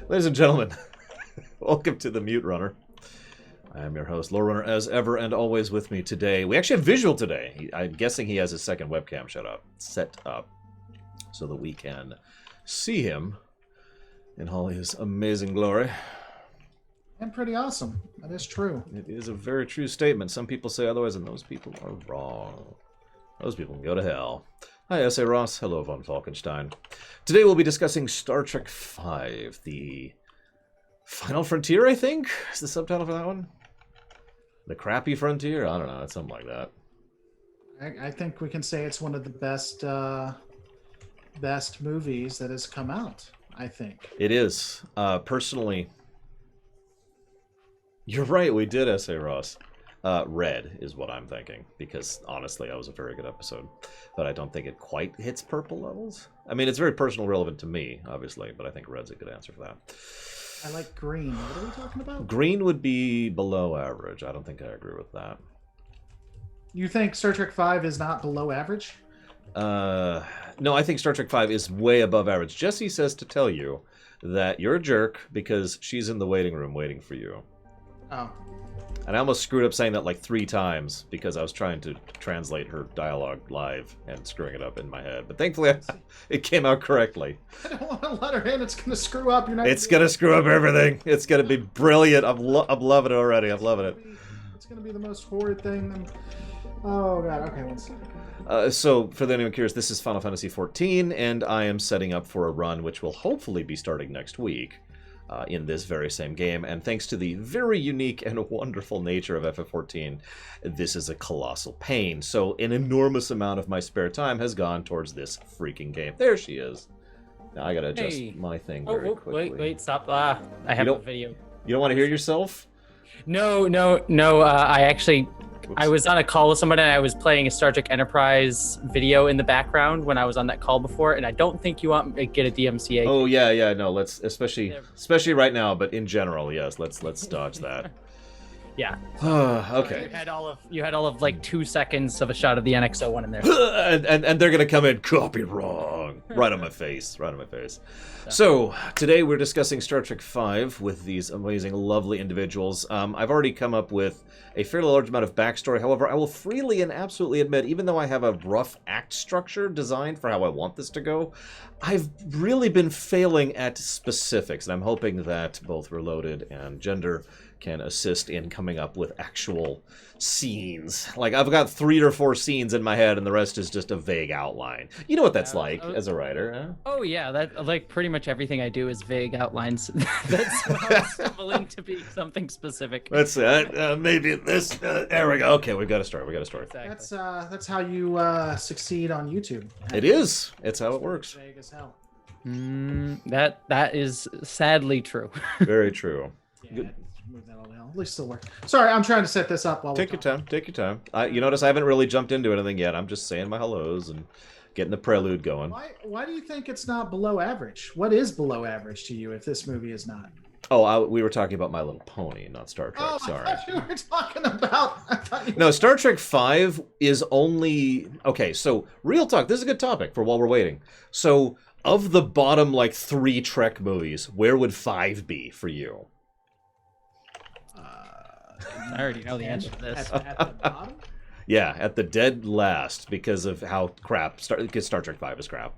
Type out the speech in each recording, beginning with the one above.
Ladies and gentlemen, welcome to the Mute Runner. I am your host, Lore Runner, as ever and always with me today. We actually have visual today. I'm guessing he has his second webcam set up so that we can see him in all his amazing glory. And pretty awesome. That is true. It is a very true statement. Some people say otherwise, and those people are wrong. Those people can go to hell. Hi, S.A. Ross. Hello, Von Falkenstein. Today we'll be discussing Star Trek V, the Final Frontier, I think? Is the subtitle for that one? The Crappy Frontier? I don't know. It's something like that. I think we can say it's one of the best movies that has come out, I think. It is. Personally, you're right. We did, S.A. Ross. Red is what I'm thinking, because honestly, that was a very good episode. But I don't think it quite hits purple levels. I mean, it's very personal relevant to me, obviously, but I think red's a good answer for that. I like green. What are we talking about? Green would be below average. I don't think I agree with that. You think Star Trek V is not below average? No, I think Star Trek V is way above average. Jessie says to tell you that you're a jerk because she's in the waiting room waiting for you. Oh. And I almost screwed up saying that like 3 times because I was trying to translate her dialogue live and screwing it up in my head. But thankfully, it came out correctly. I don't want to let her in. It's going to screw up. It's going to screw up everything. It's going to be brilliant. I'm loving it already. I'm loving it. It's going to be the most horrid thing. Oh, God. Okay, one second. So, for anyone curious, this is Final Fantasy XIV, and I am setting up for a run which will hopefully be starting next week. In this very same game, and thanks to the very unique and wonderful nature of FF14, this is a colossal pain. So an enormous amount of my spare time has gone towards this freaking game. There she is. Now I gotta adjust my thing very quickly. Wait, stop. I have a video. You don't want to hear yourself? No. I was on a call with somebody and I was playing a Star Trek Enterprise video in the background when I was on that call before, and I don't think you want me to get a DMCA. Oh yeah, no, let's especially right now, but in general, yes, let's dodge that. Yeah. Okay. You had all of like 2 seconds of a shot of the NX-01 one in there. and they're gonna come in copy wrong right on my face. So today we're discussing Star Trek V with these amazing, lovely individuals. I've already come up with a fairly large amount of backstory. However, I will freely and absolutely admit, even though I have a rough act structure designed for how I want this to go, I've really been failing at specifics, and I'm hoping that both Reloaded and Gender can assist in coming up with actual scenes. Like, I've got 3 or 4 scenes in my head, and the rest is just a vague outline. You know what that's like as a writer, huh? Oh yeah, that like pretty much everything I do is vague outlines. That's stumbling to be something specific. That's maybe this. There we go. Okay, we got a story. Exactly. That's how you succeed on YouTube. It is. It's how it works. Vague as hell. That is sadly true. Very true. Yeah, move that all down. At least still work. Sorry, I'm trying to set this up while Take your time. You notice I haven't really jumped into anything yet. I'm just saying my hellos and getting the prelude going. Why do you think it's not below average? What is below average to you if this movie is not? Oh, we were talking about My Little Pony, not Star Trek. Oh, sorry. I thought you were talking about. No, Star Trek V is only okay. So real talk. This is a good topic for while we're waiting. So of the bottom like 3 Trek movies, where would 5 be for you? I already know the answer to this. At the bottom? Yeah, at the dead last because of how crap Star Trek V is crap.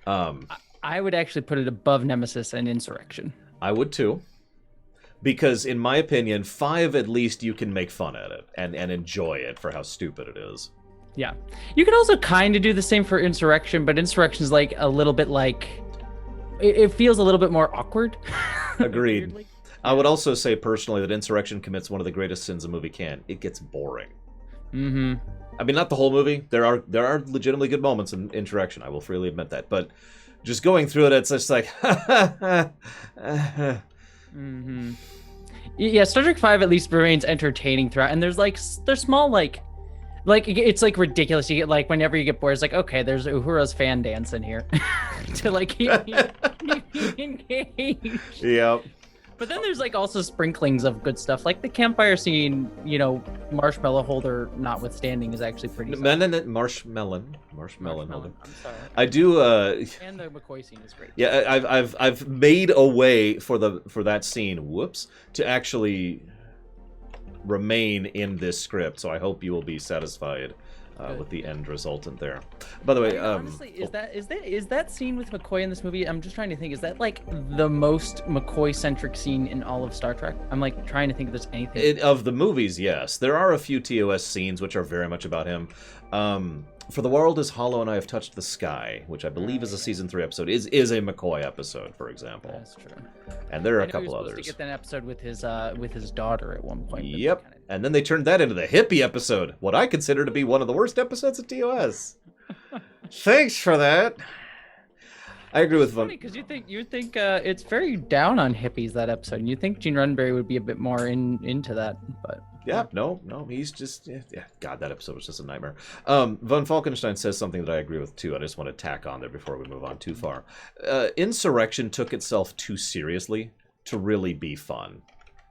I would actually put it above Nemesis and Insurrection. I would too. Because in my opinion, 5 at least you can make fun at it and enjoy it for how stupid it is. Yeah. You can also kind of do the same for Insurrection, but Insurrection's like a little bit like it feels a little bit more awkward. Agreed. Weirdly. I would also say personally that Insurrection commits one of the greatest sins a movie can. It gets boring. Mm-hmm. I mean, not the whole movie. There are legitimately good moments in Insurrection. I will freely admit that. But just going through it, it's just like, Mm-hmm. Yeah, Star Trek V at least remains entertaining throughout, and there's small like it's like ridiculous. You get like whenever you get bored, it's like okay, there's Uhura's fan dance in here to like keep you engaged. Yep. But then there's like also sprinklings of good stuff, like the campfire scene. You know, marshmallow holder notwithstanding is actually pretty. Marshmallow holder. I'm sorry. I do. And the McCoy scene is great. Yeah, I've made a way for that scene. Whoops, to actually remain in this script. So I hope you will be satisfied with the end resultant there. By the way, honestly, is that scene with McCoy in this movie? I'm just trying to think. Is that like the most McCoy-centric scene in all of Star Trek? I'm like trying to think if there's anything. Of the movies, yes, there are a few TOS scenes which are very much about him. For the World is Hollow and I Have Touched the Sky, which I believe is a season 3 episode, is a McCoy episode, for example. That's true. And there are a couple couple others. To get that episode with his daughter at one point. Yep. And then they turned that into the hippie episode, what I consider to be one of the worst episodes of TOS. Thanks for that. I agree with Von. Because you think it's very down on hippies, that episode, and you think Gene Roddenberry would be a bit more into that, but. Yeah, no, he's just, yeah, God, that episode was just a nightmare. Von Falkenstein says something that I agree with, too. I just want to tack on there before we move on too far. Insurrection took itself too seriously to really be fun.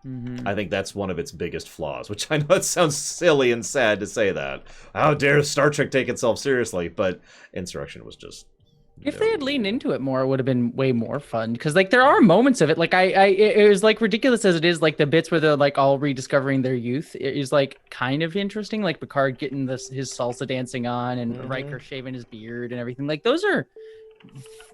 Mm-hmm. I think that's one of its biggest flaws, which I know it sounds silly and sad to say that. How dare Star Trek take itself seriously? But Insurrection was just... If they had leaned into it more, it would have been way more fun. Because like there are moments of it, like it was like ridiculous as it is, like the bits where they're like all rediscovering their youth is like kind of interesting. Like Picard getting his salsa dancing on, and Riker shaving his beard and everything. Like those are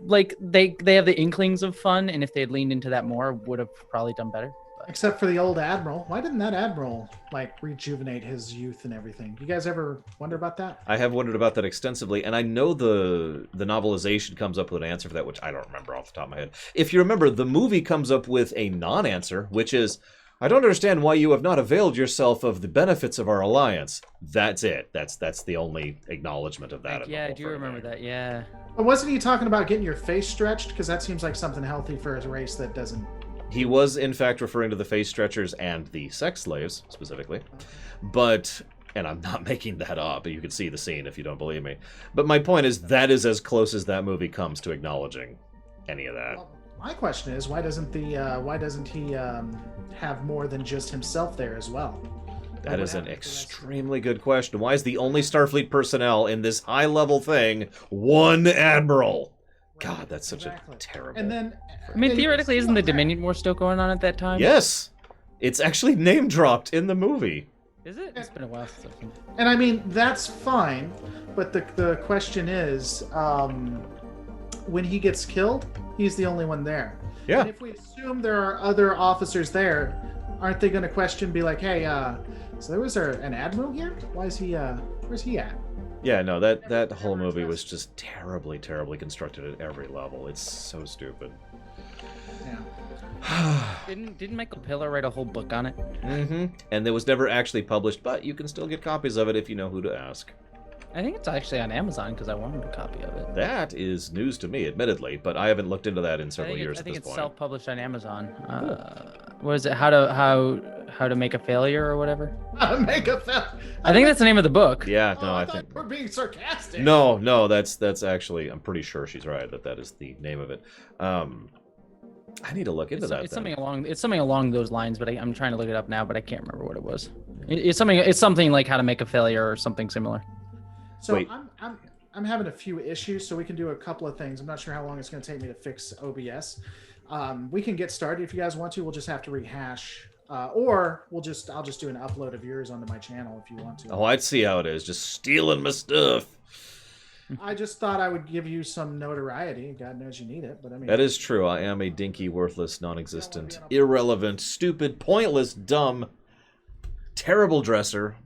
like they have the inklings of fun, and if they had leaned into that more, would have probably done better. Except for the old admiral. Why didn't that admiral like rejuvenate his youth and everything? You guys ever wonder about that? I have wondered about that extensively, and I know the novelization comes up with an answer for that, which I don't remember off the top of my head. If you remember, the movie comes up with a non-answer, which is, I don't understand why you have not availed yourself of the benefits of our alliance. That's it. That's the only acknowledgement of that. Yeah, I do remember that, yeah. But wasn't he talking about getting your face stretched? Because that seems like something healthy for a race that doesn't... He was, in fact, referring to the face stretchers and the sex slaves, specifically. But, and I'm not making that up, you can see the scene if you don't believe me. But my point is, that is as close as that movie comes to acknowledging any of that. Well, my question is, why doesn't he have more than just himself there as well? That is an extremely good question. Why is the only Starfleet personnel in this high-level thing one admiral? God, that's such a terrible... And then, I mean, theoretically, isn't the Dominion War still going on at that time? Yes! It's actually name-dropped in the movie. Is it? It's been a while since I've seen it. And I mean, that's fine, but the question is, when he gets killed, he's the only one there. Yeah. And if we assume there are other officers there, aren't they going to question, be like, hey, so there was an admiral here? Why is he, where's he at? Yeah, no, that whole movie was just terribly, terribly constructed at every level. It's so stupid. Yeah. Didn't Michael Piller write a whole book on it? Mm-hmm. And it was never actually published, but you can still get copies of it if you know who to ask. I think it's actually on Amazon because I wanted a copy of it. That is news to me, admittedly, but I haven't looked into that in several years at this point. I think it's self-published on Amazon. What is it? How to make a failure or whatever? How to make a failure. I think that's the name of the book. Yeah, no, I I thought think we're being sarcastic. No, that's actually, I'm pretty sure she's right that is the name of it. I need to look into that. It's something along those lines, but I'm trying to look it up now, but I can't remember what it was. It's something like How to Make a Failure or something similar. So Wait. I'm having a few issues, so we can do a couple of things. I'm not sure how long it's going to take me to fix OBS. We can get started if you guys want to. We'll just have to rehash, or I'll just do an upload of yours onto my channel if you want to. Oh, I'd see how it is. Just stealing my stuff. I just thought I would give you some notoriety. God knows you need it, but I mean... That is true. I am a dinky, worthless, non-existent, irrelevant, stupid, pointless, dumb, terrible dresser.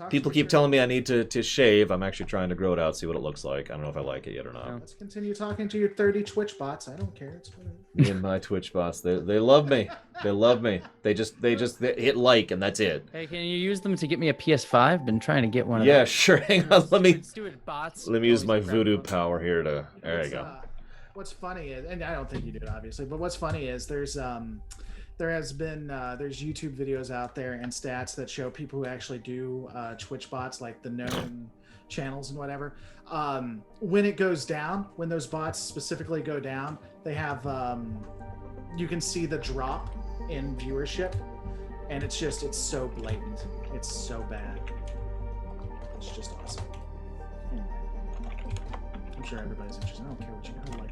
People keep telling me I need to shave. I'm actually trying to grow it out, see what it looks like. I don't know if I like it yet or not. Let's continue talking to your 30 Twitch bots. I don't care. It's whatever. Me and my Twitch bots, they love me. They love me. They just hit like and that's it. Hey, can you use them to get me a PS5? Been trying to get one. Yeah, sure. Hang on. Let me bots. Let me use my voodoo power here to. There you go. What's funny is, and I don't think you do it obviously, but what's funny is there's YouTube videos out there and stats that show people who actually do Twitch bots, like the known channels and whatever. When it goes down, when those bots specifically go down, they have you can see the drop in viewership, and it's so blatant. It's so bad. It's just awesome. Anyway, I'm sure everybody's interested. I don't care what you like.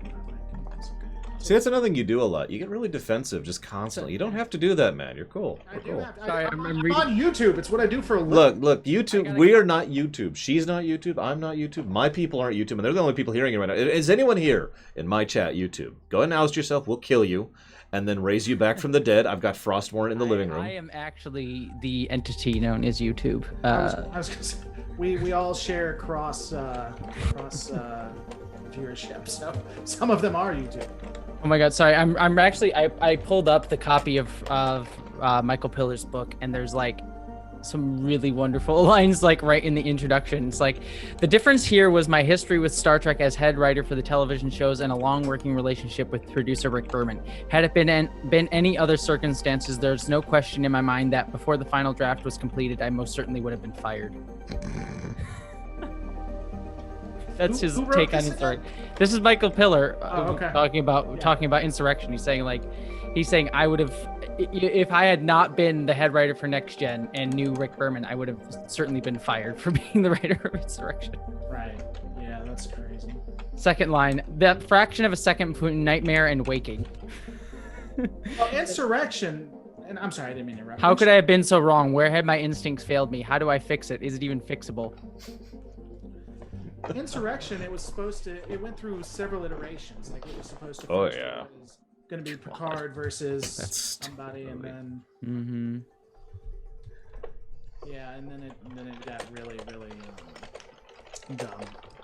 It's okay. See, that's another thing you do a lot. You get really defensive just constantly. You don't have to do that, man. You're cool. I do cool. I'm on YouTube. It's what I do for a living. Look, YouTube. We are not YouTube. She's not YouTube. I'm not YouTube. My people aren't YouTube, and they're the only people hearing it right now. Is anyone here in my chat YouTube? Go ahead and oust yourself. We'll kill you, and then raise you back from the dead. I've got Frostborn in the living room. I am actually the entity known as YouTube. I was gonna say, we all share cross viewership, so some of them are YouTube. Oh my god, sorry. I'm actually I pulled up the copy of Michael Pillar's book, and there's like some really wonderful lines like right in the introduction. It's like, the difference here was my history with Star Trek as head writer for the television shows and a long working relationship with producer Rick Berman. Had it been any other circumstances, there's no question in my mind that before the final draft was completed, I most certainly would have been fired. That's his take on Insurrection. This is Michael Pillar talking about Insurrection. He's saying I would have, if I had not been the head writer for Next Gen and knew Rick Berman, I would have certainly been fired for being the writer of Insurrection. Right. Yeah, that's crazy. Second line, that fraction of a second between nightmare and waking. Well, Insurrection, and I'm sorry, I didn't mean to interrupt. How could I have been so wrong? Where had my instincts failed me? How do I fix it? Is it even fixable? Insurrection, it went through several iterations. Like, it was supposed to Oh yeah. It was going to be Picard versus somebody, and then yeah, and then it got really dumb.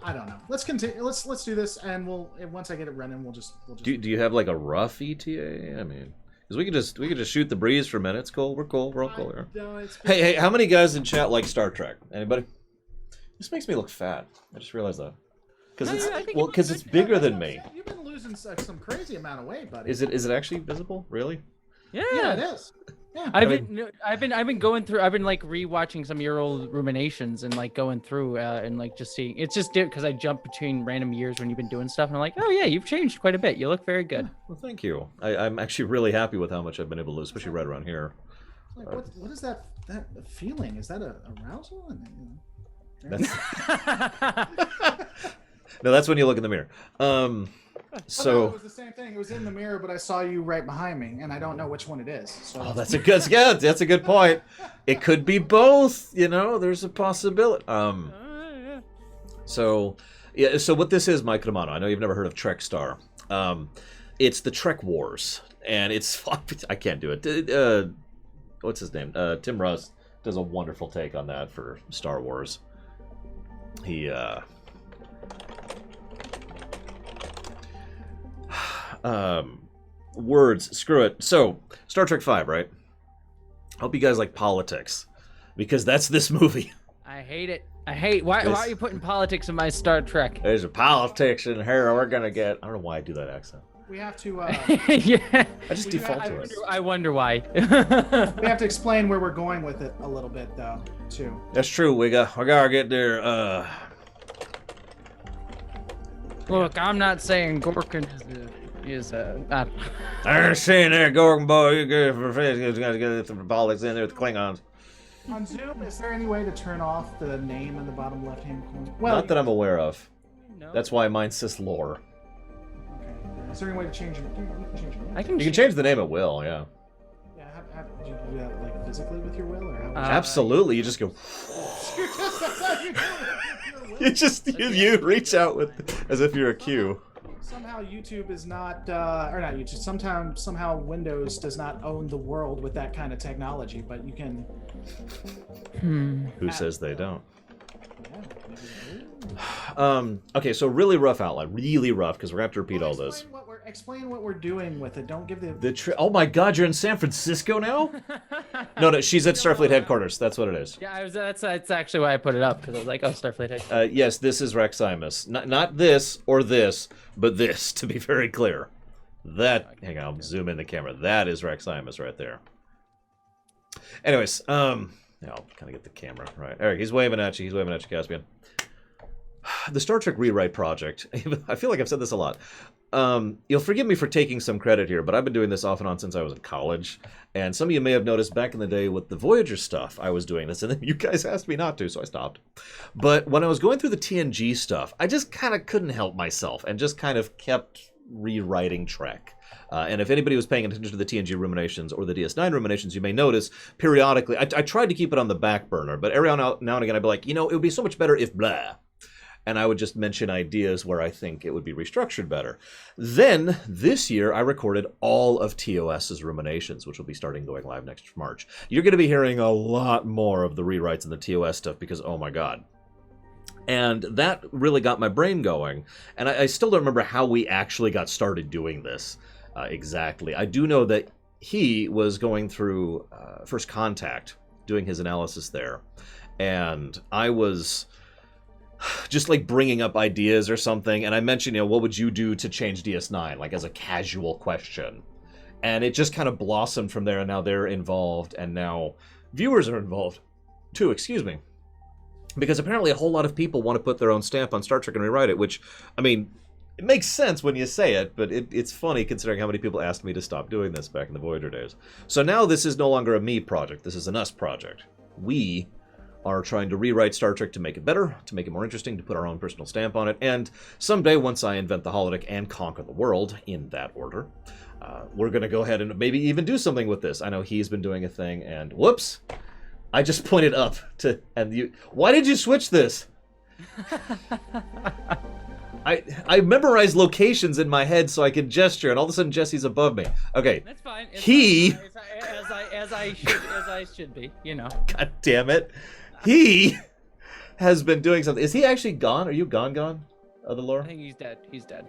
I don't know. Let's continue. Let's do this, and once I get it running, we'll just. Do you have like a rough ETA? I mean, because we could just shoot the breeze for a minute. It's cool. We're cool. We're all cool here. No, Hey, how many guys in chat like Star Trek? Anybody? This makes me look fat. I just realized that. Because it's bigger than me. You've been losing some crazy amount of weight, buddy. Is it actually visible? Really? Yeah, it is. Yeah. I've been going through. I've been like rewatching some of your old ruminations and like going through and like just seeing. It's just because I jump between random years when you've been doing stuff, and I'm like, oh yeah, you've changed quite a bit. You look very good. Well, thank you. I'm actually really happy with how much I've been able to lose, especially right around here. Like, what is that feeling? Is that a arousal? No, that's when you look in the mirror. So it was the same thing. It was in the mirror, but I saw you right behind me, and I don't know which one it is. So. that's a good point. It could be both. You know, there's a possibility. So what this is, Mike Romano, I know you've never heard of Trek Star. It's the Trek Wars, and it's I can't do it. What's his name? Tim Russ does a wonderful take on that for Star Wars. He words, screw it. So Star Trek 5, right? Hope you guys like politics, because that's this movie. I hate it. Why are you putting politics in my Star Trek? There's a politics in here. We're gonna get. I don't know why I do that accent. We have to. Yeah. I just default to it. I wonder why. We have to explain where we're going with it a little bit, though, too. That's true. We gotta get there. Look, I'm not saying Gorkin is I ain't saying that, Gorgon boy. You gotta get the politics in there with the Klingons. On Zoom, is there any way to turn off the name in the bottom left-hand corner? Well, not that I'm aware of. No. That's why mine says lore. Okay. Is there any way to change it? I can. You can change the name at will. Yeah. Yeah. Do you do that like physically with your will, or how? Absolutely. You just go. That's how you do it. You just you reach out with as if you're a cue. Somehow YouTube is not, or not YouTube. Somehow Windows does not own the world with that kind of technology, but you can. Who says they don't? Okay, so really rough outline, really rough, because we're gonna have to repeat all this. Explain what we're doing with it. Don't give Oh my God, you're in San Francisco now? No, she's at Starfleet headquarters. That's what it is. Yeah, that's actually why I put it up, because I was like, oh, Starfleet headquarters. Yes, this is Rex Imus. Not this or this, but this. To be very clear, hang on, I'll zoom in the camera. That is Rex Imus right there. Anyways, I'll kind of get the camera right. Eric, he's waving at you. He's waving at you, Caspian. The Star Trek rewrite project. I feel like I've said this a lot. you'll forgive me for taking some credit here, but I've been doing this off and on since I was in college. And some of you may have noticed back in the day with the Voyager stuff, I was doing this, and then you guys asked me not to, so I stopped. But when I was going through the TNG stuff, I just kind of couldn't help myself and just kind of kept rewriting Trek. And if anybody was paying attention to the TNG ruminations or the DS9 ruminations, you may notice periodically, I tried to keep it on the back burner, but every now and again I'd be like, it would be so much better if blah. And I would just mention ideas where I think it would be restructured better. Then, this year, I recorded all of TOS's ruminations, which will be starting going live next March. You're going to be hearing a lot more of the rewrites and the TOS stuff because, oh my god. And that really got my brain going. And I still don't remember how we actually got started doing this exactly. I do know that he was going through First Contact, doing his analysis there. And I was just like bringing up ideas or something, and I mentioned, what would you do to change DS9, like as a casual question, and it just kind of blossomed from there, and now they're involved, and now viewers are involved too, excuse me, because apparently a whole lot of people want to put their own stamp on Star Trek and rewrite it, which, I mean, it makes sense when you say it, but it's funny considering how many people asked me to stop doing this back in the Voyager days. So now this is no longer a me project, this is an us project. We are trying to rewrite Star Trek to make it better, to make it more interesting, to put our own personal stamp on it, and someday, once I invent the holodeck and conquer the world, in that order, we're going to go ahead and maybe even do something with this. I know he's been doing a thing, and whoops, I just pointed up to, and you, why did you switch this? I memorized locations in my head so I could gesture, and all of a sudden Jesse's above me. Okay. That's fine. It's fine. as I should be, God damn it. He has been doing something. Is he actually gone? Are you gone, other lore? I think he's dead. He's dead.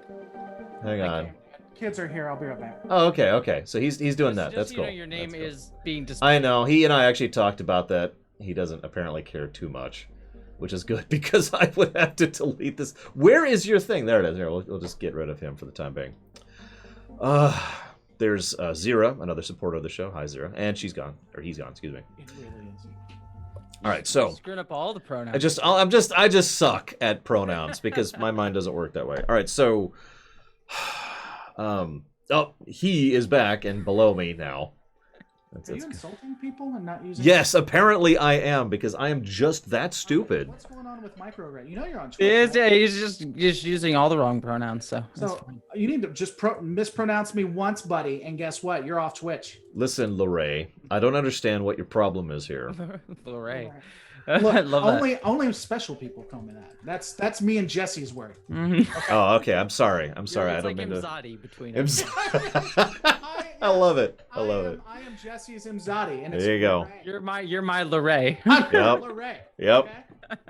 Hang on. Kids are here. I'll be right back. Oh, okay. So he's doing that. That's cool. Your name is being displayed. I know. He and I actually talked about that. He doesn't apparently care too much, which is good because I would have to delete this. Where is your thing? There it is. Here, we'll just get rid of him for the time being. There's Zira, another supporter of the show. Hi, Zira. And she's gone. Or he's gone, excuse me. It really is. All right, so screwing up all the pronouns. I just suck at pronouns because my mind doesn't work that way. All right, so he is back and below me now. Are you insulting people and not using? Yes, apparently I am because I am just that stupid. What's going on with micro-red? You're on Twitter. Yeah, he's just using all the wrong pronouns. So you need to just mispronounce me once, buddy, and guess what? You're off Twitch. Listen, Lorray, I don't understand what your problem is here. Lorray. Look, I love that. Only special people call me that. That's me and Jesse's word. Mm-hmm. Okay. Oh, okay. I'm sorry. I don't like mean Imzadi to. Between us. I love it. I am Jesse's Imzadi, and there you go. You're my Lorray. I'm Yep. Lorray. Yep. Okay?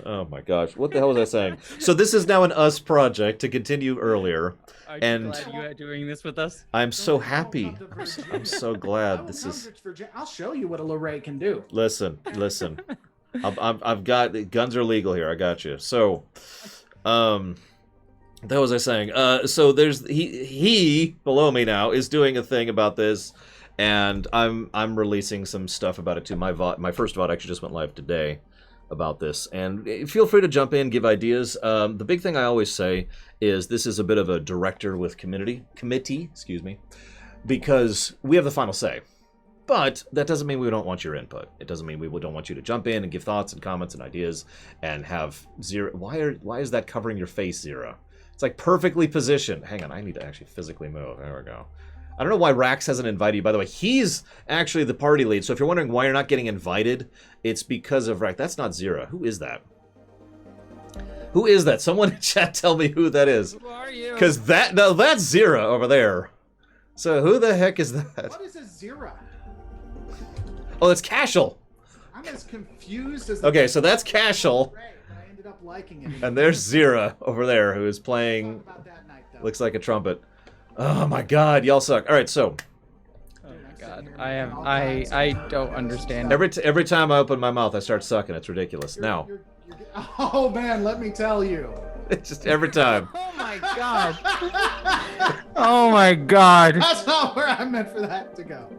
Oh my gosh, what the hell was I saying? So this is now an us project to continue earlier. Are you and glad you are doing this with us? I'm so happy. I'm so glad this is. I'll show you what a Lorray can do. Listen. I've got guns are legal here. I got you. So, that was I saying. So there's he below me now is doing a thing about this, and I'm releasing some stuff about it too. My first VOD actually just went live today about this, and feel free to jump in, give ideas. The big thing I always say is this is a bit of a director with committee, because we have the final say. But that doesn't mean we don't want your input. It doesn't mean we don't want you to jump in and give thoughts and comments and ideas and have Zira. Why is that covering your face, Zira? It's like perfectly positioned. Hang on, I need to actually physically move. There we go. I don't know why Rax hasn't invited you. By the way, he's actually the party lead. So if you're wondering why you're not getting invited, it's because of Rax. That's not Zira. Who is that? Who is that? Someone in chat tell me who that is. Who are you? Because that's Zira over there. So who the heck is that? What is a Zira? Oh, that's Cashel. I'm as confused as. Okay, so that's Cashel. I ended up liking it. And there's Zira over there, who is playing. About that night, though. Looks like a trumpet. Oh my God, y'all suck. All right, so. Oh my God, I don't understand. Every time I open my mouth, I start sucking. It's ridiculous. Now. Oh man, let me tell you. It's just every time. Oh my God. Oh my God. That's not where I meant for that to go.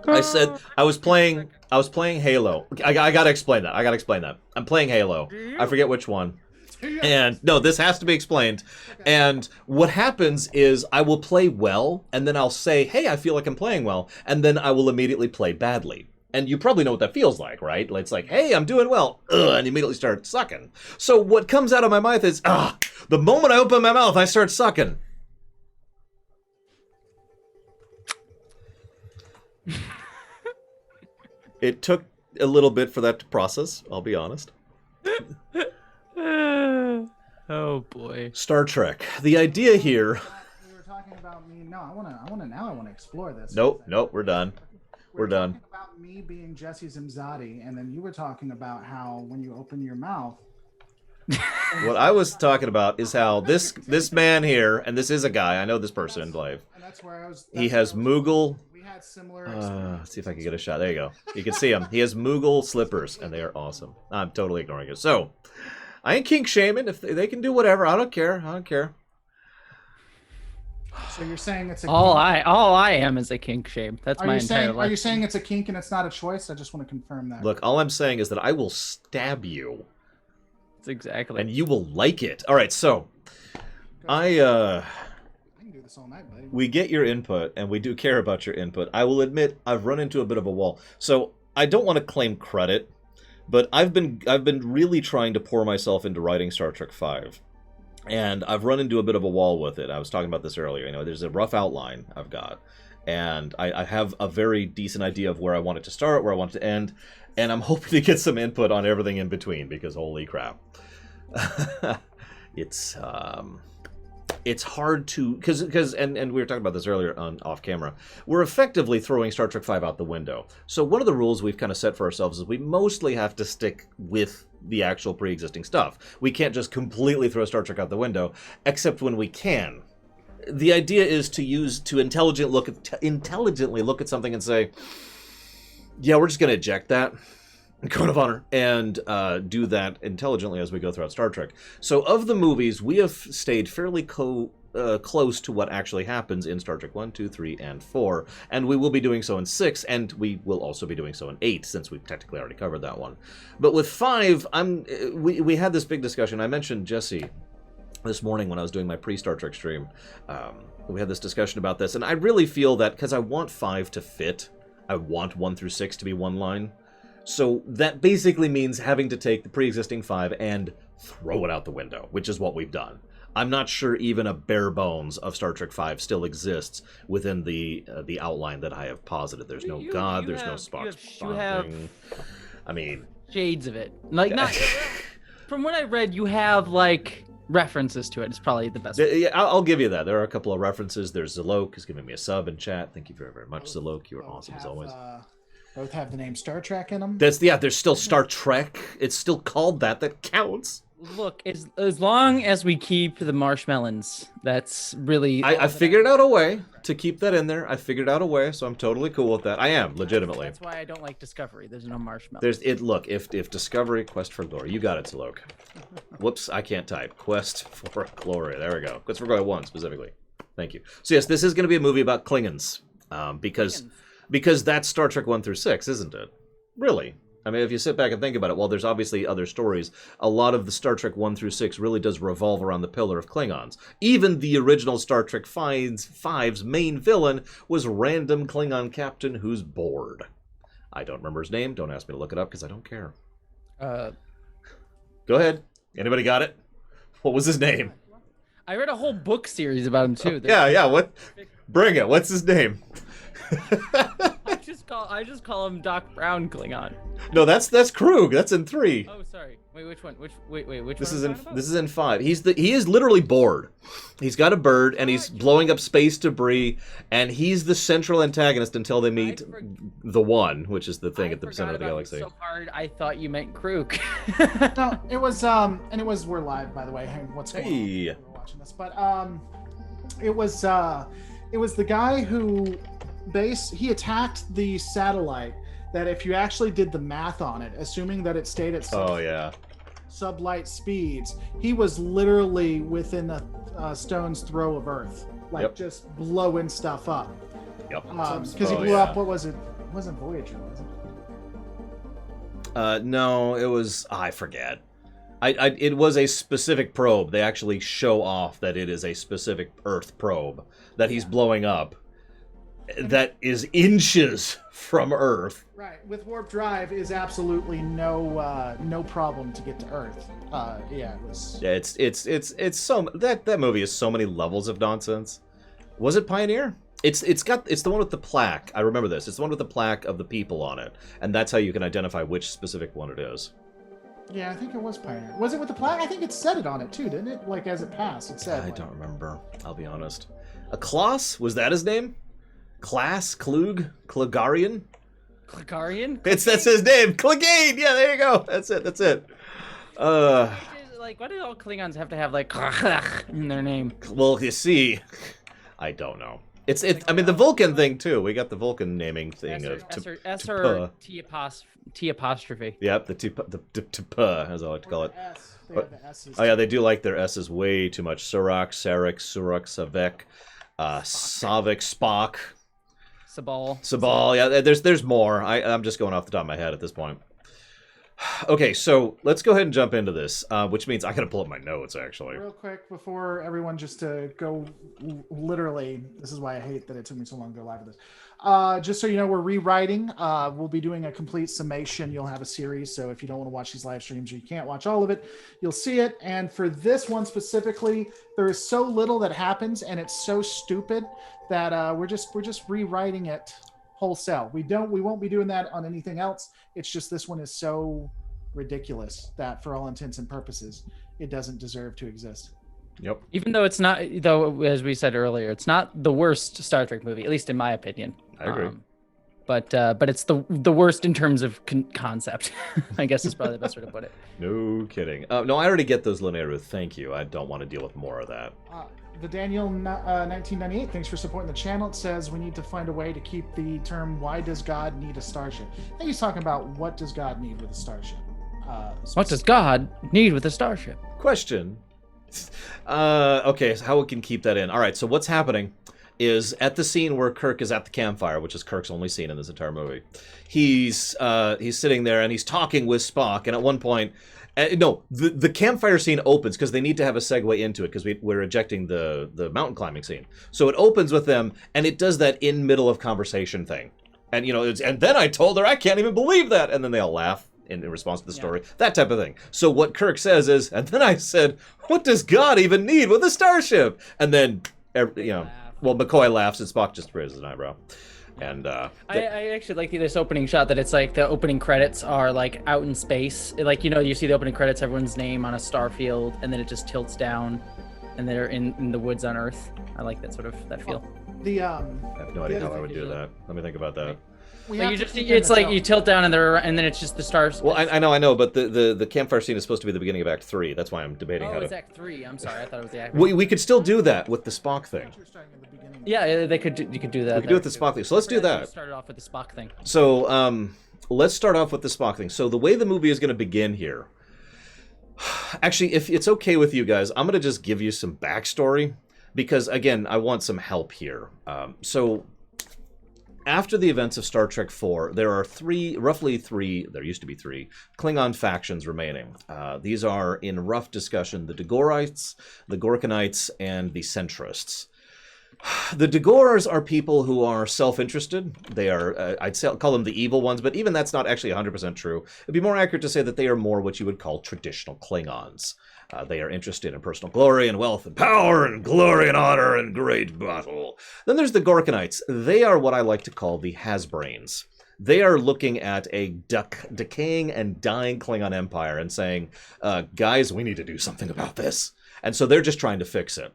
I said I was playing Halo. I gotta explain that. I'm playing Halo. I forget which one. It's And no, this has to be explained. Okay. And what happens is I will play well, and then I'll say, hey, I feel like I'm playing well, and then I will immediately play badly. And you probably know what that feels like, right? It's like, hey, I'm doing well, and immediately start sucking. So what comes out of my mouth is, the moment I open my mouth, I start sucking. It took a little bit for that to process, I'll be honest. Oh boy. Star Trek. The idea here... We were talking about me. No, I want to explore this. Nope, we're done. We're done. Talking about me being Jesse Zimzadi, and then you were talking about how when you open your mouth... What I was talking about is how this man here, and this is a guy, I know this person in life. And that's where I was... He has Moogle... We had similar... Let's see if I can get a shot. There you go. You can see him. He has Moogle slippers, and they are awesome. I'm totally ignoring it. So, I ain't kink shaming. If they can do whatever, I don't care. I don't care. So you're saying it's a All kink? I am is a kink shame. That's my entire life. Are you saying it's a kink and it's not a choice? I just want to confirm that. Look, all I'm saying is that I will stab you. That's exactly. And you will like it. All right, so I can do this all night, buddy. we get your input, and we do care about your input. I will admit I've run into a bit of a wall. So I don't want to claim credit, but I've been really trying to pour myself into writing Star Trek V. And I've run into a bit of a wall with it. I was talking about this earlier. You know, there's a rough outline I've got. And I have a very decent idea of where I want it to start, where I want it to end. And I'm hoping to get some input on everything in between, because holy crap. It's hard to... Because and we were talking about this earlier off camera. We're effectively throwing Star Trek V out the window. So one of the rules we've kind of set for ourselves is we mostly have to stick with the actual pre-existing stuff. We can't just completely throw Star Trek out the window, except when we can. The idea is to intelligently look at something and say, yeah, we're just going to eject that, code of honor, and do that intelligently as we go throughout Star Trek. So of the movies, we have stayed fairly close to what actually happens in Star Trek 1, 2, 3, and 4, and we will be doing so in 6, and we will also be doing so in 8, since we've technically already covered that one. But with 5, we had this big discussion. I mentioned Jesse this morning when I was doing my pre-Star Trek stream. We had this discussion about this, and I really feel that because I want 5 to fit, I want 1 through 6 to be one line. So that basically means having to take the pre-existing 5 and throw it out the window, which is what we've done. I'm not sure even a bare bones of Star Trek V still exists within the outline that I have posited. There's no God, there's no Spock's bonding. I mean... shades of it. Like, not... From what I read, you have, like, references to it. It's probably the best way. Yeah, I'll give you that. There are a couple of references. There's Zalok, who's giving me a sub in chat. Thank you very, very much, Zalok. You are awesome as always. Both have the name Star Trek in them? There's still Star Trek. It's still called that. That counts. Look, as long as we keep the marshmallows, that's really... I figured out a way to keep that in there. I figured out a way, so I'm totally cool with that. I am, legitimately. That's why I don't like Discovery. There's no marshmallows. Look, if Discovery, Quest for Glory. You got it, Salok. Whoops, I can't type. Quest for Glory. There we go. Quest for Glory 1, specifically. Thank you. So yes, this is going to be a movie about Klingons. Because that's Star Trek 1 through 6, isn't it? Really. I mean, if you sit back and think about it, while there's obviously other stories, a lot of the Star Trek 1 through 6 really does revolve around the pillar of Klingons. Even the original Star Trek 5's main villain was random Klingon captain who's bored. I don't remember his name. Don't ask me to look it up because I don't care. Uh, Go ahead. Anybody got it? What was his name? I read a whole book series about him too. Yeah. What? Bring it. What's his name? I just call him Doc Brown Klingon. No, that's Krug. That's in 3. Oh, sorry. Wait, which one? Which This one? This is in 5. He is literally bored. He's got a bird and he's blowing up space debris, and he's the central antagonist until they meet the One, which is the thing at the center of the galaxy. So hard, I thought you meant Krug. No, it was and it was we're live, by the way. Hey, what's going on? We're watching this, but it was the guy who he attacked the satellite. That if you actually did the math on it, assuming that it stayed at sublight speeds, he was literally within a stone's throw of Earth, just blowing stuff up. Yep. Because he blew up. What was it? It wasn't Voyager, was it? No, it was. I forget. It was a specific probe. They actually show off that it is a specific Earth probe that he's blowing up that is inches from Earth. Right, with warp drive is absolutely no problem to get to Earth. Yeah, it was. Yeah, it's so that movie is so many levels of nonsense. Was it Pioneer? It's the one with the plaque. I remember this. It's the one with the plaque of the people on it, and that's how you can identify which specific one it is. Yeah, I think it was Pioneer. Was it with the plaque? I think it said it on it too, didn't it? Like as it passed, it said. I don't remember. I'll be honest. A Klaus? Was that his name? Klaas? Klug? Klugarian? Klugarian? That's his name. Clegane. Yeah, there you go. That's it. Like, why do all Klingons have to have like in their name? Well, you see, I don't know. I mean, the Vulcan thing too. We got the Vulcan naming thing of S or T apostrophe. Yep, the Tupa, as I like to call it. They have the S's. Oh yeah, they do like their S's way too much. Surak, Sarek, Suruk, Savek, Savik, Spock, Sabal. Yeah, there's more. I'm just going off the top of my head at this point. Okay, so let's go ahead and jump into this, which means I gotta pull up my notes, actually. Real quick, before everyone just to go literally, this is why I hate that it took me so long to go live with this. Just so you know, we're rewriting. We'll be doing a complete summation. You'll have a series, so if you don't want to watch these live streams or you can't watch all of it, you'll see it. And for this one specifically, there is so little that happens, and it's so stupid that we're just rewriting it wholesale. We won't be doing that on anything else. It's just this one is so ridiculous that for all intents and purposes, it doesn't deserve to exist. Yep. Even though it's not, though, as we said earlier, it's not the worst Star Trek movie, at least in my opinion. I agree. But it's the worst in terms of concept. I guess is probably the best way to put it. No kidding. No, I already get those, Linnea. Thank you. I don't want to deal with more of that. The Daniel 1998, thanks for supporting the channel. It says we need to find a way to keep the term "Why does God need a starship?" I think he's talking about what does God need with a starship. What does God need with a starship? Question. Okay, so how we can keep that in? All right, so what's happening is at the scene where Kirk is at the campfire, which is Kirk's only scene in this entire movie. He's sitting there and he's talking with Spock, and at one point. The campfire scene opens because they need to have a segue into it because we're ejecting the mountain climbing scene. So it opens with them, and it does that in middle of conversation thing. And, and then I told her, I can't even believe that. And then they all laugh in response to the story. That type of thing. So what Kirk says is, and then I said, what does God even need with a starship? And then, McCoy laughs and Spock just raises an eyebrow. And I actually like this opening shot that it's like the opening credits are like out in space. Like, you see the opening credits, everyone's name on a star field, and then it just tilts down and they're in the woods on Earth. I like that feel. I have no idea how I would do that. Let me think about that. It's like you tilt down and then it's just the stars. Well, I know, but the campfire scene is supposed to be the beginning of Act 3. That's why I'm debating how to. It's Act 3. I'm sorry, I thought it was the Act. We could still do that with the Spock thing. Yeah, you could do that. We could do it with the Spock thing. So let's do that. Started off with the Spock thing. So let's start off with the Spock thing. So the way the movie is going to begin here. Actually, if it's okay with you guys, I'm going to just give you some backstory because again, I want some help here. So after the events of Star Trek IV, there are roughly three, there used to be three, Klingon factions remaining. These are, in rough discussion, the Dagorites, the Gorkanites, and the Centrists. The Dagors are people who are self-interested. They are, call them the evil ones, but even that's not actually 100% true. It'd be more accurate to say that they are more what you would call traditional Klingons. They are interested in personal glory and wealth and power and glory and honor and great battle. Then there's the Gorkanites. They are what I like to call the has-brains. They are looking at a decaying and dying Klingon empire and saying, guys, we need to do something about this. And so they're just trying to fix it.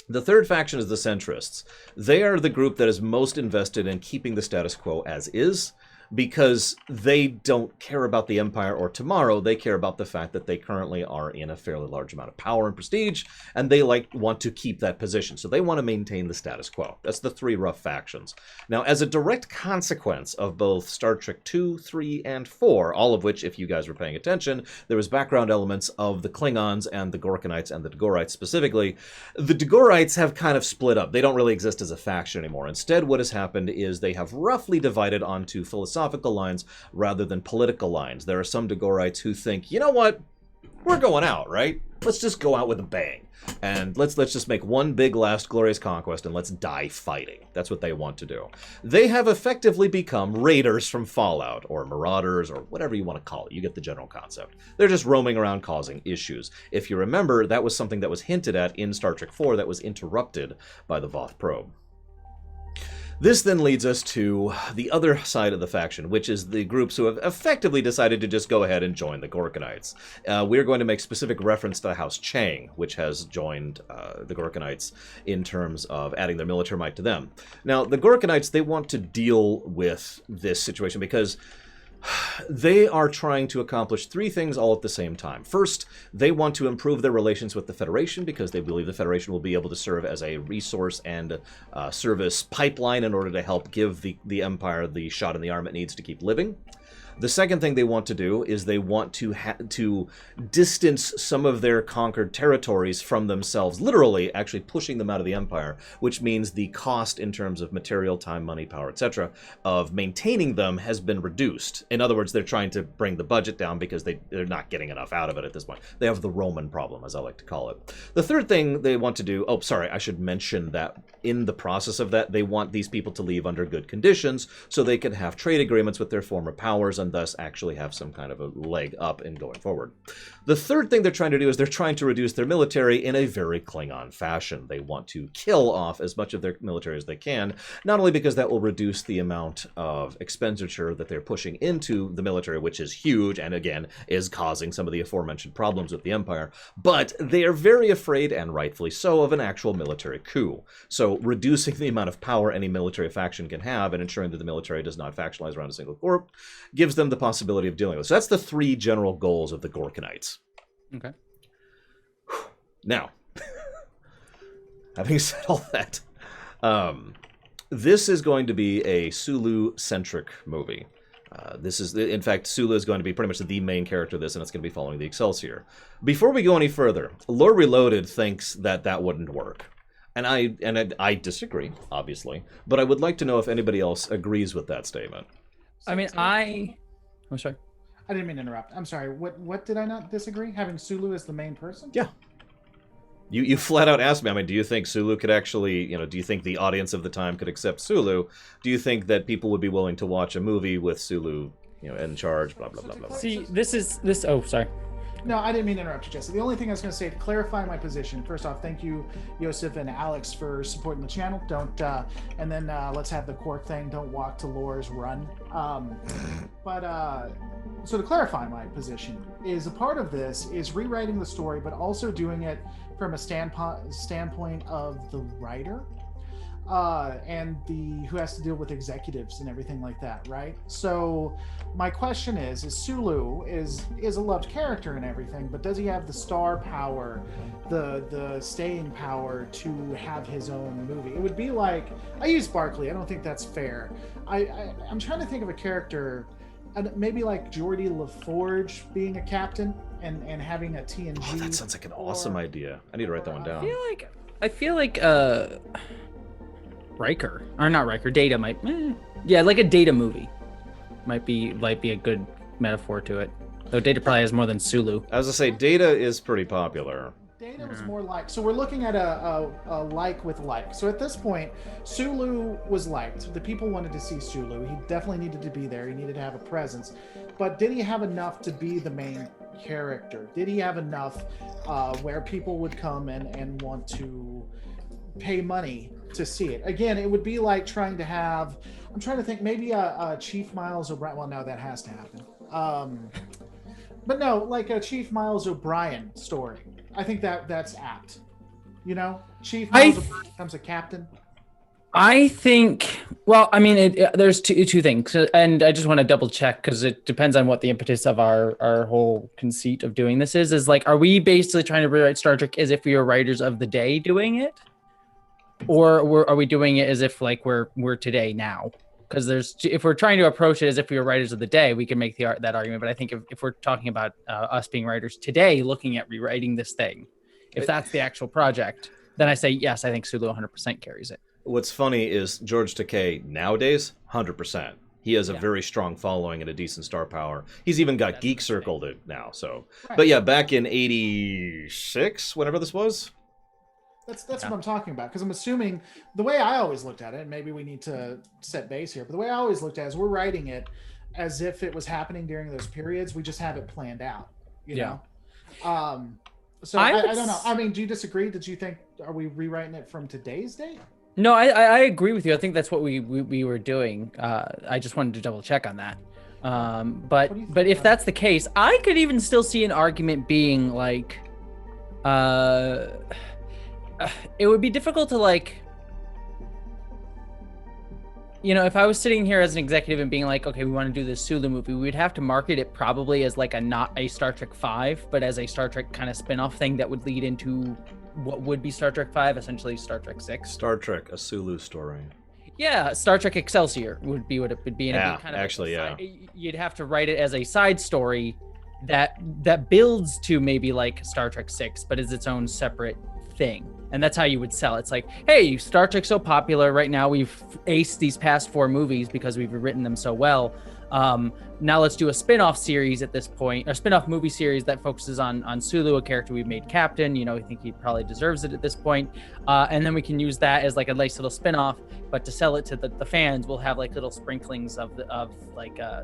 The third faction is the Centrists. They are the group that is most invested in keeping the status quo as is, because they don't care about the Empire or tomorrow. They care about the fact that they currently are in a fairly large amount of power and prestige, and they want to keep that position. So they want to maintain the status quo. That's the three rough factions. Now, as a direct consequence of both Star Trek 2, 3, and 4, all of which, if you guys were paying attention, there was background elements of the Klingons and the Gorkanites and the Dagorites specifically. The Dagorites have kind of split up. They don't really exist as a faction anymore. Instead, what has happened is they have roughly divided onto philosophical lines rather than political lines. There are some Dagorites who think, you know what? we're going out, right? Let's just go out with a bang. And let's just make one big last glorious conquest and let's die fighting. That's what they want to do. They have effectively become raiders from Fallout, or marauders, or whatever you want to call it. You get the general concept. They're just roaming around causing issues. If you remember, that was something that was hinted at in Star Trek IV that was interrupted by the Voth probe. This then leads us to the other side of the faction, which is the groups who have effectively decided to just go ahead and join the Gorkonites. We're going to make specific reference to House Chang, which has joined the Gorkonites in terms of adding their military might to them. Now, the Gorkonites, they want to deal with this situation because they are trying to accomplish three things all at the same time. First, they want to improve their relations with the Federation because they believe the Federation will be able to serve as a resource and service pipeline in order to help give the Empire the shot in the arm it needs to keep living. The second thing they want to do is they want to distance some of their conquered territories from themselves, literally actually pushing them out of the Empire, which means the cost in terms of material, time, money, power, etc. of maintaining them has been reduced. In other words, they're trying to bring the budget down because they're not getting enough out of it at this point. They have the Roman problem, as I like to call it. The third thing they want to do, oh, sorry, I should mention that in the process of that, they want these people to leave under good conditions so they can have trade agreements with their former powers and thus actually have some kind of a leg up in going forward. The third thing they're trying to do is they're trying to reduce their military in a very Klingon fashion. They want to kill off as much of their military as they can, not only because that will reduce the amount of expenditure that they're pushing into the military, which is huge and again is causing some of the aforementioned problems with the Empire, but they are very afraid, and rightfully so, of an actual military coup. So reducing the amount of power any military faction can have and ensuring that the military does not factionalize around a single corp gives them the possibility of dealing with. So that's the three general goals of the Gorkonites. Okay. Now, having said all that, this is going to be a Sulu-centric movie. This is, in fact, Sulu is going to be pretty much the main character of this, and it's going to be following the Excelsior. Before we go any further, Lore Reloaded thinks that wouldn't work. And I disagree, obviously, but I would like to know if anybody else agrees with that statement. I'm sorry. I didn't mean to interrupt. I'm sorry. What did I not disagree? Having Sulu as the main person? Yeah. You flat out asked me, I mean, do you think Sulu could actually, do you think the audience of the time could accept Sulu? Do you think that people would be willing to watch a movie with Sulu, in charge, blah, blah, blah, blah, blah. See, oh, sorry. No, I didn't mean to interrupt you, Jesse. The only thing I was going to say to clarify my position, first off, thank you, Yosef and Alex, for supporting the channel. And then let's have the Quark thing. Don't walk to Lore's run. So to clarify my position, is a part of this is rewriting the story, but also doing it from a standpoint of the writer. And who has to deal with executives and everything like that, right? So my question is Sulu is a loved character and everything, but does he have the star power, the staying power to have his own movie? It would be like, I use Barkley, I don't think that's fair. I'm trying to think of a character, maybe like Geordie LaForge being a captain and having a TNG. Oh, that sounds like an awesome idea. I need to write that one down. I feel like Riker, or not Riker, Data might, like a Data movie might be a good metaphor to it. Though Data probably has more than Sulu. I was gonna say, Data is pretty popular. Data was more like, so we're looking at a like with like. So at this point, Sulu was liked. The people wanted to see Sulu. He definitely needed to be there. He needed to have a presence. But did he have enough to be the main character? Did he have enough where people would come and want to pay money to see it? Again, it would be like trying to have, I'm trying to think, maybe a Chief Miles O'Brien. Well, no, that has to happen. But no, like a Chief Miles O'Brien story. I think that's apt. Chief Miles O'Brien becomes a captain. I think, well, I mean, there's two things, and I just want to double check because it depends on what the impetus of our whole conceit of doing this is like, are we basically trying to rewrite Star Trek as if we were writers of the day doing it? Or are we doing it as if like we're today now? Because if we're trying to approach it as if we were writers of the day, we can make that argument. But I think if we're talking about us being writers today, looking at rewriting this thing, if that's the actual project, then I say yes. I think Sulu 100% carries it. What's funny is George Takei nowadays 100%. He has a Yeah. very strong following and a decent star power. He's even got That's Geek the thing. Circled it now. So, Right. but yeah, back in '86, whenever this was. That's Yeah. what I'm talking about, because I'm assuming the way I always looked at it, and maybe we need to set base here, but the way I always looked at it is we're writing it as if it was happening during those periods. We just have it planned out, you Yeah. know? So I I would don't know. s- I mean, do you disagree? Did you think, are we rewriting it from today's date? No, I agree with you. I think that's what we were doing. I just wanted to double check on that. What do you But think, if Ryan? that's the case, I could even still see an argument being like, uh, it would be difficult to like, you know, if I was sitting here as an executive and being like, okay, we want to do this Sulu movie, we'd have to market it probably as like not a Star Trek 5, but as a Star Trek kind of spin-off thing that would lead into what would be Star Trek 5, essentially Star Trek 6. Star Trek, a Sulu story. Yeah, Star Trek Excelsior would be what it would be. And it'd Yeah, be kind of actually, like you'd have to write it as a side story that builds to maybe like Star Trek 6, but is its own separate thing. And that's how you would sell it. It's like, hey, Star Trek's so popular right now. We've aced these past 4 movies because we've written them so well. Now let's do a spin-off series at this point, a spin-off movie series that focuses on Sulu, a character we've made captain. You know, we think he probably deserves it at this point. And then we can use that as like a nice little spin-off, but to sell it to the fans, we'll have like little sprinklings of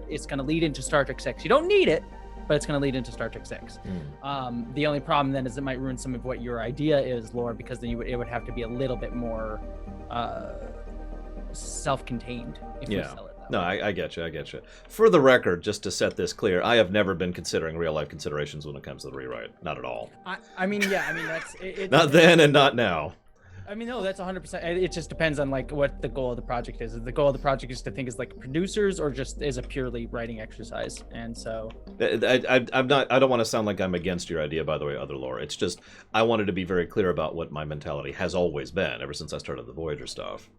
it's going to lead into Star Trek 6. You don't need it, but it's going to lead into Star Trek 6. The only problem then is it might ruin some of what your idea is, Lore, because then it would have to be a little bit more self-contained if you sell it that No, way. I get you. For the record, just to set this clear, I have never been considering real-life considerations when it comes to the rewrite. Not at all. I mean, yeah, I mean, that's... Not then and not now. I mean, no, that's 100%. It just depends on like what the goal of the project is. If the goal of the project is to think as like producers or just as a purely writing exercise. And so I'm not. I don't want to sound like I'm against your idea, by the way, other lore. It's just I wanted to be very clear about what my mentality has always been ever since I started the Voyager stuff.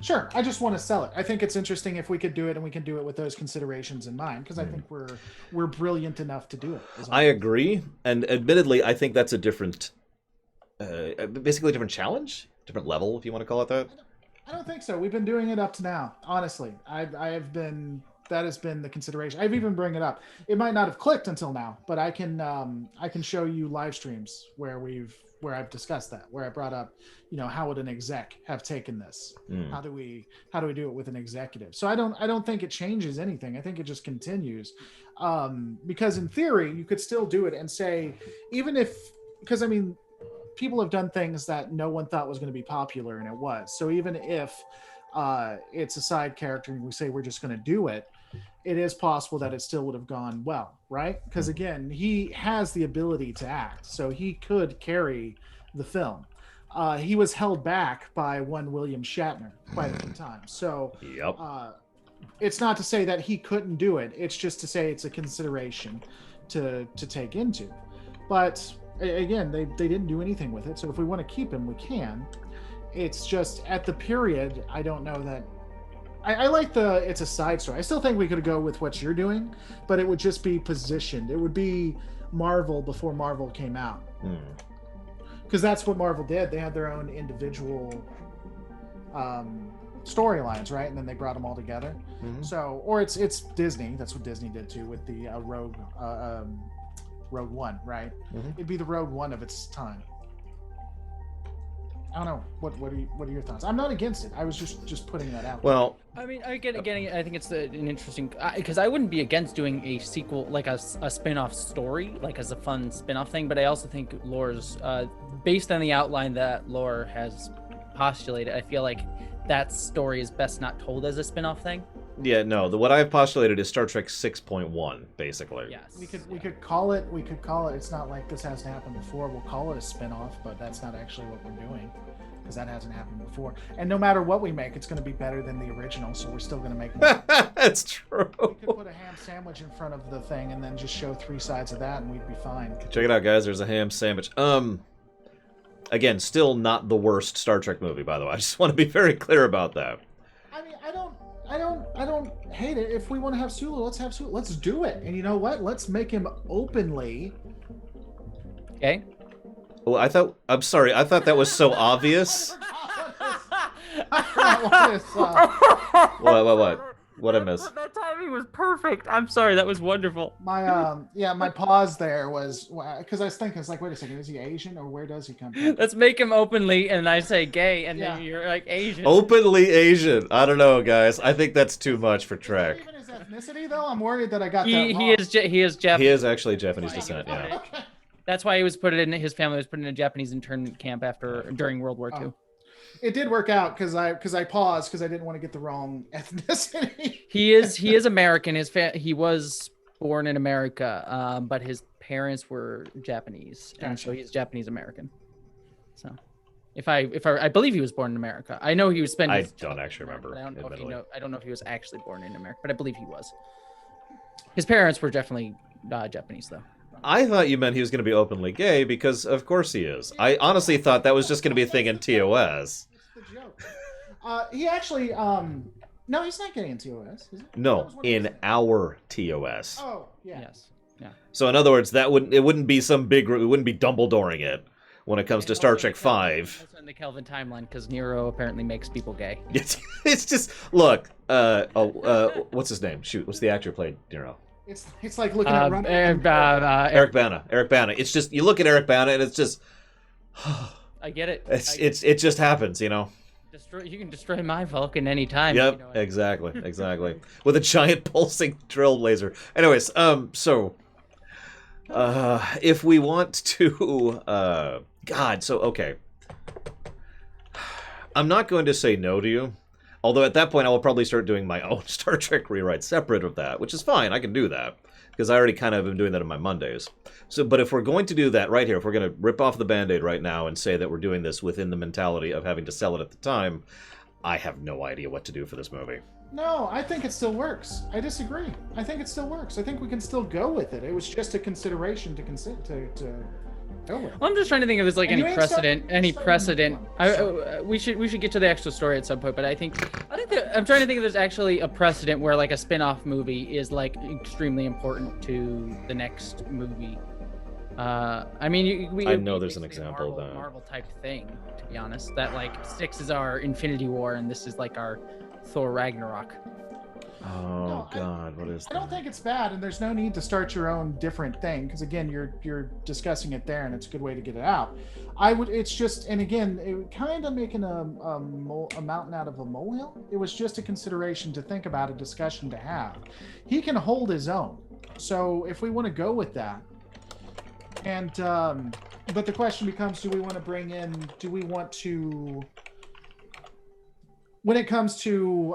Sure. I just want to sell it. I think it's interesting if we could do it, and we can do it with those considerations in mind, because I think we're brilliant enough to do it. I agree, and admittedly, I think that's a different, basically a different challenge, different level, if you want to call it that. I don't think so. We've been doing it up to now. Honestly, I have been. That has been the consideration. I've even bring it up. It might not have clicked until now, but I can show you live streams where I've discussed that, where I brought up, you know, how would an exec have taken this? How do we do it with an executive? So I don't think it changes anything. I think it just continues, because in theory you could still do it and say, even if, because I mean, people have done things that no one thought was going to be popular, and it was. So even if it's a side character and we say we're just going to do it, it is possible that it still would have gone well, right? Because again, he has the ability to act, so he could carry the film. He was held back by one William Shatner quite a few times. So Yep. it's not to say that he couldn't do it. It's just to say it's a consideration to take into. But again, they didn't do anything with it. So if we want to keep him, we can. It's just at the period, I don't know that. I like it's a side story. I still think we could go with what you're doing, but it would just be positioned. It would be Marvel before Marvel came out. Because that's what Marvel did. They had their own individual storylines, right? And then they brought them all together. So, or it's Disney. That's what Disney did too with the Rogue One, right? It'd be the Rogue One of its time. I don't know. What are your thoughts? I'm not against it. I was just putting that out. Well, I mean, again, I think it's an interesting, because I wouldn't be against doing a sequel, like a spin-off story, like as a fun spin-off thing. But I also think Lore's, based on the outline that Lore has postulated, I feel like that story is best not told as a spin-off thing. yeah, no. What I've postulated is Star Trek 6.1, basically. Yes. We could call it. We could call it. It's not like this hasn't happened before. We'll call it a spin-off, but that's not actually what we're doing, because that hasn't happened before. And no matter what we make, it's going to be better than the original. So we're still going to make more. That's true. We could put a ham sandwich in front of the thing and then just show 3 sides of that, and we'd be fine. Check it out, guys. There's a ham sandwich. Again, still not the worst Star Trek movie, by the way. I just want to be very clear about that. I mean, I don't hate it. If we want to have Sulu, let's have Sulu. Let's do it. And you know what? Let's make him openly. Okay. Well, I'm sorry. I thought that was so obvious. I forgot what this, What? What I miss? That timing was perfect. I'm sorry. That was wonderful. My pause there was because I was thinking, it's like, wait a second, is he Asian or where does he come from? Let's make him openly, and I say gay, and Yeah. then you're like Asian. Openly Asian. I don't know, guys. I think that's too much for Trek. Even his ethnicity, though, I'm worried that I got that He wrong. is Japanese. He is actually Japanese descent. Yeah. Okay. That's why he was put in. His family was put in a Japanese internment camp during World War II. It did work out because I paused because I didn't want to get the wrong ethnicity. He is American. He was born in America, but his parents were Japanese, and so he's Japanese American. So, if I believe he was born in America. I know he was spending. I don't actually remember. I don't know if he was actually born in America, but I believe he was. His parents were definitely Japanese, though. I thought you meant he was going to be openly gay because, of course, he is. I honestly thought that was just going to be a thing in TOS. It's the joke. He actually, no, he's not gay in TOS, is he? No, in our TOS. Oh, yeah. Yes. Yeah. So, in other words, it wouldn't be some big group. It wouldn't be Dumbledoring it when it comes to Star Trek V. Also in the Kelvin timeline, because Nero apparently makes people gay. It's just look. What's his name? Shoot, what's the actor who played Nero? It's like looking at running. Eric Bana. Eric Bana. It's just you look at Eric Bana and it's just. I get it. It just happens, you know. You can destroy my Vulcan anytime. Yep, you know exactly. With a giant pulsing drill laser. Anyways, if we want to, okay. I'm not going to say no to you. Although at that point, I will probably start doing my own Star Trek rewrite separate of that, which is fine. I can do that because I already kind of am doing that on my Mondays. So, but if we're going to do that right here, if we're going to rip off the Band-Aid right now and say that we're doing this within the mentality of having to sell it at the time, I have no idea what to do for this movie. No, I think it still works. I disagree. I think it still works. I think we can still go with it. It was just a consideration to go with. Well, I'm just trying to think if there's like And any you ain't precedent. starting We should get to the actual story at some point, but I think I'm trying to think if there's actually a precedent where like a spin-off movie is like extremely important to the next movie. I mean, I know there's an example of that. Marvel type thing, to be honest. That like Styx is our Infinity War, and this is like our Thor Ragnarok. Oh No, God, what is that? I don't think it's bad, and there's no need to start your own different thing because again, you're discussing it there, and it's a good way to get it out. It's just, and again, it kind of making a mountain out of a molehill. It was just a consideration to think about, a discussion to have. He can hold his own, so if we want to go with that, and but the question becomes, do we want to, when it comes to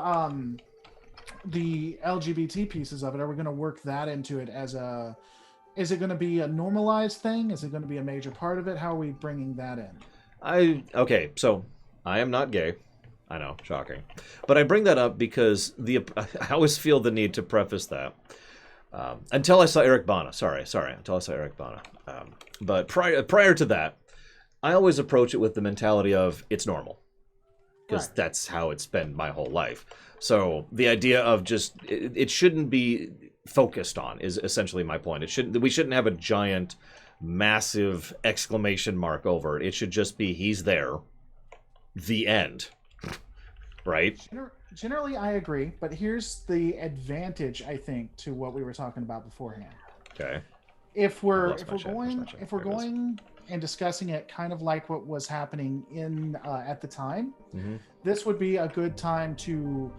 the LGBT pieces of it, are we going to work that into it is it going to be a normalized thing? Is it going to be a major part of it? How are we bringing that in? Okay, so I am not gay. I know, shocking. But I bring that up because I always feel the need to preface that. Until I saw Eric Bana. Sorry. Until I saw Eric Bana. But prior to that, I always approach it with the mentality of it's normal. Because that's how it's been my whole life. So the idea of just it shouldn't be focused on is essentially my point. We shouldn't have a giant, massive exclamation mark over it. It should just be he's there. The end. Right? Generally, I agree, but here's the advantage, I think, to what we were talking about beforehand. Okay. If we're going and discussing it kind of like what was happening in at the time, this would be a good time to.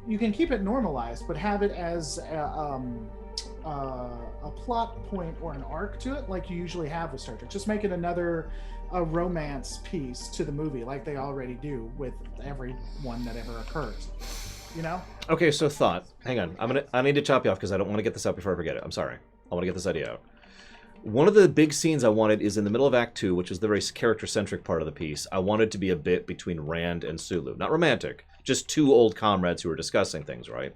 You can keep it normalized, but have it as a plot point or an arc to it, like you usually have with Star Trek. Just make it another romance piece to the movie, like they already do with every one that ever occurs. You know? Okay, so thought. Hang on. I need to chop you off because I don't want to get this out before I forget it. I'm sorry. I want to get this idea out. One of the big scenes I wanted is in the middle of Act 2, which is the very character-centric part of the piece. I wanted to be a bit between Rand and Sulu. Not romantic, just two old comrades who were discussing things, right?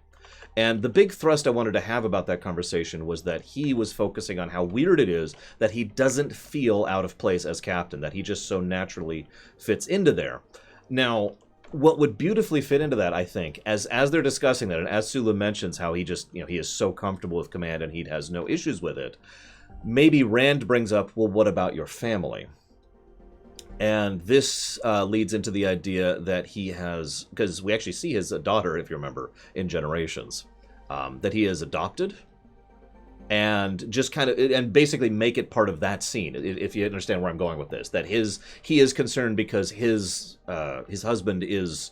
And the big thrust I wanted to have about that conversation was that he was focusing on how weird it is that he doesn't feel out of place as captain, that he just so naturally fits into there. Now, what would beautifully fit into that, I think, as they're discussing that, and as Sulu mentions how he just, he is so comfortable with command and he has no issues with it, maybe Rand brings up, well, what about your family? And this leads into the idea that he has, because we actually see his daughter, if you remember, in Generations, that he is adopted, and just kind of, and basically make it part of that scene, if you understand where I'm going with this, that he is concerned because his husband is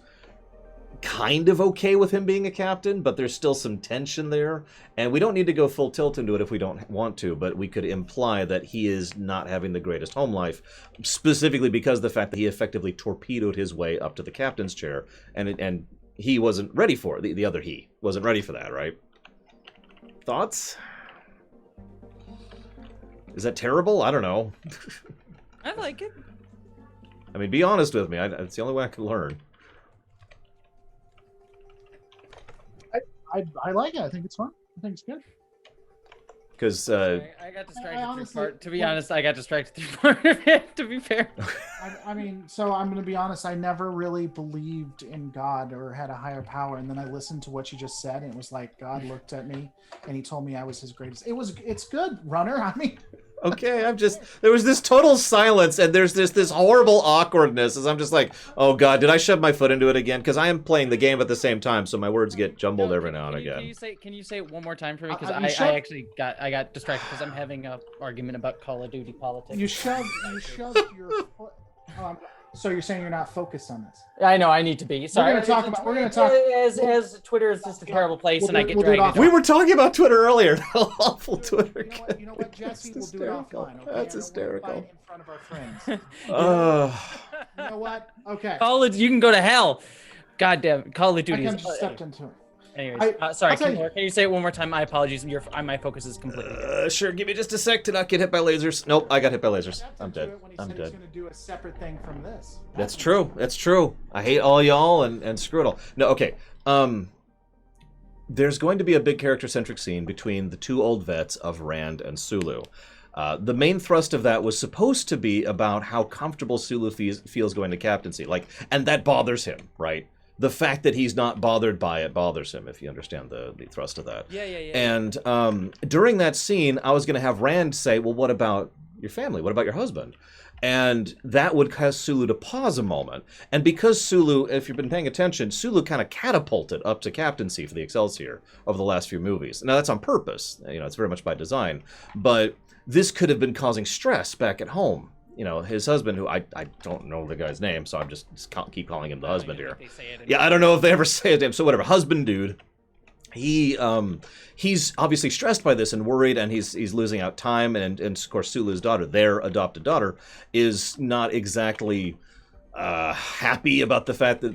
kind of okay with him being a captain, but there's still some tension there, and we don't need to go full tilt into it if we don't want to, but we could imply that he is not having the greatest home life, specifically because of the fact that he effectively torpedoed his way up to the captain's chair, and he wasn't ready for it. The other he wasn't ready for that, right? Thoughts? Is that terrible? I don't know. I like it. I mean, be honest with me. It's the only way I can learn. I like it. I think it's fun. I think it's good. Because I got distracted through part. To be honest, I got distracted through part of it. To be fair. I mean, so I'm going to be honest. I never really believed in God or had a higher power, and then I listened to what you just said, and it was like God looked at me and He told me I was His greatest. It's good, Runner. I mean. Okay, there was this total silence, and there's this horrible awkwardness as I'm just like, oh god, did I shove my foot into it again? Because I am playing the game at the same time, so my words get jumbled every now and again. Can you say it one more time for me? Because I actually got distracted because I'm having an argument about Call of Duty politics. You shoved your foot. So you're saying you're not focused on this? I know I need to be. Sorry. We're gonna talk. As Twitter is just a terrible place, and I get dragged into. We were talking about Twitter earlier. How awful Twitter. You know what, Jesse? We'll do it offline. Okay? That's hysterical. In front of our friends. You know what? Okay. You can go to hell. God damn, Call of Duty. I just stepped into it. Anyways, sorry. Can you say it one more time? My apologies. My focus is completely. Sure. Give me just a sec to not get hit by lasers. Nope, I got hit by lasers. I'm dead. I'm dead. He's going to do a separate thing from this. That's true. That's true. I hate all y'all and screw it all. No, okay. There's going to be a big character-centric scene between the two old vets of Rand and Sulu. The main thrust of that was supposed to be about how comfortable Sulu feels going to captaincy, and that bothers him, right? The fact that he's not bothered by it bothers him, if you understand the thrust of that. Yeah. And during that scene, I was going to have Rand say, well, what about your family? What about your husband? And that would cause Sulu to pause a moment. And because Sulu, if you've been paying attention, Sulu kind of catapulted up to captaincy for the Excelsior over the last few movies. Now, that's on purpose. It's very much by design. But this could have been causing stress back at home. His husband, who I don't know the guy's name, so I'm just keep calling him the husband here. Yeah, I don't know if they ever say his name, so whatever. Husband dude. He's obviously stressed by this and worried, and he's losing out time, and of course Sulu's daughter, their adopted daughter, is not exactly happy about the fact that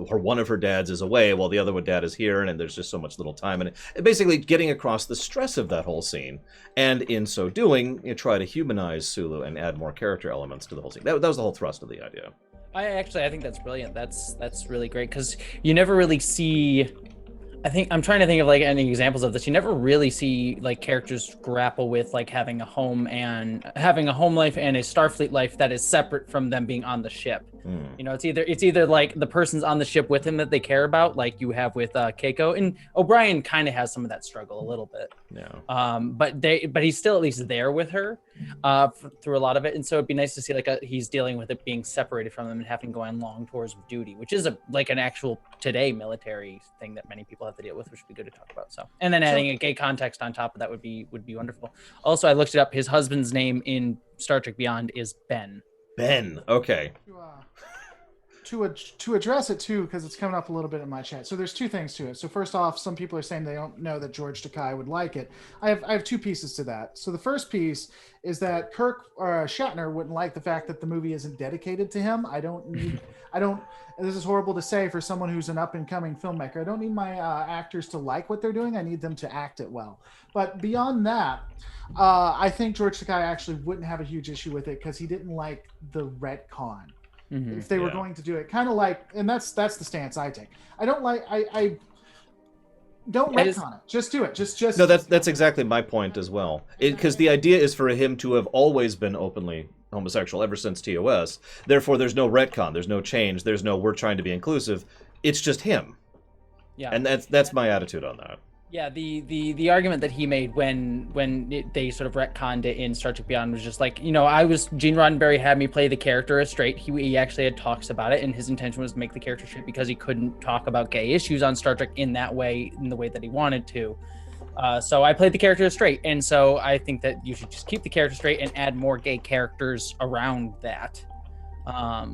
one of her dads is away while the other dad is here, and there's just so much little time, and basically getting across the stress of that whole scene, and in so doing, you try to humanize Sulu and add more character elements to the whole scene. That was the whole thrust of the idea. I think that's brilliant. That's really great because you never really see. I'm trying to think of any examples of this. You never really see characters grapple with having a home life and a Starfleet life that is separate from them being on the ship. It's either the person's on the ship with him that they care about, like you have with Keiko, and O'Brien kind of has some of that struggle a little bit. Yeah. But he's still at least there with her through a lot of it, and so it'd be nice to see he's dealing with it being separated from them and having to go on long tours of duty, which is an actual today military thing that many people have to deal with, which would be good to talk about. So, and then adding a gay context on top of that would be wonderful. Also, I looked it up. His husband's name in Star Trek Beyond is Ben. Ben. Okay. To address it too, because it's coming up a little bit in my chat. So there's two things to it. So first off, some people are saying they don't know that George Takei would like it. I have two pieces to that. So the first piece is that Kirk Shatner wouldn't like the fact that the movie isn't dedicated to him. This is horrible to say for someone who's an up and coming filmmaker. I don't need my actors to like what they're doing. I need them to act it well. But beyond that, I think George Takei actually wouldn't have a huge issue with it because he didn't like the retcon. If they were going to do it, kind of and that's the stance I take. I don't retcon it. Just do it. Just. No, that's exactly my point as well. Because the idea is for him to have always been openly homosexual ever since TOS. Therefore, there's no retcon. There's no change. There's no we're trying to be inclusive. It's just him. Yeah. And that's my attitude on that. Yeah, the argument that he made when they sort of retconned it in Star Trek Beyond was just like, Gene Roddenberry had me play the character as straight. He actually had talks about it, and his intention was to make the character straight because he couldn't talk about gay issues on Star Trek in that way, in the way that he wanted to. So I played the character as straight, and so I think that you should just keep the character straight and add more gay characters around that.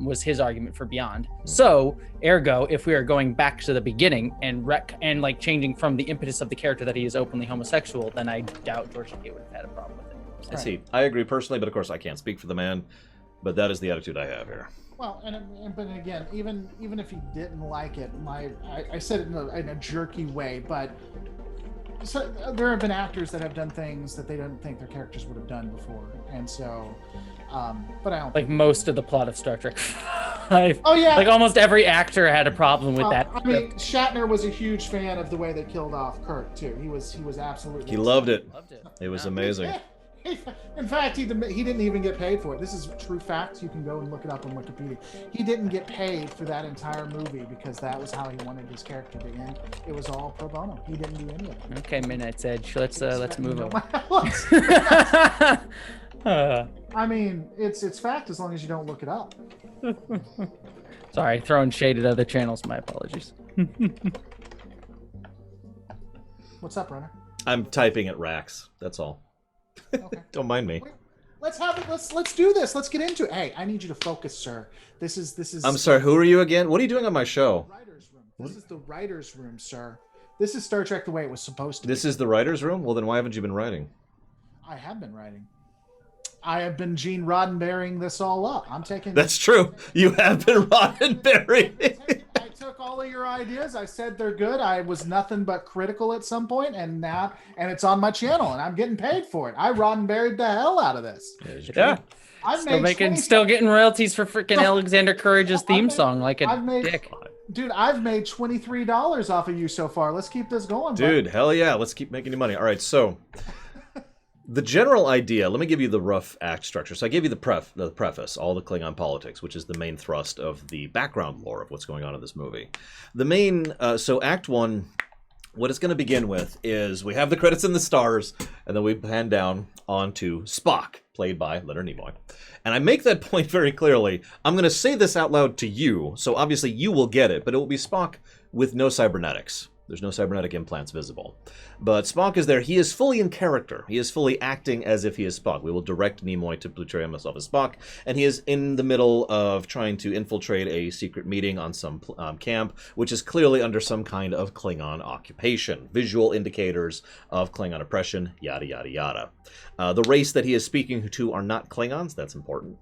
Was his argument for Beyond. So, ergo, if we are going back to the beginning and like changing from the impetus of the character that he is openly homosexual, then I doubt George Takei would have had a problem with it. I see. I agree personally, but of course I can't speak for the man. But that is the attitude I have here. Well, but again, even if he didn't like it, I said it in a jerky way, but so there have been actors that have done things that they didn't think their characters would have done before, and so. But I don't like most of the plot of Star Trek 5. Oh yeah, like almost every actor had a problem with that. I mean, Shatner was a huge fan of the way they killed off Kirk too. He was absolutely. He loved it. It was amazing. In fact, he didn't even get paid for it. This is true fact. You can go and look it up on Wikipedia. He didn't get paid for that entire movie because that was how he wanted his character to end. It was all pro bono. He didn't do any of it. Okay, Midnight's Edge. Let's move on. I mean, it's fact as long as you don't look it up. Sorry, throwing shade at other channels. My apologies. What's up, Runner? I'm typing at Rax. That's all. Okay. Don't mind me. Let's do this. Let's get into it. Hey, I need you to focus, sir. This is. I'm sorry. Who are you again? What are you doing on my show? Writers' room. This is the writers' room, sir. This is Star Trek the way it was supposed to be. This is the writers' room. Well, then why haven't you been writing? I have been writing. I have been Gene Roddenberrying this all up. I'm taking. That's true. You have been Roddenberry. I took all of your ideas. I said they're good. I was nothing but critical at some point, and it's on my channel, and I'm getting paid for it. I Roddenberried the hell out of this. Yeah. Still getting royalties for freaking Alexander Courage's theme song, like a dick. Dude, I've made $23 off of you so far. Let's keep this going, dude. Bud. Hell yeah, let's keep making you money. All right, so the general idea. Let me give you the rough act structure. So I gave you the preface, all the Klingon politics, which is the main thrust of the background lore of what's going on in this movie. The main so Act 1. What it's going to begin with is we have the credits and the stars, and then we pan down onto Spock, played by Leonard Nimoy. And I make that point very clearly. I'm going to say this out loud to you, so obviously you will get it, but it will be Spock with no cybernetics. There's no cybernetic implants visible. But Spock is there. He is fully in character. He is fully acting as if he is Spock. We will direct Nimoy to portray himself as Spock, and he is in the middle of trying to infiltrate a secret meeting on some camp, which is clearly under some kind of Klingon occupation. Visual indicators of Klingon oppression, yada, yada, yada. The race that he is speaking to are not Klingons. That's important.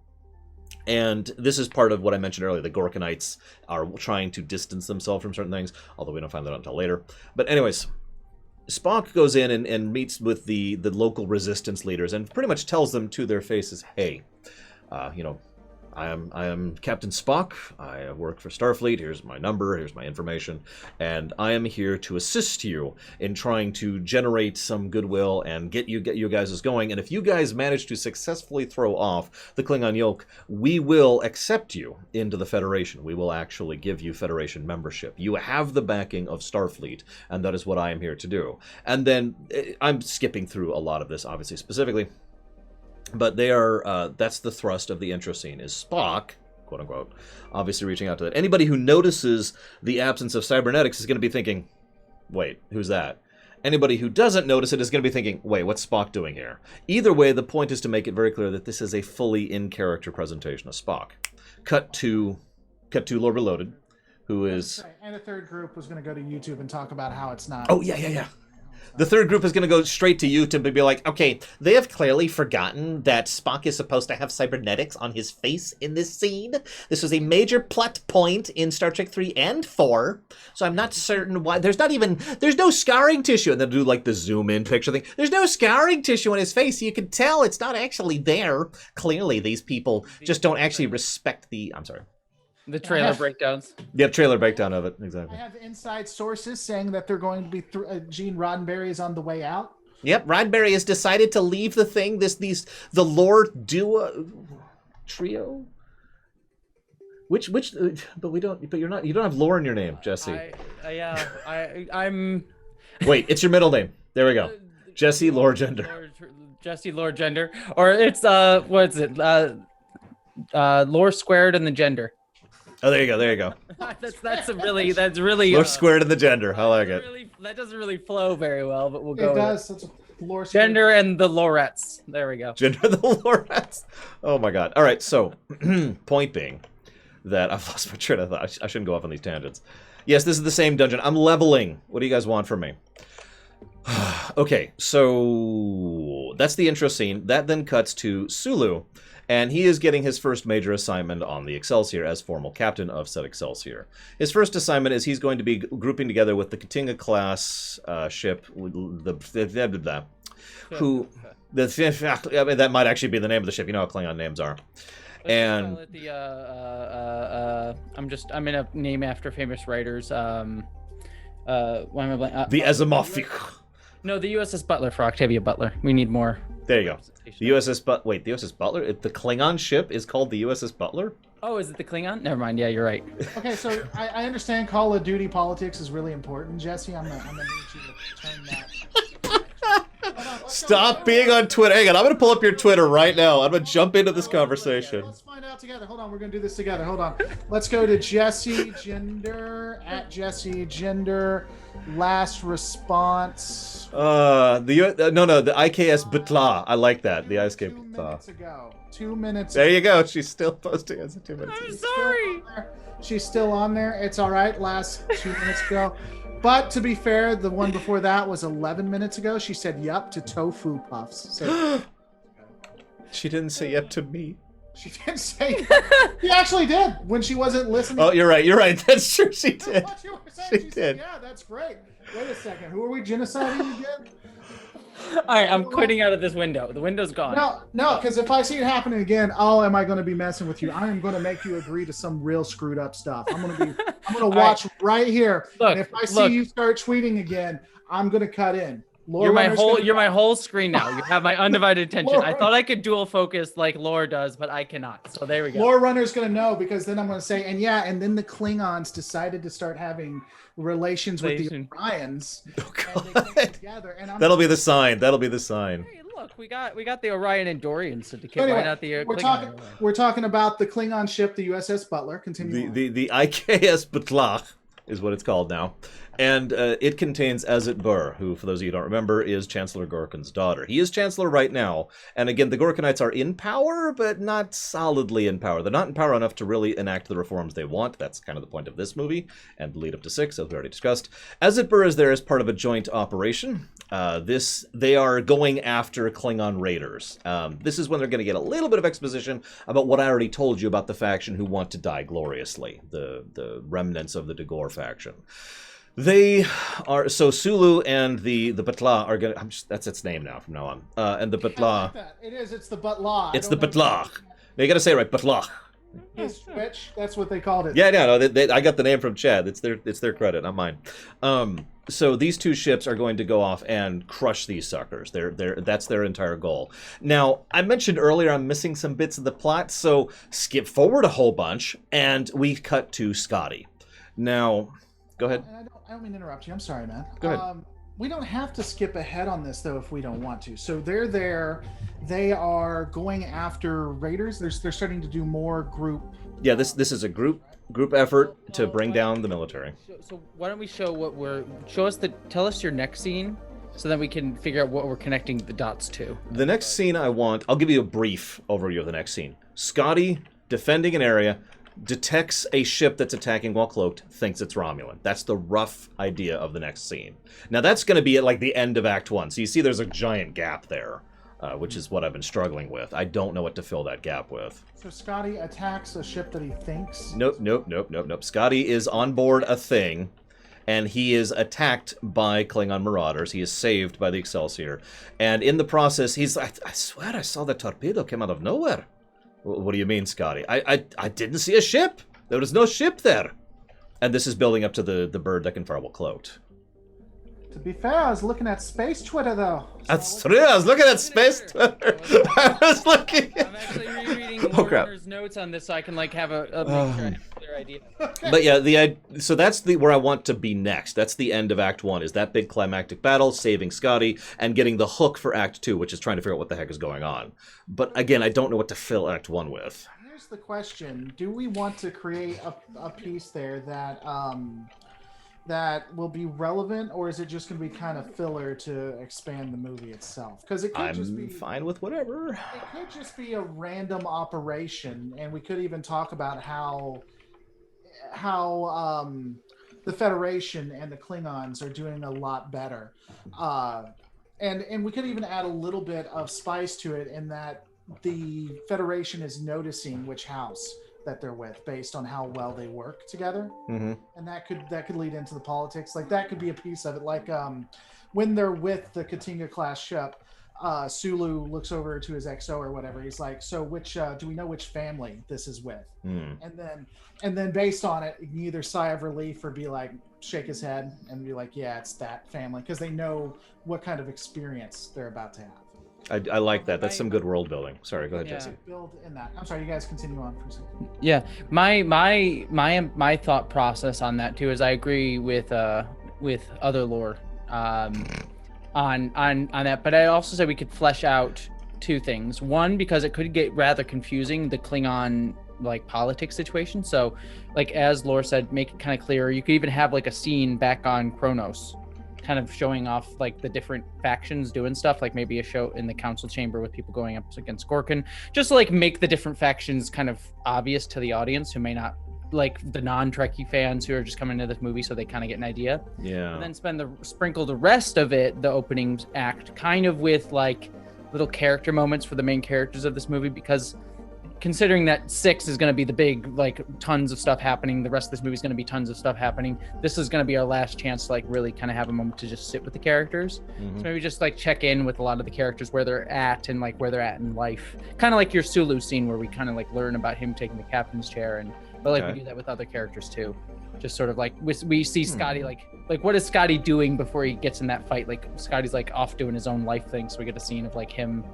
And this is part of what I mentioned earlier. The Gorkonites are trying to distance themselves from certain things, although we don't find that out until later. But anyways, Spock goes in and meets with the local resistance leaders and pretty much tells them to their faces, hey, I am Captain Spock. I work for Starfleet. Here's my number. Here's my information. And I am here to assist you in trying to generate some goodwill and get you guys going. And if you guys manage to successfully throw off the Klingon yoke, we will accept you into the Federation. We will actually give you Federation membership. You have the backing of Starfleet, and that is what I am here to do. And then I'm skipping through a lot of this, obviously, specifically. But they are, that's the thrust of the intro scene, is Spock, quote unquote, obviously reaching out to that. Anybody who notices the absence of cybernetics is going to be thinking, wait, who's that? Anybody who doesn't notice it is going to be thinking, wait, what's Spock doing here? Either way, the point is to make it very clear that this is a fully in-character presentation of Spock. Cut to Lord Reloaded, who is... And a third group was going to go to YouTube and talk about how it's not... Oh, yeah. The third group is going to go straight to YouTube and be like, okay, they have clearly forgotten that Spock is supposed to have cybernetics on his face in this scene. This was a major plot point in Star Trek 3 and 4, so I'm not certain why. There's no scarring tissue. And they'll do like the zoom in picture thing. There's no scarring tissue on his face. You can tell it's not actually there. Clearly, these people just don't actually respect I'm sorry. The trailer breakdowns. Yep, trailer breakdown of it, exactly. I have inside sources saying that they're going to be Gene Roddenberry is on the way out. Yep, Roddenberry has decided to leave the thing. The lore duo trio. Which? But we don't. But you don't have lore in your name, Jesse. I'm. Wait, it's your middle name. There we go. Jesse Lord Gender. Jesse Lord Gender, or it's what is it? Lore squared and the gender. Oh, there you go. There you go. that's really Lore squared and the gender. I like it. That doesn't really flow very well, but we'll go. It does. It's a lore gender and the Lorettes. There we go. Gender and the Lorettes. Oh my God. All right. So, point being that I've lost my train of thought. I shouldn't go off on these tangents. Yes, this is the same dungeon. I'm leveling. What do you guys want from me? Okay, so that's the intro scene. That then cuts to Sulu, and he is getting his first major assignment on the Excelsior as formal captain of said Excelsior. His first assignment is he's going to be grouping together with the Katinga class ship, that might actually be the name of the ship. You know how Klingon names are. And I'm in a name after famous writers. Why am I blank? The Asimov. No, the USS Butler for Octavia Butler. We need more. There you go. The USS Wait, the USS Butler? The Klingon ship is called the USS Butler? Oh, is it the Klingon? Never mind. Yeah, you're right. Okay, so I understand Call of Duty politics is really important, Jesse. I'm gonna need you to turn that. Stop being on Twitter. Hang on, I'm going to pull up your Twitter right now. I'm going to jump into this conversation. Let's find out together. Hold on, we're going to do this together. Hold on. Let's go to Jesse Gender, at Jesse Gender, last response. No, the IKS Butla. I like that. The ISK 2 Butla. minutes ago. 2 minutes There you go. She's still posting as a 2 minutes. I'm sorry. She's still on there. It's all right. Last 2 minutes ago. But to be fair, the one before that was 11 minutes ago. She said yup to tofu puffs. So She didn't say yep to me. she didn't say. She actually did when she wasn't listening. Oh, you're right. You're right. That's true. She did. That's what you were saying. She She said, did. yeah, that's great. Wait a second. Who are we genociding again? All right, I'm quitting out of this window. The window's gone. No, because if I see it happening again, am I going to be messing with you? I am going to make you agree to some real screwed up stuff. I'm going to watch right here. Look, and if I see you start tweeting again, I'm going to cut in. You're my whole screen now. You have my undivided attention. I thought I could dual focus like Lore does, but I cannot. So there we go. Lore Runner's going to know, because then I'm going to say, and then the Klingons decided to start having relations with the Orions. Oh, and they came together, and That'll be the sign. That'll be the sign. Hey, look, we got the Orion and Dorian syndicate. Anyway, Why not the we're we're talking about the Klingon ship, the USS Butler. Continue. The IKS Butlach is what it's called now. And it contains Azit Bur, who, for those of you who don't remember, is Chancellor Gorkon's daughter. He is Chancellor right now. And again, the Gorkonites are in power, but not solidly in power. They're not in power enough to really enact the reforms they want. That's kind of the point of this movie, and the lead up to 6, as we already discussed. Azit Bur is there as part of a joint operation. They are going after Klingon raiders. This is when they're going to get a little bit of exposition about what I already told you about the faction who want to die gloriously, the remnants of the Dagor faction. They are Sulu and the Batla are gonna. That's its name now from now on. And the Batla. I like that. It is. It's the Butla. It's the Batla. Now you got to say it right, Batla. His Twitch. That's what they called it. Yeah, no. I got the name from Chad. It's their credit, not mine. So these two ships are going to go off and crush these suckers. That's their entire goal. Now, I mentioned earlier I'm missing some bits of the plot, so skip forward a whole bunch, and we cut to Scotty. Now, go ahead. I don't mean to interrupt you. I'm sorry, man. Go ahead. We don't have to skip ahead on this, though, if we don't want to. So they're there. They are going after raiders. They're starting to do more group. Yeah, this is a group effort to bring down the military. So why don't we tell us your next scene, so that we can figure out what we're connecting the dots to. The next scene I'll give you a brief overview of the next scene. Scotty, defending an area, detects a ship that's attacking while cloaked, thinks it's Romulan. That's the rough idea of the next scene. Now that's going to be at like the end of Act 1. So you see there's a giant gap there, which is what I've been struggling with. I don't know what to fill that gap with. So Scotty attacks a ship that he thinks... Nope. Scotty is on board a thing, and he is attacked by Klingon marauders. He is saved by the Excelsior. And in the process, I swear I saw the torpedo come out of nowhere. What do you mean, Scotty? I didn't see a ship. There was no ship there. And this is building up to the bird that can fire while cloaked. To be fair, I was looking at space Twitter, though. That's true. I was looking at space Twitter. I was looking. I'm actually rereading Warner's notes on this, so I can have a their idea. But yeah, so that's where I want to be next. That's the end of Act 1, is that big climactic battle, saving Scotty, and getting the hook for Act 2, which is trying to figure out what the heck is going on. But again, I don't know what to fill Act 1 with. Here's the question: do we want to create a piece there that that will be relevant, or is it just going to be kind of filler to expand the movie itself? Because it could just be fine with whatever. It could just be a random operation, and we could even talk about how the Federation and the Klingons are doing a lot better, and we could even add a little bit of spice to it in that the Federation is noticing which house that they're with based on how well they work together, and that could lead into the politics. Like that could be a piece of it. Like when they're with the Katinga class ship, Sulu looks over to his XO or whatever. He's like, "So which do we know which family this is with?" And then based on it, you can either sigh of relief or be like, shake his head and be like, "Yeah, it's that family," because they know what kind of experience they're about to have. I like that. That's some good world building. Sorry, go ahead, Jesse. Build in that. I'm sorry, you guys continue on for a second. Yeah, my thought process on that too is I agree with other lore on that, but I also say we could flesh out two things. One, because it could get rather confusing, the Klingon like politics situation. So, like as Lore said, make it kind of clearer. You could even have like a scene back on Kronos, kind of showing off like the different factions doing stuff, like maybe a show in the council chamber with people going up against Gorkin, just to like make the different factions kind of obvious to the audience who may not, like the non-Trekkie fans who are just coming into this movie, so they kind of get an idea. Yeah. And then sprinkle the rest of it, the opening act, kind of with like little character moments for the main characters of this movie, because considering that 6 is going to be the big, like, tons of stuff happening, the rest of this movie is going to be tons of stuff happening, this is going to be our last chance to, like, really kind of have a moment to just sit with the characters. So maybe just, like, check in with a lot of the characters, where they're at and, like, where they're at in life. Kind of like your Sulu scene, where we kind of, like, learn about him taking the captain's chair, but, like, we do that with other characters, too. Just sort of, like, we see Scotty, like, what is Scotty doing before he gets in that fight? Like, Scotty's, like, off doing his own life thing, so we get a scene of, like, him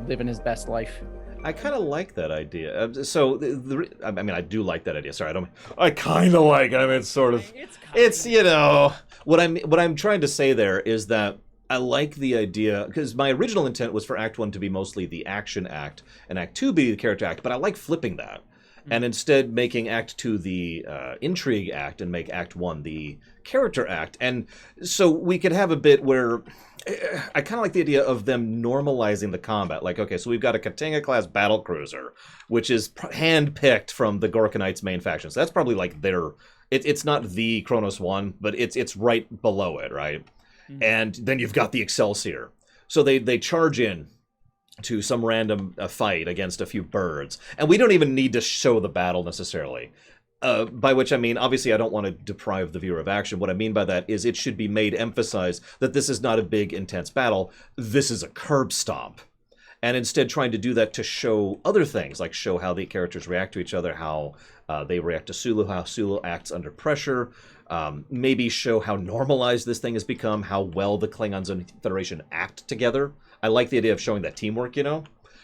living his best life. I kind of like that idea. So, I mean, I do like that idea. Sorry, I kind of like it. I mean, it's sort of, it's you know, what I'm trying to say there is that I like the idea, because my original intent was for Act 1 to be mostly the action act, and Act 2 be the character act, but I like flipping that. And instead making Act 2 the intrigue act and make Act 1 the character act. And so we could have a bit where I kind of like the idea of them normalizing the combat. Like, okay, so we've got a Katinga-class battlecruiser, which is hand-picked from the Gorkonites' main faction. So that's probably like their... It's not the Kronos 1, but it's right below it, right? And then you've got the Excelsior. So they charge in to some random fight against a few birds. And we don't even need to show the battle necessarily. By which I mean, obviously I don't want to deprive the viewer of action. What I mean by that is it should be made emphasize that this is not a big, intense battle. This is a curb stomp. And instead trying to do that to show other things, like show how the characters react to each other, how they react to Sulu, how Sulu acts under pressure, maybe show how normalized this thing has become, how well the Klingons and Federation act together. I like the idea of showing that teamwork, you know?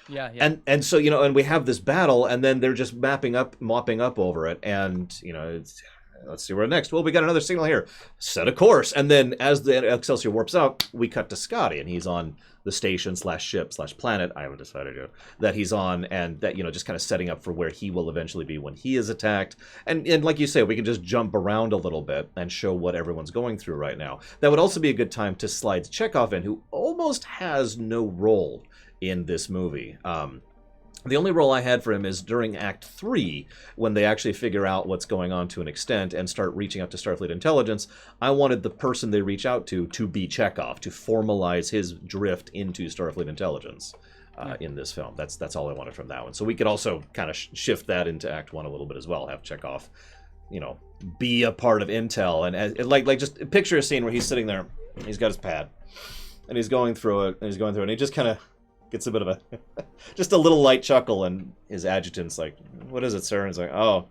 Yeah. And so, you know, and we have this battle, and then they're just mopping up over it, and, you know, let's see where next. Well, we got another signal here. Set a course. And then as the Excelsior warps out, we cut to Scotty, and he's on the station / ship / planet, I haven't decided yet, that he's on, and that, you know, just kind of setting up for where he will eventually be when he is attacked. And like you say, we can just jump around a little bit and show what everyone's going through right now. That would also be a good time to slide Chekhov in, who almost has no role in this movie. The only role I had for him is during Act 3, when they actually figure out what's going on to an extent and start reaching out to Starfleet intelligence. I wanted the person they reach out to be Chekhov, to formalize his drift into Starfleet intelligence in this film. That's all I wanted from that one. So we could also kind of shift that into Act 1 a little bit as well, have Chekhov, you know, be a part of intel. And like just picture a scene where he's sitting there, he's got his pad, and he's going through it, and he just kind of gets a bit of a, just a little light chuckle, and his adjutant's like, "What is it, sir?" And he's like, "Oh,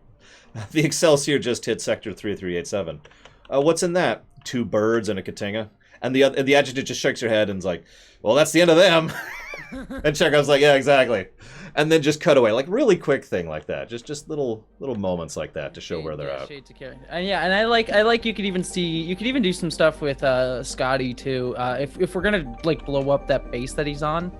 the Excelsior just hit Sector 3387. What's in that? 2 birds and a Katinga." And the adjutant just shakes her head and's like, "Well, that's the end of them." And Chekhov's like, "Yeah, exactly." and then just cut away, like really quick thing like that. Just little moments like that to show where they're at. Shades of character. And yeah, and I like you could even do some stuff with Scotty too. If we're gonna like blow up that base that he's on,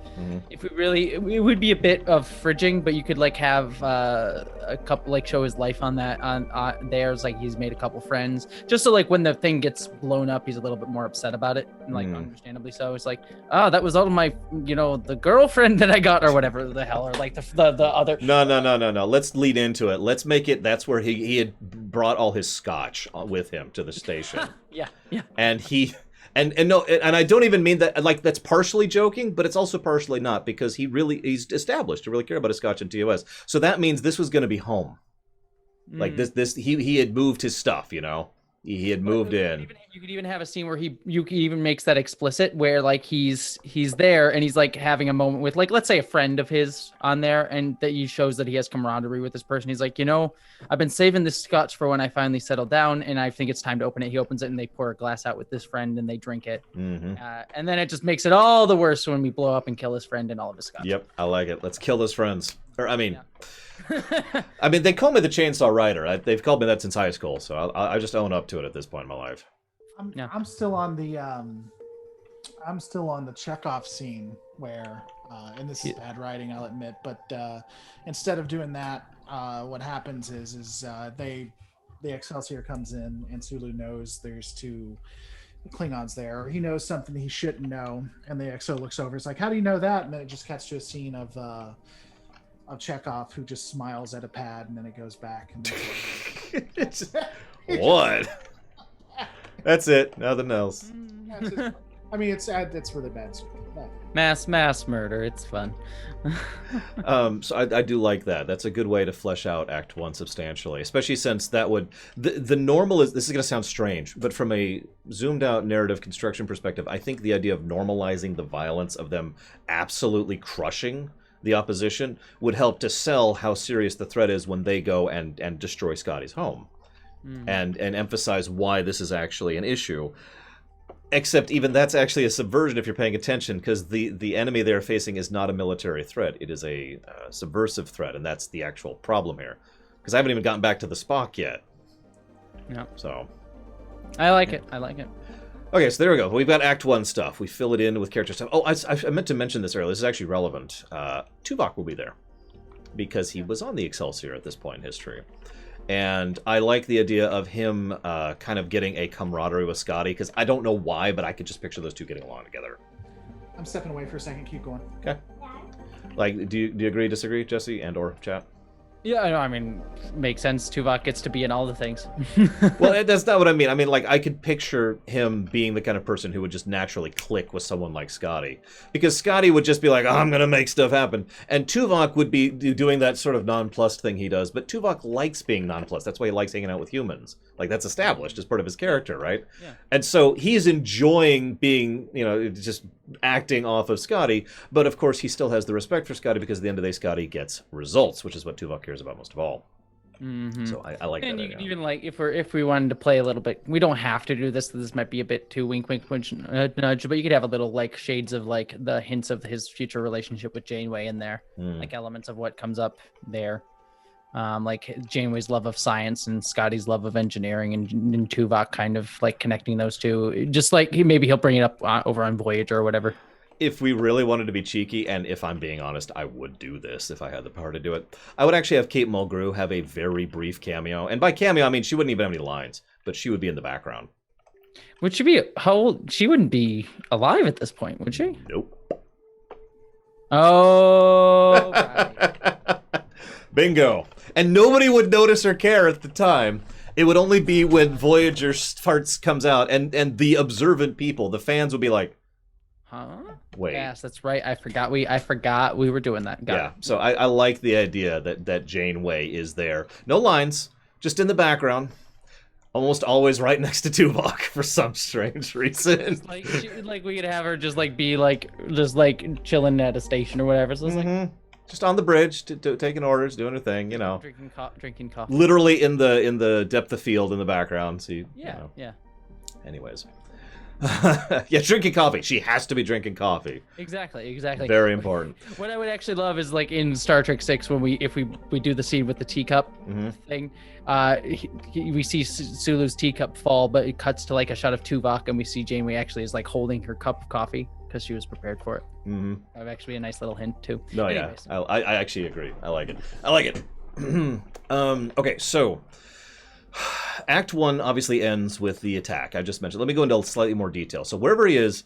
if we really, it would be a bit of fridging, but you could like have a couple, like show his life on that on there's like he's made a couple friends, just so like when the thing gets blown up, he's a little bit more upset about it, and like understandably so. It's like, oh, that was all my, the girlfriend that I got or whatever the hell, or like the other. No. Let's lead into it. Let's make it. That's where he had brought all his scotch with him to the station. yeah. And and I don't even mean that, like, that's partially joking, but it's also partially not, because he's established to really care about his scotch and TOS. So that means this was going to be home. Like he had moved his stuff, He had moved in. You could even have a scene where he even makes that explicit, where like he's there and he's like having a moment with, like, let's say a friend of his on there, and that he shows that he has camaraderie with this person. He's like, I've been saving this scotch for when I finally settle down, and I think it's time to open it. He opens it and they pour a glass out with this friend and they drink it. And then it just makes it all the worse when we blow up and kill his friend and all of his scotch. Yep, I like it. Let's kill his friends. Or they call me the Chainsaw Rider. They've called me that since high school, so I just own up to it at this point in my life. I'm still on the Chekhov scene where, and this is bad writing, I'll admit, but instead of doing that, what happens is the Excelsior comes in, and Sulu knows there's two Klingons there, or he knows something he shouldn't know, and the XO looks over. It's like, how do you know that? And then it just cuts to a scene of Chekhov, who just smiles at a pad, and then it goes back. And what? That's it. Nothing else. It's really bad. Mass murder. It's fun. So I do like that. That's a good way to flesh out Act 1 substantially, especially since that would the normal is. This is going to sound strange, but from a zoomed out narrative construction perspective, I think the idea of normalizing the violence of them absolutely crushing the opposition would help to sell how serious the threat is when they go and destroy Scotty's home, and emphasize why this is actually an issue. Except even that's actually a subversion if you're paying attention, because the enemy they're facing is not a military threat. It is a subversive threat, and that's the actual problem here. Because I haven't even gotten back to the Spock yet. Yeah. So. I like it. I like it. Okay, so there we go. We've got Act 1 stuff. We fill it in with character stuff. Oh, I meant to mention this earlier. This is actually relevant. Tuvok will be there, because he was on the Excelsior at this point in history. And I like the idea of him kind of getting a camaraderie with Scotty, because I don't know why, but I could just picture those two getting along together. I'm stepping away for a second. Keep going. Okay. Like, do you agree, disagree, Jesse, and or chat? Yeah, I mean, makes sense. Tuvok gets to be in all the things. Well, that's not what I mean. I mean, like, I could picture him being the kind of person who would just naturally click with someone like Scotty. Because Scotty would just be like, oh, I'm going to make stuff happen. And Tuvok would be doing that sort of nonplussed thing he does. But Tuvok likes being nonplussed. That's why he likes hanging out with humans. Like, that's established as part of his character, right? Yeah. And so he's enjoying being, just acting off of Scotty. But, of course, he still has the respect for Scotty, because at the end of the day, Scotty gets results, which is what Tuvok cares about most of all. So I like that. And you can even, like, if we wanted to play a little bit, we don't have to do this. This might be a bit too wink nudge, but you could have a little, like, shades of, like, the hints of his future relationship with Janeway in there, like elements of what comes up there, like Janeway's love of science and Scotty's love of engineering, and Tuvok kind of like connecting those two. Just like maybe he'll bring it up over on Voyager or whatever. If we really wanted to be cheeky, and if I'm being honest, I would do this if I had the power to do it. I would actually have Kate Mulgrew have a very brief cameo. And by cameo, I mean she wouldn't even have any lines, but she would be in the background. Would she be, how old? She wouldn't be alive at this point, would she? Nope. Oh, right. Bingo. And nobody would notice her care at the time. It would only be when Voyager farts comes out, and the observant people, the fans, would be like, huh? Wait. Yes, that's right. I forgot we were doing that. Got it. So I like the idea that Janeway is there. No lines, just in the background. Almost always right next to Tuvok for some strange reason. Like we could have her just like be like just like chilling at a station or whatever. So it's like just on the bridge, taking orders, doing her thing, drinking coffee. Literally in the depth of field in the background. So yeah. Anyways. Yeah, drinking coffee. She has to be drinking coffee. Exactly. Very important. What I would actually love is like in Star Trek 6 when we do the scene with the teacup thing, we see Sulu's teacup fall, but it cuts to like a shot of Tuvok, and we see Janeway actually is like holding her cup of coffee because she was prepared for it. That would actually be a nice little hint too. No, anyways. Yeah, I actually agree. I like it. Okay, so Act 1 obviously ends with the attack I just mentioned. Let me go into slightly more detail. So wherever he is,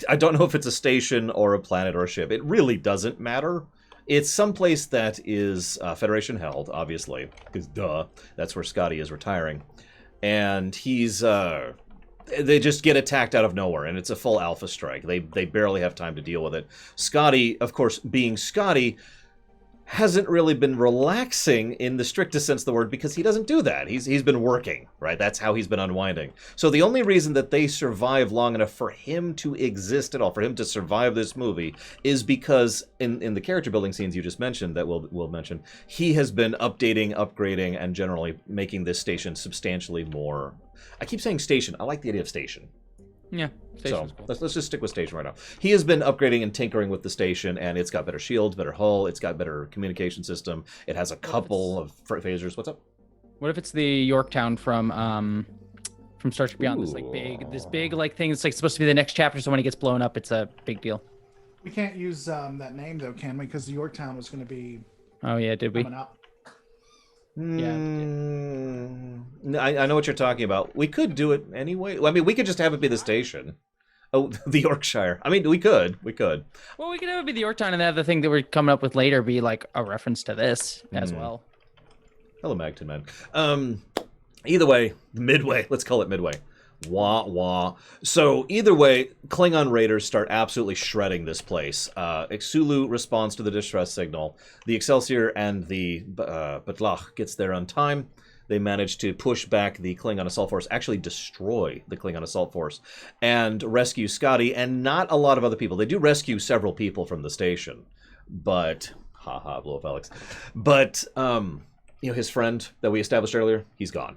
I don't know if it's a station or a planet or a ship. It really doesn't matter. It's someplace that is Federation held, obviously, because duh, that's where Scotty is retiring. And he's, they just get attacked out of nowhere, and it's a full alpha strike. They barely have time to deal with it. Scotty, of course, being Scotty, hasn't really been relaxing in the strictest sense of the word because he doesn't do that. He's been working, right? That's how he's been unwinding. So the only reason that they survive long enough for him to exist at all, for him to survive this movie, is because in the character building scenes you just mentioned that we'll mention, he has been updating, upgrading, and generally making this station substantially more. I keep saying station. I like the idea of station. Yeah. So cool. let's just stick with station right now. He has been upgrading and tinkering with the station, and it's got better shields, better hull, it's got better communication system. It has a couple of phasers. What's up? What if it's the Yorktown from Star Trek Beyond? This big like thing. It's like supposed to be the next chapter. So when it gets blown up, it's a big deal. We can't use that name though, can we? Because the Yorktown was going to be. Oh yeah, did we? Coming up. Yeah. I know what you're talking about. We could do it anyway. I mean, we could just have it be the station. Oh, the Yorkshire. I mean, we could. Well, we could have it be the Yorktown, and then the thing that we're coming up with later be like a reference to this as well. Hello, Magton Man. Either way, Midway. Let's call it Midway. Wah, wah. So either way, Klingon raiders start absolutely shredding this place. Sulu responds to the distress signal. The Excelsior and the Batlach gets there on time. They manage to push back the Klingon assault force, actually destroy the Klingon assault force, and rescue Scotty and not a lot of other people. They do rescue several people from the station, but haha, blow up Alex. But his friend that we established earlier, he's gone.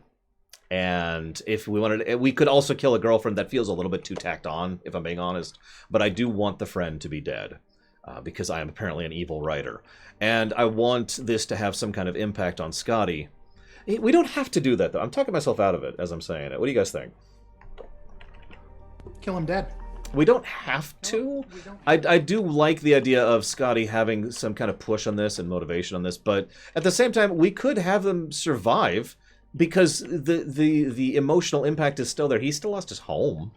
And if we wanted, we could also kill a girlfriend. That feels a little bit too tacked on, if I'm being honest. But I do want the friend to be dead, because I am apparently an evil writer. And I want this to have some kind of impact on Scotty. We don't have to do that, though. I'm talking myself out of it as I'm saying it. What do you guys think? Kill him dead. We don't have to. I do like the idea of Scotty having some kind of push on this and motivation on this. But at the same time, we could have them survive. Because the emotional impact is still there. He still lost his home.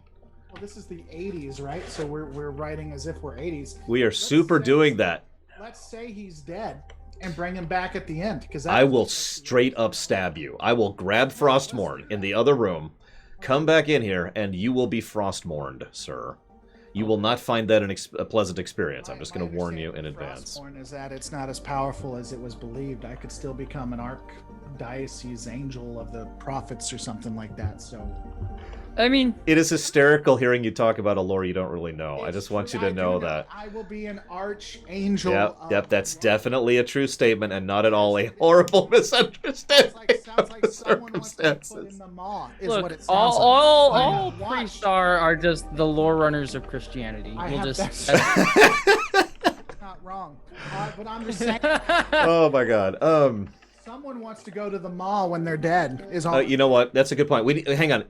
Well, this is the 80s, right? So we're writing as if we're 80s. We are super doing that. Let's say he's dead and bring him back at the end. Because I will straight up stab you. I will grab Frostmourne in the other room, come back in here, and you will be Frostmourned, sir. You will not find that a pleasant experience. I'm just going to warn you in advance. Frostmourne is that it's not as powerful as it was believed. I could still become an Archdiocese Angel of the Prophets or something like that. So, I mean, it is hysterical hearing you talk about a lore you don't really know. I just want you to know that I will be an Archangel. Yep, that's definitely a true statement and not at all a horrible misunderstanding. Sounds like someone wants to put in the maw. Is look, what it sounds all like. priests are just the lore runners of Christianity. That's not wrong. But I'm just saying. Oh my God. Someone wants to go to the mall when they're dead. Is all. You know what? That's a good point. Hang on.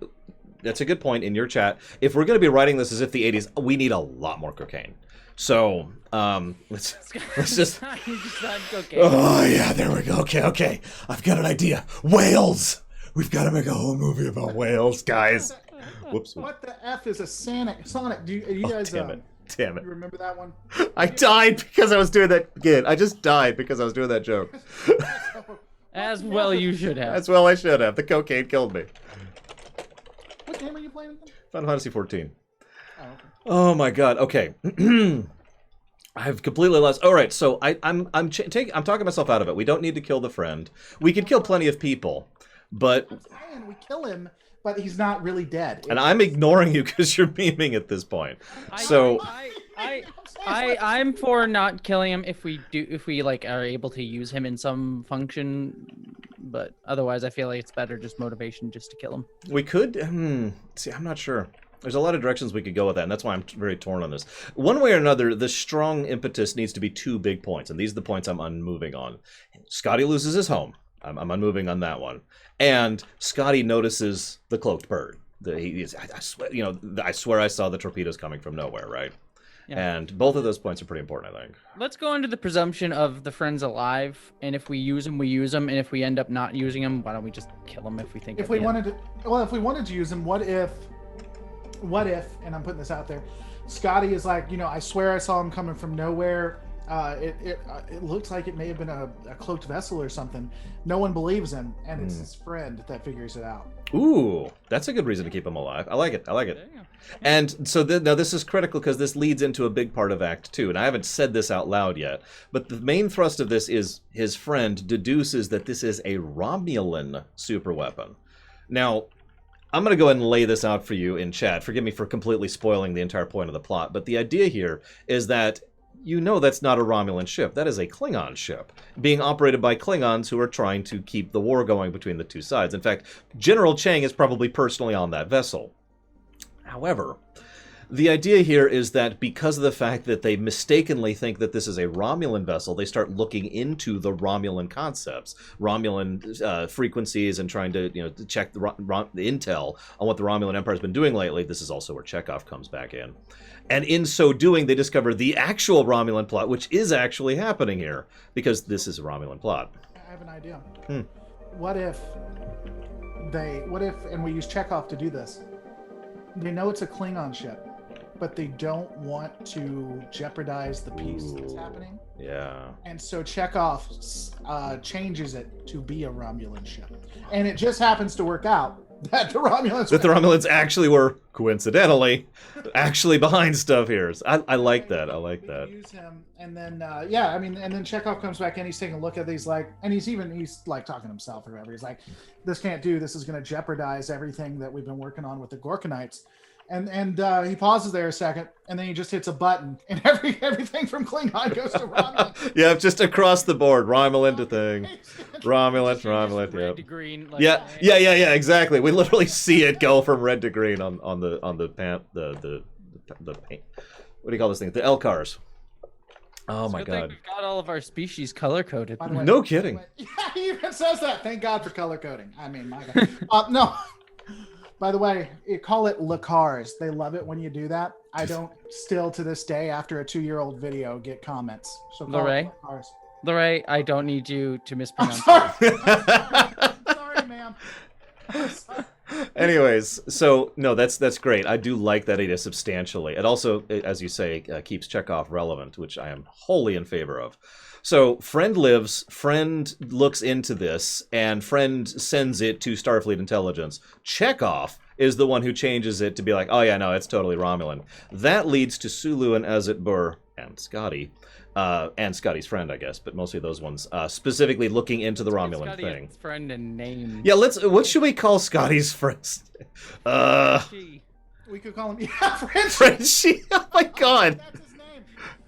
That's a good point in your chat. If we're going to be writing this as if the 80s, we need a lot more cocaine. So, let's just... Oh, yeah, there we go. Okay. I've got an idea. Whales! We've got to make a whole movie about whales, guys. Whoops. What the F is a Sonic? Do you guys... Damn it. You remember that one? I died because I was doing that again. I just died because I was doing that joke. As well you should have. As well I should have. The cocaine killed me. What game are you playing again? Final Fantasy 14. Oh, okay. Oh my God. Okay. I've completely lost. All right. So I'm talking myself out of it. We don't need to kill the friend. We could kill plenty of people, but I'm saying we kill him, but he's not really dead. And I'm ignoring you because you're memeing at this point. I'm for not killing him if we like are able to use him in some function, but otherwise I feel like it's better just motivation just to kill him. We could see, I'm not sure. There's a lot of directions we could go with that, and that's why I'm very torn on this. One way or another, the strong impetus needs to be 2 big points, and these are the points I'm unmoving on. Scotty loses his home. I'm unmoving on that one. And Scotty notices the cloaked bird. I swear I saw the torpedoes coming from nowhere, right? Yeah. And both of those points are pretty important, I think. Let's go into the presumption of the friend's alive, and if we use them, we use them, and if we end up not using them, why don't we just kill them if we think? If we wanted to use them, what if, and I'm putting this out there, Scotty is like, I swear I saw him coming from nowhere. It looks like it may have been a cloaked vessel or something. No one believes him, and it's his friend that figures it out. Ooh, that's a good reason to keep him alive. I like it. And so now this is critical because this leads into a big part of Act 2, and I haven't said this out loud yet, but the main thrust of this is his friend deduces that this is a Romulan superweapon. Now, I'm going to go ahead and lay this out for you in chat. Forgive me for completely spoiling the entire point of the plot, but the idea here is that that's not a Romulan ship. That is a Klingon ship being operated by Klingons who are trying to keep the war going between the two sides. In fact, General Chang is probably personally on that vessel. However, the idea here is that because of the fact that they mistakenly think that this is a Romulan vessel, they start looking into the Romulan concepts, Romulan frequencies, and trying to to check the intel on what the Romulan Empire has been doing lately. This is also where Chekhov comes back in. And in so doing, they discover the actual Romulan plot, which is actually happening here, because this is a Romulan plot. I have an idea. What if, and we use Chekhov to do this, they know it's a Klingon ship, but they don't want to jeopardize the peace that's happening. Yeah. And so Chekhov changes it to be a Romulan ship. And it just happens to work out that the Romulans actually were, coincidentally, actually behind stuff here. So I like that. I like that. Use him, and then and then Chekhov comes back and he's taking a look at these, and he's like talking to himself or whatever. He's like, "This can't do. This is going to jeopardize everything that we've been working on with the Gorkonites." And he pauses there a second, and then he just hits a button, and everything from Klingon goes to Romulan. Yeah, just across the board, Romulan to thing, Romulan, red to green. Yeah, exactly. We literally see it go from red to green on the paint. What do you call this thing? The L-cars. Oh my God! We've got all of our species color coded. No kidding. Yeah, he even says that. Thank God for color coding. I mean, my God. No. By the way, you call it Lacars. They love it when you do that. I don't still to this day, after a 2-year-old video, get comments. So call it Lacars. Lorraine, I don't need you to mispronounce it. Sorry, ma'am. Sorry. Anyways, so no, that's great. I do like that idea substantially. It also, as you say, keeps Chekhov relevant, which I am wholly in favor of. So Friend lives, Friend looks into this, and Friend sends it to Starfleet Intelligence. Chekhov is the one who changes it to be like, oh yeah, no, it's totally Romulan. That leads to Sulu and Azit Bur and Scotty, and Scotty's friend, I guess, but mostly those ones, specifically looking into the Romulan Scotty thing. His friend and name. Yeah, what should we call Scotty's friend? We could call him Frenchie. Frenchie. Oh my God. That's his name.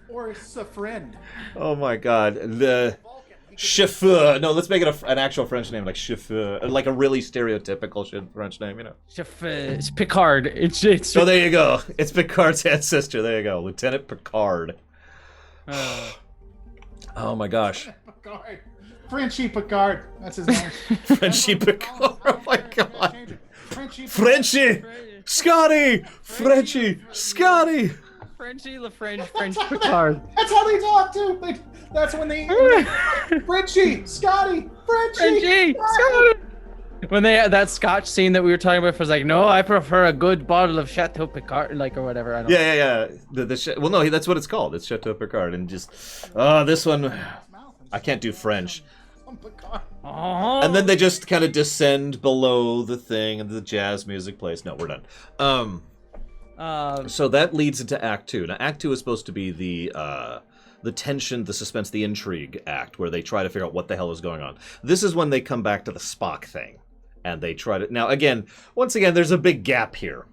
Or it's a friend. Oh my God. The chauffeur. No, let's make it an actual French name, like chauffeur, like a really stereotypical French name, Chauffeur. It's Picard. It's. Oh, there you go. It's Picard's ancestor. There you go, Lieutenant Picard. Oh my gosh. Picard. Frenchie Picard. That's his name. Frenchie Picard. Oh my God. Frenchie. Scotty. Frenchie. Scotty. Frenchie LaFrench, French Picard. That's how they talk too. That's when they Frenchie, Scotty, Frenchie, Scotty. When that Scotch scene that we were talking about was like, no, I prefer a good bottle of Chateau Picard, or whatever. I don't know. Yeah. Well, no, that's what it's called. It's Chateau Picard, and just this one, I can't do French. And then they just kind of descend below the thing, and the jazz music plays. No, we're done. So that leads into Act 2. Now, Act 2 is supposed to be the tension, the suspense, the intrigue act, where they try to figure out what the hell is going on. This is when they come back to the Spock thing, and they try to... Now, once again, there's a big gap here.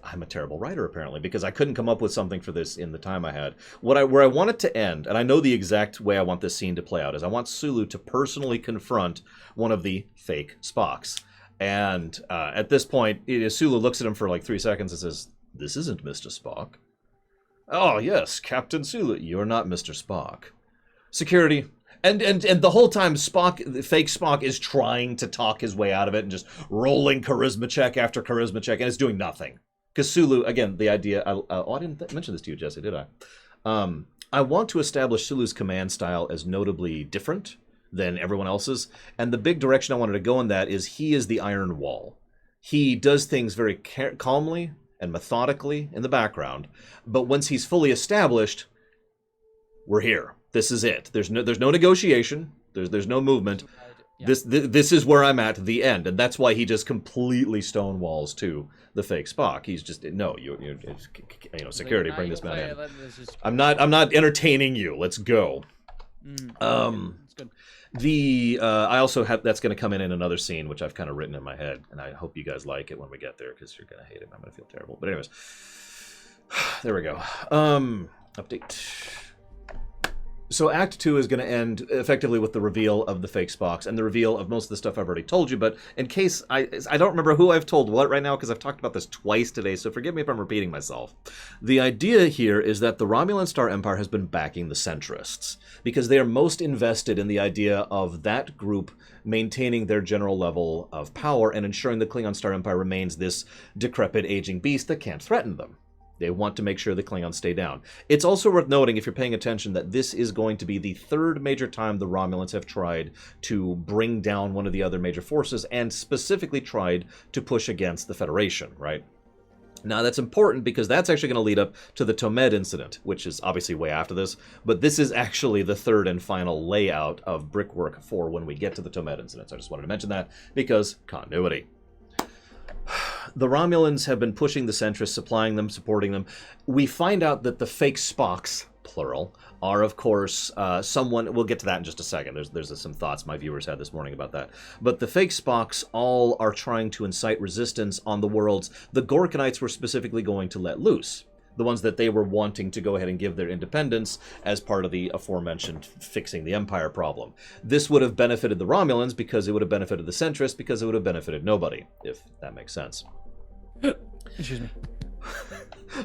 I'm a terrible writer, apparently, because I couldn't come up with something for this in the time I had. Where I want it to end, and I know the exact way I want this scene to play out, is I want Sulu to personally confront one of the fake Spocks. And at this point, Sulu looks at him for like 3 seconds and says, "This isn't Mr. Spock." "Oh, yes, Captain Sulu." "You're not Mr. Spock." Security. And the whole time, the fake Spock is trying to talk his way out of it and just rolling charisma check after charisma check, and it's doing nothing. Because Sulu, again, the idea... I didn't mention this to you, Jesse, did I? I want to establish Sulu's command style as notably different than everyone else's. And the big direction I wanted to go in that is he is the iron wall. He does things very calmly and methodically in the background. But once he's fully established, we're here. This is it. There's no negotiation. There's no movement. Yeah. This is where I'm at, the end, and that's why he just completely stonewalls to the fake Spock. He's just no, security, bring this man in. I'm not entertaining you. Let's go. That's good. I also have that's going to come in another scene, which I've kind of written in my head, and I hope you guys like it when we get there, because you're going to hate it. I'm going to feel terrible. But anyways, there we go. Update. So Act 2 is going to end effectively with the reveal of the fake Spocks and the reveal of most of the stuff I've already told you, but in case I don't remember who I've told what right now, because I've talked about this twice today, so forgive me if I'm repeating myself. The idea here is that the Romulan Star Empire has been backing the Centrists, because they are most invested in the idea of that group maintaining their general level of power and ensuring the Klingon Star Empire remains this decrepit, aging beast that can't threaten them. They want to make sure the Klingons stay down. It's also worth noting, if you're paying attention, that this is going to be the third major time the Romulans have tried to bring down one of the other major forces, and specifically tried to push against the Federation, right? Now, that's important because that's actually going to lead up to the Tomed incident, which is obviously way after this, but this is actually the third and final layout of Brickwork for when we get to the Tomed incident. So I just wanted to mention that because continuity. The Romulans have been pushing the Centrists, supplying them, supporting them. We find out that the fake Spocks, plural, are, of course, someone... We'll get to that in just a second. There's some thoughts my viewers had this morning about that. But the fake Spocks all are trying to incite resistance on the worlds the Gorkanites were specifically going to let loose. The ones that they were wanting to go ahead and give their independence as part of the aforementioned fixing the Empire problem. This would have benefited the Romulans because it would have benefited the Centrists because it would have benefited nobody, if that makes sense. Excuse me.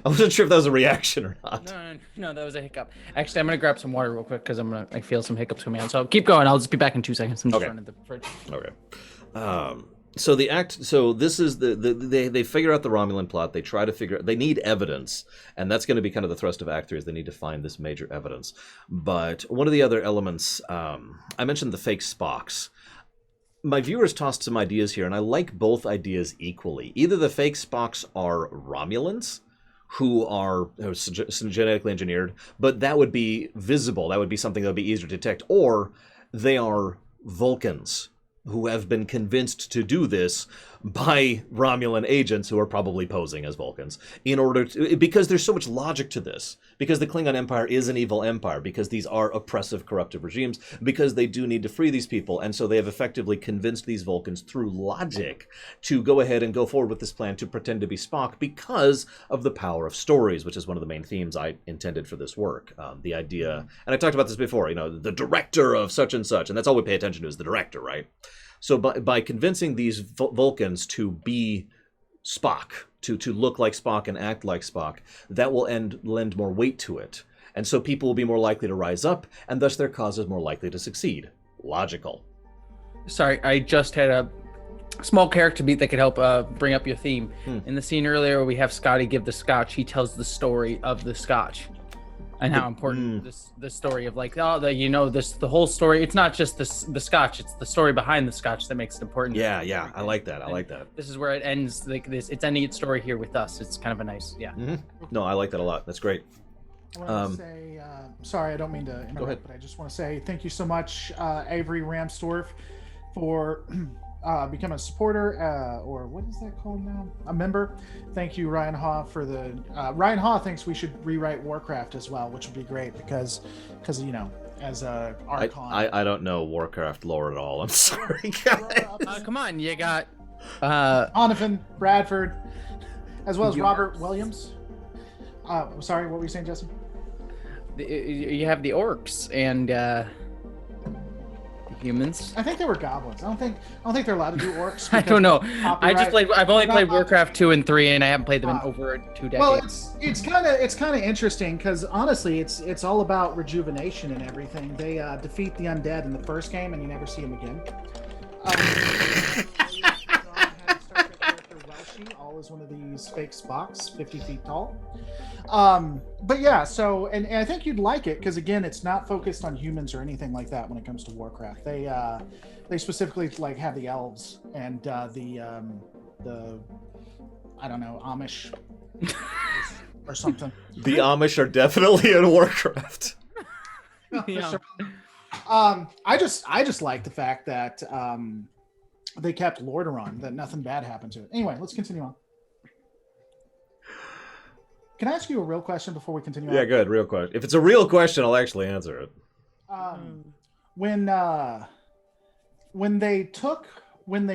I wasn't sure if that was a reaction or not. No, that was a hiccup. Actually, I'm going to grab some water real quick because I feel some hiccups coming on. So keep going. I'll just be back in 2 seconds. I'm just running the fridge. Okay. So this is they figure out the Romulan plot. They try to they need evidence, and that's going to be kind of the thrust of Act 3, is they need to find this major evidence. But one of the other elements, I mentioned the fake Spocks. My viewers tossed some ideas here, and I like both ideas equally. Either the fake Spocks are Romulans, who are genetically engineered, but that would be visible. That would be something that would be easier to detect. Or they are Vulcans, who have been convinced to do this by Romulan agents who are probably posing as Vulcans, in order to, because there's so much logic to this, because the Klingon Empire is an evil empire, because these are oppressive, corruptive regimes, because they do need to free these people, and so they have effectively convinced these Vulcans through logic to go ahead and go forward with this plan to pretend to be Spock because of the power of stories, which is one of the main themes I intended for this work. The idea, and I talked about this before, the director of such and such, and that's all we pay attention to is the director, right? So by convincing these Vulcans to be Spock, to look like Spock and act like Spock, that will lend more weight to it. And so people will be more likely to rise up, and thus their cause is more likely to succeed. Logical. Sorry, I just had a small character beat that could help bring up your theme. In the scene earlier where we have Scotty give the scotch, he tells the story of the scotch. And how important the story of the whole story. It's not just the scotch; it's the story behind the scotch that makes it important. Yeah, I like that. I like that. This is where it ends. Like this, it's ending its story here with us. It's kind of a nice, No, I like that a lot. That's great. I want to say, sorry, I don't mean to interrupt, go ahead. but I just want to say thank you so much, Avery Ramstorff, for becoming a supporter, or what is that called now? A member. Thank you, Ryan Haw, for the... Ryan Haw thinks we should rewrite Warcraft as well, which would be great because as a Archon... I don't know Warcraft lore at all. I'm sorry, guys. Come on, you got... Onifin, Bradford, as well as Robert Williams. I'm sorry, what were you saying, Jesse? You have the orcs, and humans. I think they were goblins. I don't think they're allowed to do orcs. I don't know. I've only played Not- Warcraft 2 and 3, and I haven't played them in over 2 decades. Well, it's kind of interesting because honestly, it's all about rejuvenation and everything. They defeat the undead in the first game, and you never see them again. All is one of these fake Spocks, 50 feet tall. But yeah, so and I think you'd like it because again, it's not focused on humans or anything like that when it comes to Warcraft. They specifically like have the elves and the I don't know, Amish or something. The Amish are definitely in Warcraft. Yeah. Sure. I just like the fact that they kept Lordaeron, that nothing bad happened to it. Anyway, let's continue on. Can I ask you a real question before we continue on? Yeah, good. Real question. If it's a real question, I'll actually answer it. When they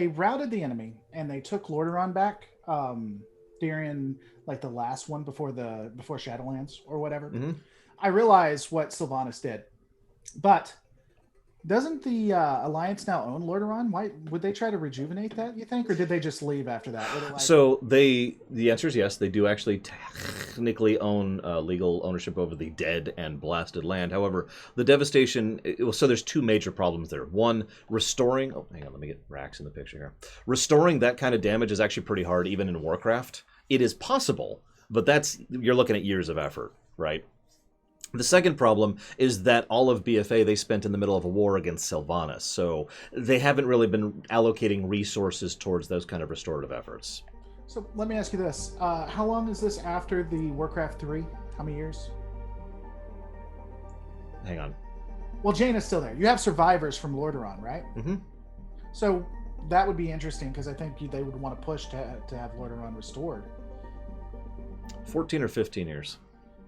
routed the enemy and they took Lordaeron back during like the last one before Shadowlands or whatever, I realized what Sylvanas did, but doesn't the Alliance now own Lordaeron? Why would they try to rejuvenate that, you think, or did they just leave after that? So the answer is yes, they do actually technically own legal ownership over the dead and blasted land. However, the devastation, so there's two major problems there. One, restoring, hang on, let me get Rax in the picture here. Restoring that kind of damage is actually pretty hard, even in Warcraft. It is possible, but you're looking at years of effort, right? The second problem is that all of BFA they spent in the middle of a war against Sylvanas, so they haven't really been allocating resources towards those kind of restorative efforts. So let me ask you this. How long is this after the Warcraft 3? How many years? Hang on. Well, Jaina's still there. You have survivors from Lordaeron, right? Mm-hmm. So that would be interesting because I think they would want to push to have Lordaeron restored. 14 or 15 years.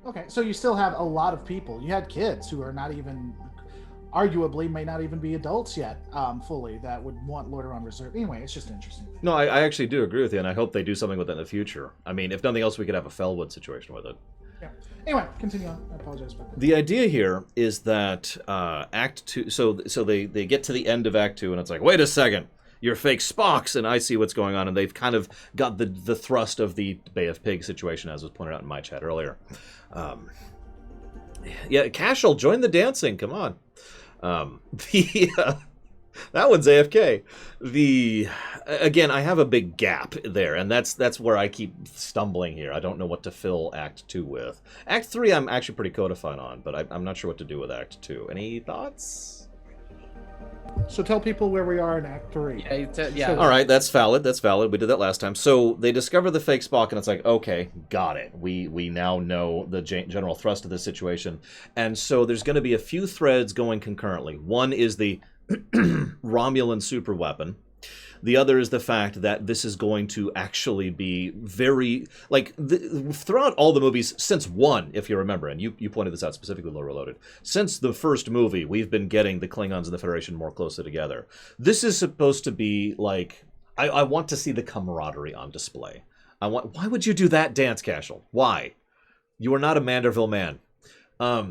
Okay, so you still have a lot of people. You had kids who are not even, arguably, may not even be adults yet fully that would want Lordaeron reserved. Anyway, it's just interesting. No, I actually do agree with you, and I hope they do something with it in the future. I mean, if nothing else, we could have a Felwood situation with it. Yeah. Anyway, continue on. I apologize for that. The idea here is that Act 2, so they get to the end of Act 2, and it's like, wait a second, you're fake Spocks, and I see what's going on, and they've kind of got the thrust of the Bay of Pigs situation, as was pointed out in my chat earlier. Yeah, Cashel, join the dancing, come on. That one's AFK. Again, I have a big gap there, and that's where I keep stumbling here. I don't know what to fill Act 2 with. Act 3 I'm actually pretty codified on, but I'm not sure what to do with Act 2. Any thoughts? So tell people where we are in Act 3. Yeah. All right, that's valid. That's valid. We did that last time. So they discover the fake Spock, and it's like, okay, got it. We now know the general thrust of the situation. And so there's going to be a few threads going concurrently. One is the Romulan superweapon. The other is the fact that this is going to actually be very, like, throughout all the movies, since 1, if you remember, and you pointed this out specifically, Low Reloaded, since the first movie, we've been getting the Klingons and the Federation more closely together. This is supposed to be, like, I want to see the camaraderie on display. Why would you do that dance, Cashel? Why? You are not a Manderville man. I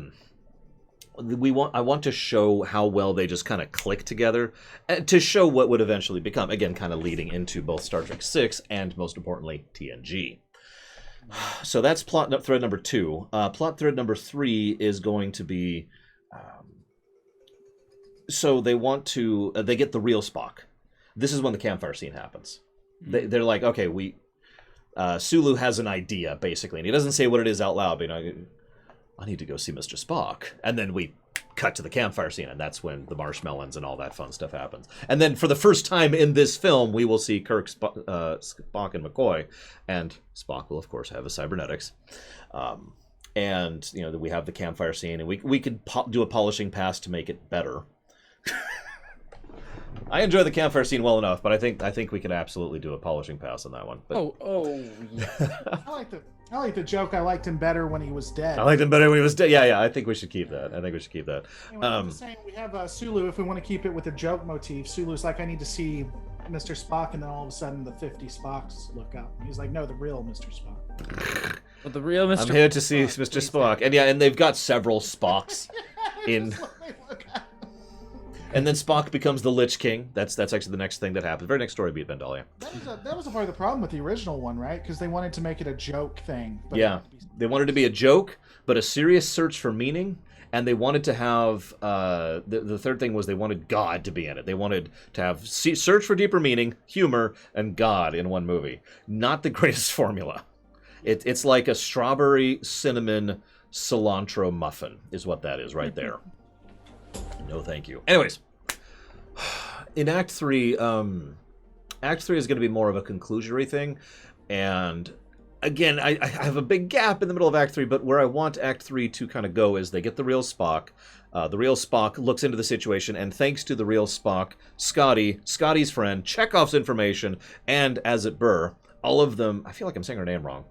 want to show how well they just kind of click together, to show what would eventually become, again, kind of leading into both Star Trek 6 and, most importantly, TNG. So that's plot thread number 2. Plot thread number 3 is going to be, so they want to, they get the real Spock. This is when the campfire scene happens. They're like, okay, Sulu has an idea, basically, and he doesn't say what it is out loud, but, I need to go see Mr. Spock. And then we cut to the campfire scene, and that's when the marshmallows and all that fun stuff happens. And then for the first time in this film, we will see Kirk, Spock, and McCoy, and Spock will, of course, have his cybernetics. And, we have the campfire scene, and we could do a polishing pass to make it better. I enjoy the campfire scene well enough, but I think we can absolutely do a polishing pass on that one. But... I like the joke. I liked him better when he was dead. I liked him better when he was dead. Yeah. I think we should keep that. Anyway, I'm just saying we have Sulu. If we want to keep it with a joke motif, Sulu's like, I need to see Mr. Spock, and then all of a sudden the 50 Spocks look up. He's like, no, the real Mr. Spock. But the real Mr. I'm here to see Mr. Spock, and they've got several Spocks in. And then Spock becomes the Lich King. That's actually the next thing that happens. Very next story beat, Vandalia. That was a part of the problem with the original one, right? Because they wanted to make it a joke thing. But Yeah, they wanted to be a joke, but a serious search for meaning. And they wanted to have, the third thing was they wanted God to be in it. They wanted to have search for deeper meaning, humor, and God in one movie. Not the greatest formula. It's like a strawberry, cinnamon, cilantro muffin is what that is right there. No thank you. Anyways, in Act 3, Act 3 is going to be more of a conclusionary thing. And again, I have a big gap in the middle of Act 3, but where I want Act 3 to kind of go is they get the real Spock. The real Spock looks into the situation, and thanks to the real Spock, Scotty's friend, Chekhov's information, and As It Burr, all of them... I feel like I'm saying her name wrong.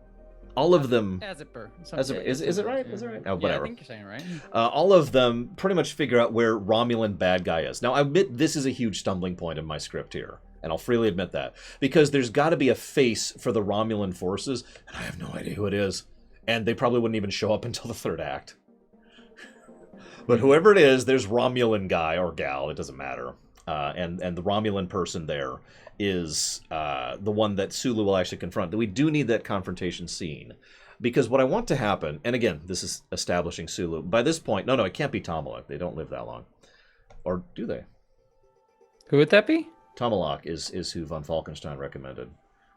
All of them... As It Burr. Is it right? Is it right? Oh, whatever. Yeah, I think you're saying it right. All of them pretty much figure out where Romulan bad guy is. Now, I admit this is a huge stumbling point in my script here. And I'll freely admit that. Because there's got to be a face for the Romulan forces, and I have no idea who it is. And they probably wouldn't even show up until the third act. But whoever it is, there's Romulan guy or gal, it doesn't matter. And the Romulan person there is the one that Sulu will actually confront. We do need that confrontation scene. Because what I want to happen, and again, this is establishing Sulu. By this point, no, it can't be Tomalak. They don't live that long. Or do they? Who would that be? Tomalak is who von Falkenstein recommended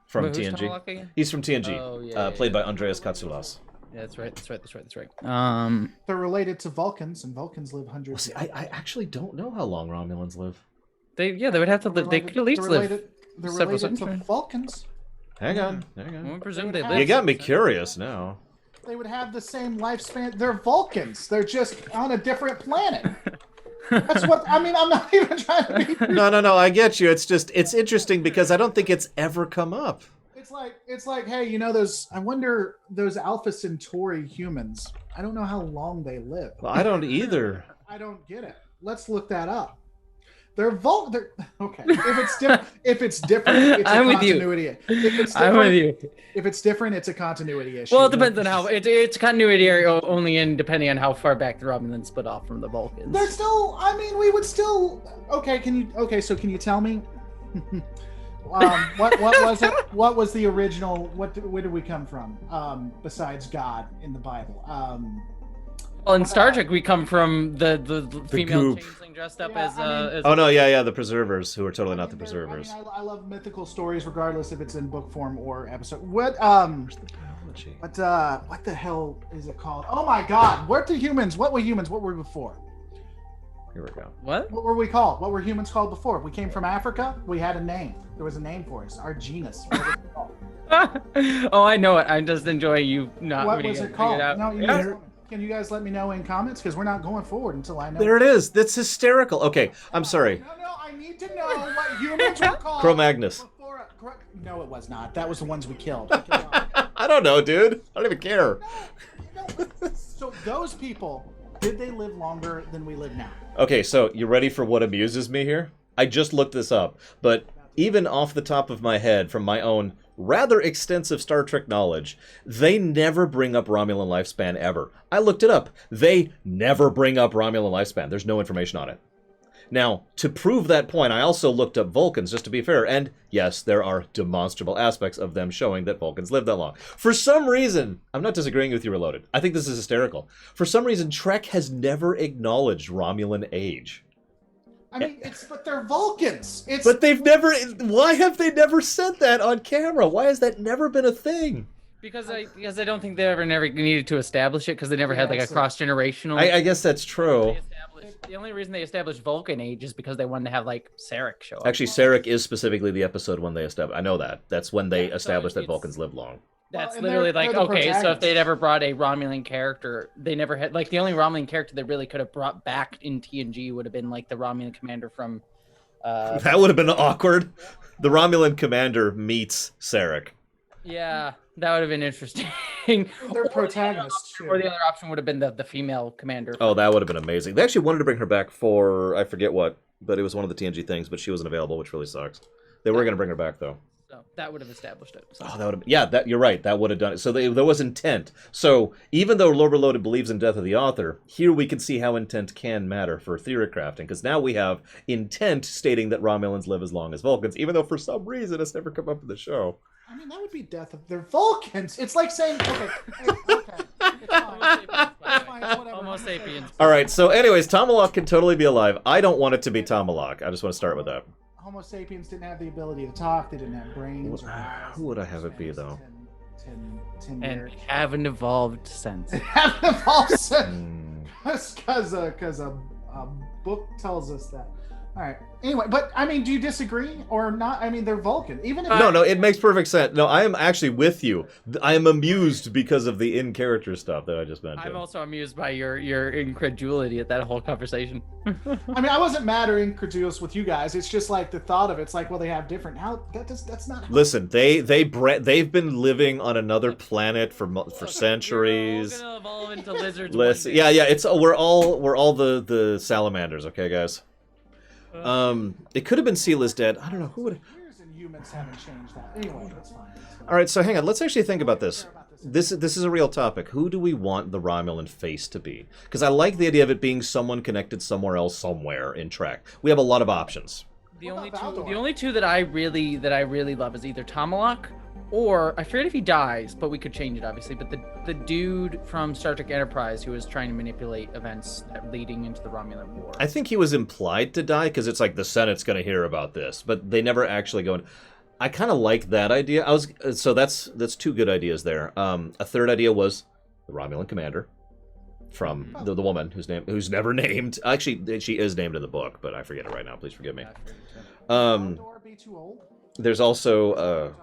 from Who's TNG. Tomalak again? He's from TNG, Oh, played by Andreas Katsoulas. Yeah, that's right. they're related to Vulcans, and Vulcans live Well, hundreds. see, I actually don't know how long Romulans live. They would have to live. They could at least live They're several related to centuries. Vulcans. Hang on. I presume they You live. You got me curious now. They would have the same lifespan. They're Vulcans. They're just on a different planet. That's what I mean. I'm not even trying to be. No. I get you. It's interesting because I don't think it's ever come up. It's like, hey, you know those? I wonder those Alpha Centauri humans. I don't know how long they live. Well, I don't either. I don't get it. Let's look that up. They're okay. If it's different, it's a I'm with you. continuity. If it's I'm with you. If it's different, it's a continuity issue. Well, it depends on how it's continuity area only in depending on how far back the Romulans split off from the Vulcans. They're still. I mean, we would still. Okay, so can you tell me? What was it? What was the original? Where did we come from? Besides God in the Bible. Well, in Star Trek, we come from the female goop. changeling dressed up Yeah, as. Oh no, yeah, the Preservers, who are totally not the Preservers. I love mythical stories, regardless if it's in book form or episode. What the hell is it called? Oh my God! What were humans? What were we before? Here we go. What? What were we called? What were humans called before? We came from Africa. We had a name. There was a name for us. Our genus. What was it called? Oh, I know it. I just enjoy you not. What reading was it it called? out. No, can you guys let me know in comments? Because we're not going forward until I know. There it is. That's hysterical. Okay, I'm sorry. No, I need to know what humans were called. Cro-Magnus. Before, no, it was not. That was the ones we killed. I don't know, dude. I don't even care. So those people, did they live longer than we live now? Okay, so you ready for what amuses me here? I just looked this up, but even off the top of my head, from my own rather extensive Star Trek knowledge, they never bring up Romulan Lifespan ever. I looked it up. They never bring up Romulan Lifespan. There's no information on it. Now, to prove that point, I also looked up Vulcans, just to be fair, and yes, there are demonstrable aspects of them showing that Vulcans lived that long. For some reason, I'm not disagreeing with you, Reloaded. I think this is hysterical. For some reason, Trek has never acknowledged Romulan age. I mean, but they're Vulcans. But they've never. Why have they never said that on camera? Why has that never been a thing? Because I don't think they never needed to establish it because they never had like a cross generational. I guess that's true. The only reason they established Vulcan age is because they wanted to have like Sarek show up. Actually, Sarek is specifically the episode when they established. I know that. That's when they established that Vulcans live long. That's Well, literally they're like, the okay, so if they'd protagonists. ever brought a Romulan character, they never had, like, the only Romulan character they really could have brought back in TNG would have been, like, the Romulan commander from... That would have been awkward. The Romulan commander meets Sarek. Yeah, that would have been interesting. They're protagonists, too. Or the other option would have been the female commander. Oh, that would have been amazing. They actually wanted to bring her back for, I forget what, but it was one of the TNG things, but she wasn't available, which really sucks. They were going to bring her back, though. So that would have established it. So. Oh, that would have, yeah, that you're right. That would have done it. So there was intent. So even though Loreloaded believes in death of the author, here we can see how intent can matter for theory crafting, because now we have intent stating that Romulans live as long as Vulcans, even though for some reason it's never come up in the show. I mean, that would be death of their Vulcans. It's like saying, okay. It's fine, whatever. Homo sapiens. All right. So, anyways, Tomalak can totally be alive. I don't want it to be Tomalak. I just want to start with that. Homo sapiens didn't have the ability to talk. They didn't have brains. Who would I have it be, though? And haven't evolved since. Haven't evolved since. Because a book tells us that. All right. Anyway, but I mean, do you disagree or not? I mean, they're Vulcan. Even if No, it makes perfect sense. No, I am actually with you. I am amused because of the in-character stuff that I just mentioned. I'm also amused by your incredulity at that whole conversation. I mean, I wasn't mad or incredulous with you guys. It's just like the thought of it's like, well, they have different. That's not. How Listen, they've been living on another planet for centuries. We're all gonna evolve into lizards. Listen, yeah, it's we're all the salamanders, okay, guys. It could have been Seal is dead. I don't know who would. Years and humans haven't changed that. Anyway, that's fine. All right, so hang on. Let's actually think about this. This is a real topic. Who do we want the Romulan face to be? Because I like the idea of it being someone connected somewhere else, somewhere in Trek. We have a lot of options. The only two that I really love is either Tomalak or I forget if he dies, but we could change it obviously. But the dude from Star Trek Enterprise who was trying to manipulate events leading into the Romulan War. I think he was implied to die because it's like the Senate's going to hear about this, but they never actually go in. I kind of like that idea. So that's two good ideas there. A third idea was the Romulan Commander from the woman who's never named. Actually, she is named in the book, but I forget it right now. Please forgive me. Valdor be too old? There's also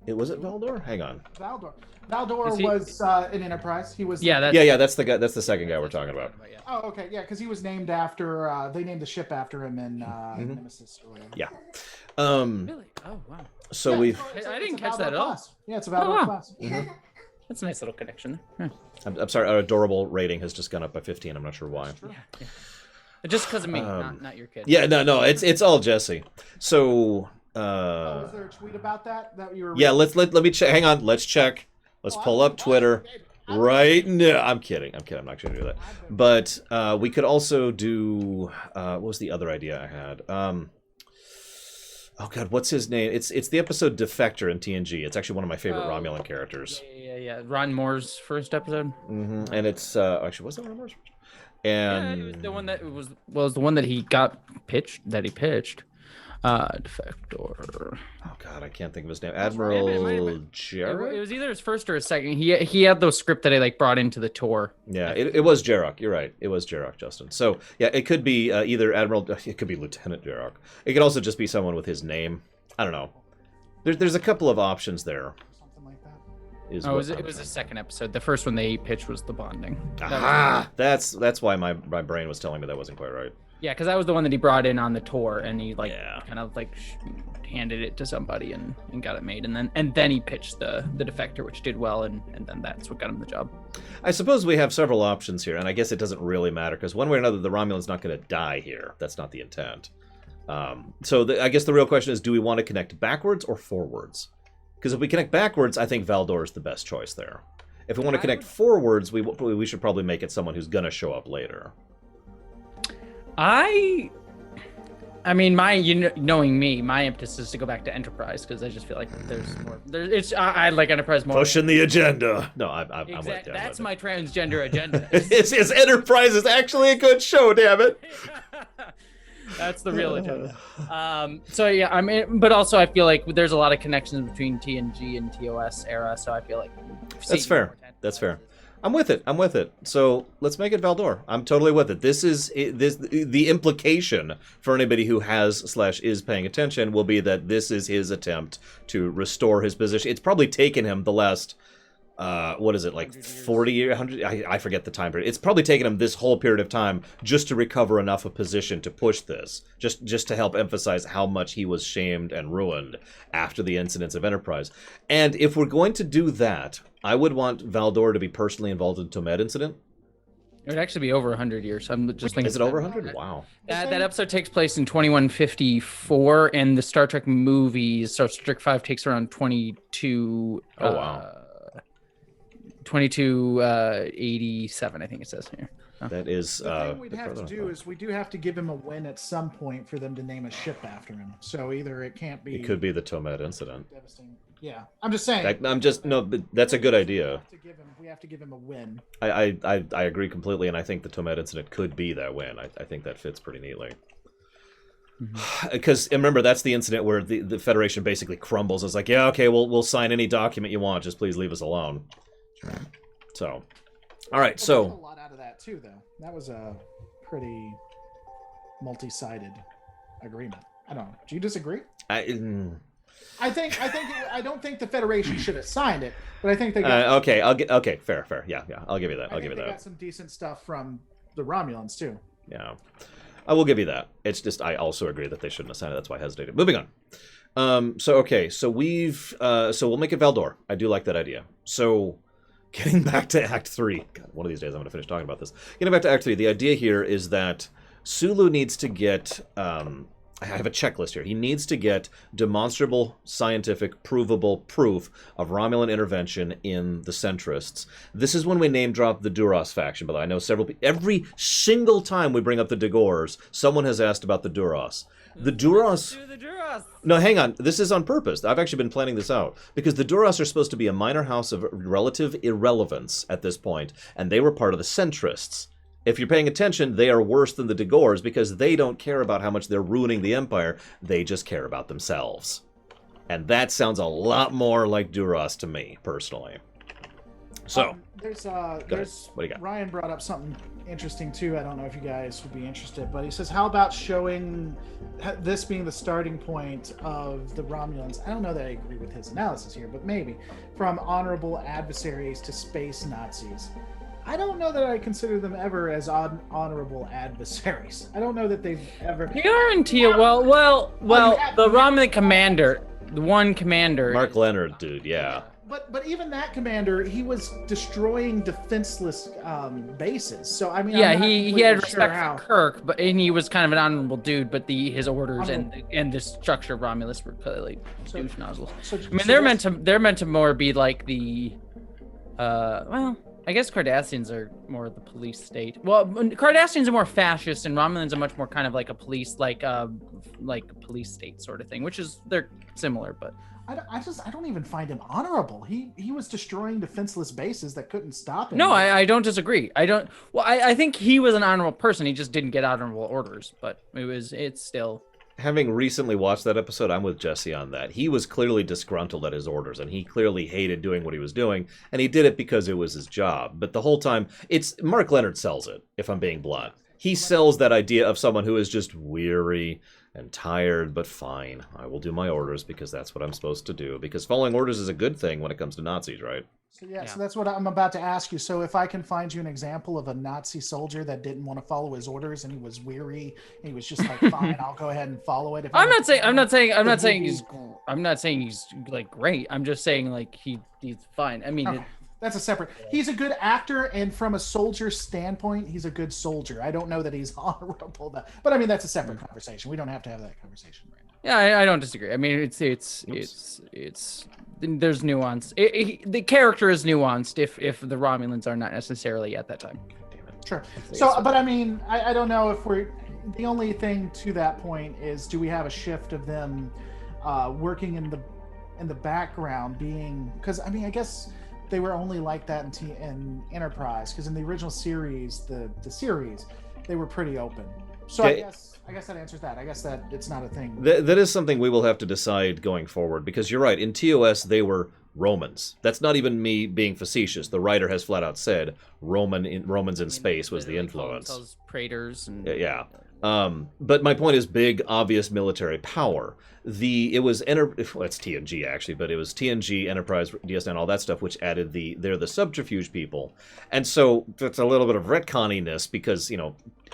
was it Valdor? Hang on. Valdor was in Enterprise. He was. That's the guy. That's the second guy we're talking about. Oh, okay, yeah, because he was named after. They named the ship after him in Nemesis. Or whatever. Yeah. Really? Oh wow. So I didn't catch that at all. Yeah, it's a Valdor class. Mm-hmm. That's a nice little connection there. I'm sorry. Our adorable rating has just gone up by 15. I'm not sure why. Yeah. Just because of me, not your kid. Yeah, no. It's all Jesse. So. Was there a tweet about that you were? Yeah, let me check. Hang on, let's check. Let's pull up Twitter right now. I'm kidding. I'm not going to do that. But we could also do. What was the other idea I had? Oh God, what's his name? It's the episode Defector in TNG. It's actually one of my favorite Romulan characters. Yeah. Ron Moore's first episode. Mm-hmm. And it's actually was that Ron Moore's first? And it was the one that was the one that he pitched. Defector. Oh God, I can't think of his name. Admiral Jarrett? It was either his first or his second. He had those script that I brought into the tour. Yeah, it was Jarrok. You're right. It was Jarrok, Justin. So yeah, it could be either Admiral. It could be Lieutenant Jarrok. It could also just be someone with his name. I don't know. There's a couple of options there. Something like that. It was the second episode. The first one they pitched was the bonding. That's why my brain was telling me that wasn't quite right. Yeah, because that was the one that he brought in on the tour, and he kind of handed it to somebody and got it made, and then he pitched the Defector, which did well, and then that's what got him the job. I suppose we have several options here, and I guess it doesn't really matter because one way or another, the Romulan's not going to die here. That's not the intent. I guess the real question is, do we want to connect backwards or forwards? Because if we connect backwards, I think Valdor is the best choice there. If we want to connect forwards, we should probably make it someone who's going to show up later. I mean, knowing me, my impetus is to go back to Enterprise because I just feel like there's more. I like Enterprise more. Pushing the agenda. No, I'm with you. That's my transgender agenda. His Enterprise is actually a good show. Damn it. That's the real agenda. So yeah, I mean, but also I feel like there's a lot of connections between TNG and TOS era. So I feel like that's fair. That's fair. I'm with it. So let's make it Valdor. I'm totally with it. The implication for anybody who has/is paying attention will be that this is his attempt to restore his position. It's probably taken him the last, 40 years, 100? I forget the time period. It's probably taken him this whole period of time just to recover enough of position to push this, just to help emphasize how much he was shamed and ruined after the incidents of Enterprise. And if we're going to do that, I would want Valdor to be personally involved in the Tomed incident. It would actually be over 100 years. I'm just thinking. Is it over 100? Wow. That episode takes place in 2154, and the Star Trek movies, Star Trek 5 takes around 22. Oh, wow. 2287, I think it says here. That is. The thing we'd have to do is we do have to give him a win at some point for them to name a ship after him. So either it can't be. It could be the Tomet incident. Devastating. Yeah, I'm just saying. But that's a good idea. We have to give him a win. I agree completely, and I think the Tomet incident could be that win. I think that fits pretty neatly. Because remember, that's the incident where the Federation basically crumbles. It's like, yeah, okay, we'll sign any document you want, just please leave us alone. So, all right, so a lot out of that too, though. That was a pretty multi-sided agreement. I don't know. Do you disagree? I don't think the Federation should have signed it, but I think they got fair. Yeah, I'll give you that. I'll give you that. Got some decent stuff from the Romulans too. Yeah, I will give you that. It's just I also agree that they shouldn't have signed it. That's why I hesitated. Moving on. So we'll make it Valdor. I do like that idea. So, getting back to Act 3. God, one of these days I'm going to finish talking about this. Getting back to Act 3, the idea here is that Sulu needs to get. I have a checklist here. He needs to get demonstrable, scientific, provable proof of Romulan intervention in the Centrists. This is when we name drop the Duras faction, but I know every single time we bring up the Dagors, someone has asked about the Duras. The Duras... No, hang on. This is on purpose. I've actually been planning this out. Because the Duras are supposed to be a minor house of relative irrelevance at this point, and they were part of the Centrists. If you're paying attention, they are worse than the Dagors because they don't care about how much they're ruining the Empire. They just care about themselves. And that sounds a lot more like Duras to me, personally. So, there's what do you got? Ryan brought up something interesting too. I don't know if you guys would be interested, but he says, how about showing this being the starting point of the Romulans? I don't know that I agree with his analysis here, but maybe from honorable adversaries to space Nazis. I don't know that I consider them ever as honorable adversaries. I don't know that they've ever. Guarantee it. Well, the Romulan Commander, the one commander. Mark Leonard, dude, yeah. But even that commander, he was destroying defenseless bases. So I mean, yeah, he had respect for Kirk, and he was kind of an honorable dude. But his orders and the structure of Romulus were clearly douche nozzles. I mean, they're meant to more be like the, I guess Cardassians are more the police state. Well, Cardassians are more fascist, and Romulans are much more kind of like a police, like a police state sort of thing, which is they're similar, but. I don't even find him honorable. He was destroying defenseless bases that couldn't stop him. No, I don't disagree. I think he was an honorable person. He just didn't get honorable orders, but it's still. Having recently watched that episode, I'm with Jesse on that. He was clearly disgruntled at his orders, and he clearly hated doing what he was doing, and he did it because it was his job. But the whole time, Mark Leonard sells it, if I'm being blunt. He sells that idea of someone who is just weary and tired, but fine. I will do my orders because that's what I'm supposed to do. Because following orders is a good thing when it comes to Nazis, right? So so that's what I'm about to ask you. So if I can find you an example of a Nazi soldier that didn't want to follow his orders and he was weary and he was just like, fine, I'll go ahead and follow it. I'm not saying he's like great. I'm just saying like he's fine. I mean. Okay. That's a separate. He's a good actor, and from a soldier standpoint, he's a good soldier. I don't know that he's honorable, but I mean that's a separate conversation. We don't have to have that conversation right now. Yeah, I don't disagree. I mean, it's there's nuance. The character is nuanced if the Romulans are not necessarily at that time. Sure. So, but I mean, I don't know if we're. The only thing to that point is, do we have a shift of them working in the background, being because I mean, I guess. They were only like that in Enterprise, because in the original series, the series, they were pretty open. So I guess that answers that. I guess that it's not a thing. That is something we will have to decide going forward, because you're right. In TOS, they were Romans. That's not even me being facetious. The writer has flat out said Romans in space was the influence. Praetors and but my point is big, obvious military power. It's TNG actually, but it was TNG, Enterprise, DS9, all that stuff, which added they're the subterfuge people. And so that's a little bit of retconniness because,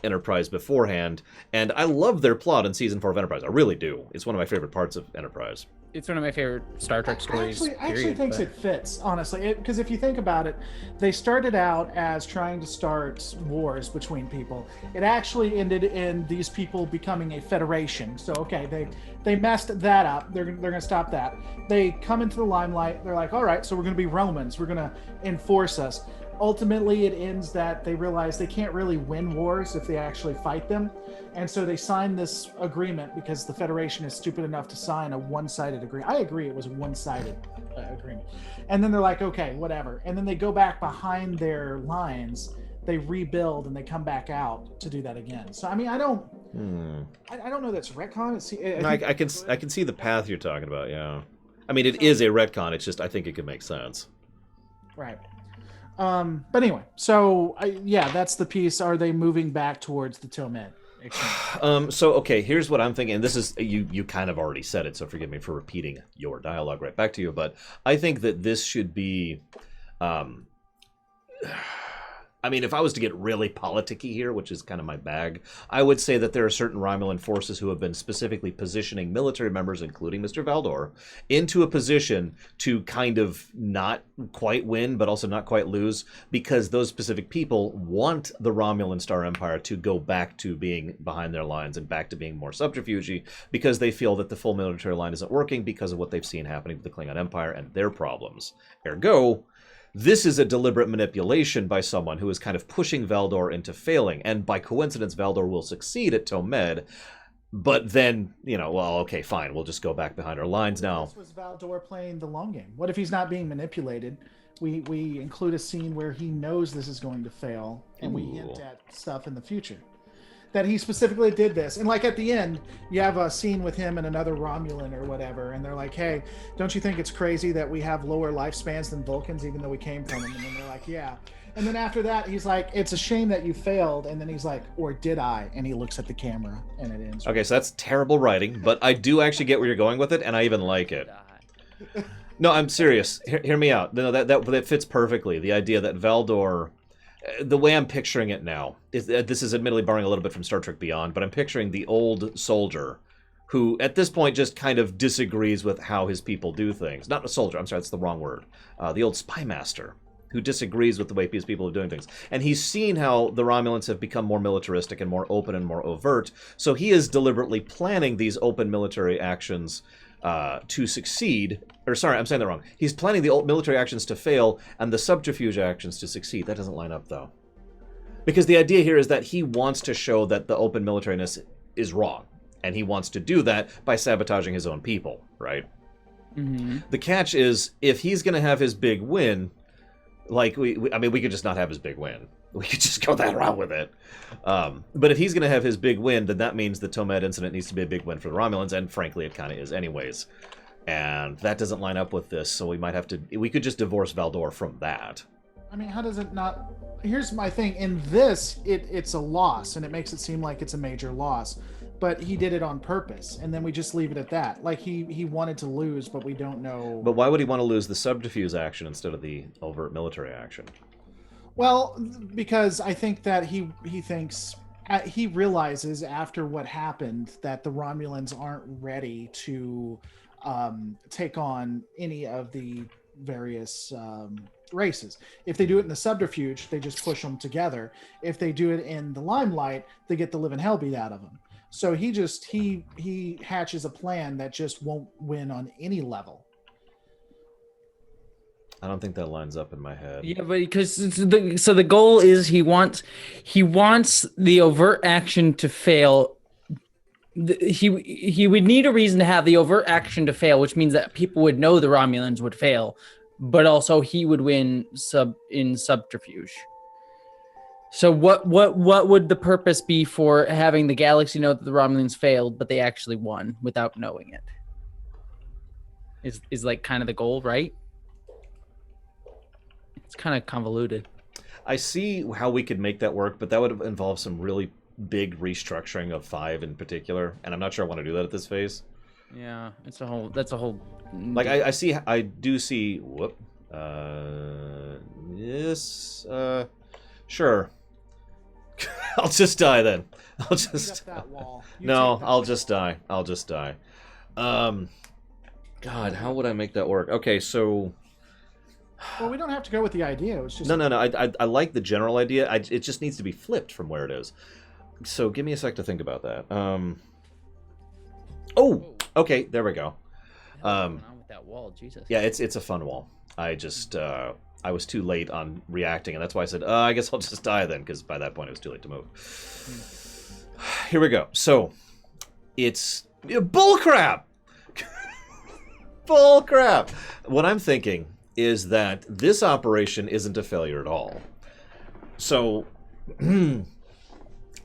Enterprise beforehand. And I love their plot in season 4 of Enterprise. I really do. It's one of my favorite parts of Enterprise. It's one of my favorite Star Trek stories. I actually think it fits, honestly. Because if you think about it, they started out as trying to start wars between people. It actually ended in these people becoming a federation. So, okay, they messed that up. They're going to stop that. They come into the limelight. They're like, all right, so we're going to be Romans. We're going to enforce us. Ultimately, it ends that they realize they can't really win wars if they actually fight them. And so they sign this agreement because the Federation is stupid enough to sign a one-sided agreement. I agree, it was a one-sided agreement. And then they're like, okay, whatever. And then they go back behind their lines, they rebuild, and they come back out to do that again. So, I mean, I don't know that's retcon. I can see the path you're talking about, yeah. I mean, it is a retcon, it's just, I think it could make sense. Right. But anyway, so yeah, that's the piece. Are they moving back towards the Tomed? So okay, here's what I'm thinking. And this is you kind of already said it, so forgive me for repeating your dialogue right back to you. But I think that this should be. I mean, if I was to get really politicky here, which is kind of my bag, I would say that there are certain Romulan forces who have been specifically positioning military members, including Mr. Valdor, into a position to kind of not quite win, but also not quite lose, because those specific people want the Romulan Star Empire to go back to being behind their lines and back to being more subterfuge, because they feel that the full military line isn't working because of what they've seen happening with the Klingon Empire and their problems. Ergo, this is a deliberate manipulation by someone who is kind of pushing Valdor into failing, and by coincidence, Valdor will succeed at Tomed, but then, you know, well, okay, fine, we'll just go back behind our lines now. This was Valdor playing the long game. What if he's not being manipulated? We include a scene where he knows this is going to fail, and we hint at stuff in the future. That he specifically did this. And like at the end, you have a scene with him and another Romulan or whatever, and they're like, hey, don't you think it's crazy that we have lower lifespans than Vulcans, even though we came from them? And then they're like, yeah. And then after that, he's like, it's a shame that you failed. And then he's like, or did I? And he looks at the camera, and it ends. Okay, so that's terrible writing, but I do actually get where you're going with it, and I even like it. No, I'm serious. Hear me out. No, that fits perfectly. The idea that Valdor... The way I'm picturing it now, is this is admittedly borrowing a little bit from Star Trek Beyond, but I'm picturing the old soldier who, at this point, just kind of disagrees with how his people do things. Not a soldier, I'm sorry, that's the wrong word. The old spy master, who disagrees with the way his people are doing things. And he's seen how the Romulans have become more militaristic and more open and more overt, so he is deliberately planning these open military actions to succeed, or sorry, I'm saying that wrong. He's planning the military actions to fail and the subterfuge actions to succeed. That doesn't line up, though. Because the idea here is that he wants to show that the open militariness is wrong, and he wants to do that by sabotaging his own people, right? Mm-hmm. The catch is, if he's going to have his big win, like, I mean, we could just not have his big win. We could just go that route with it. But if he's going to have his big win, then that means the Tomed incident needs to be a big win for the Romulans, and frankly, it kind of is anyways. And that doesn't line up with this, so we might have to... We could just divorce Valdor from that. I mean, how does it not... Here's my thing. In this, it's a loss, and it makes it seem like it's a major loss. But he did it on purpose, and then we just leave it at that. Like, he wanted to lose, but we don't know... But why would he want to lose the subterfuge action instead of the overt military action? Well, because I think that he thinks... He realizes after what happened that the Romulans aren't ready to take on any of the various races. If they do it in the subterfuge, they just push them together. If they do it in the limelight, they get the living hell beat out of them. So he hatches a plan that just won't win on any level. I don't think that lines up in my head. Yeah, but because the goal is he wants the overt action to fail. He would need a reason to have the overt action to fail, which means that people would know the Romulans would fail, but also he would win in subterfuge. So what would the purpose be for having the galaxy know that the Romulans failed, but they actually won without knowing it? Is like kind of the goal, right? It's kind of convoluted. I see how we could make that work, but that would involve some really big restructuring of 5 in particular, and I'm not sure I want to do that at this phase. Yeah, that's a whole. Like I do see. Whoop. Yes. Sure. I'll just die then. I'll just. That wall. No, I'll just die. I'll just die. God, how would I make that work? Okay, so... Well, we don't have to go with the idea. It's just No. I like the general idea. It just needs to be flipped from where it is. So give me a sec to think about that. Oh, okay, there we go. What's going on with that wall? Jesus. Yeah, it's a fun wall. I just I was too late on reacting, and that's why I said, I guess I'll just die then, because by that point it was too late to move. Here we go. So it's bullcrap. Bullcrap. What I'm thinking is that this operation isn't a failure at all. So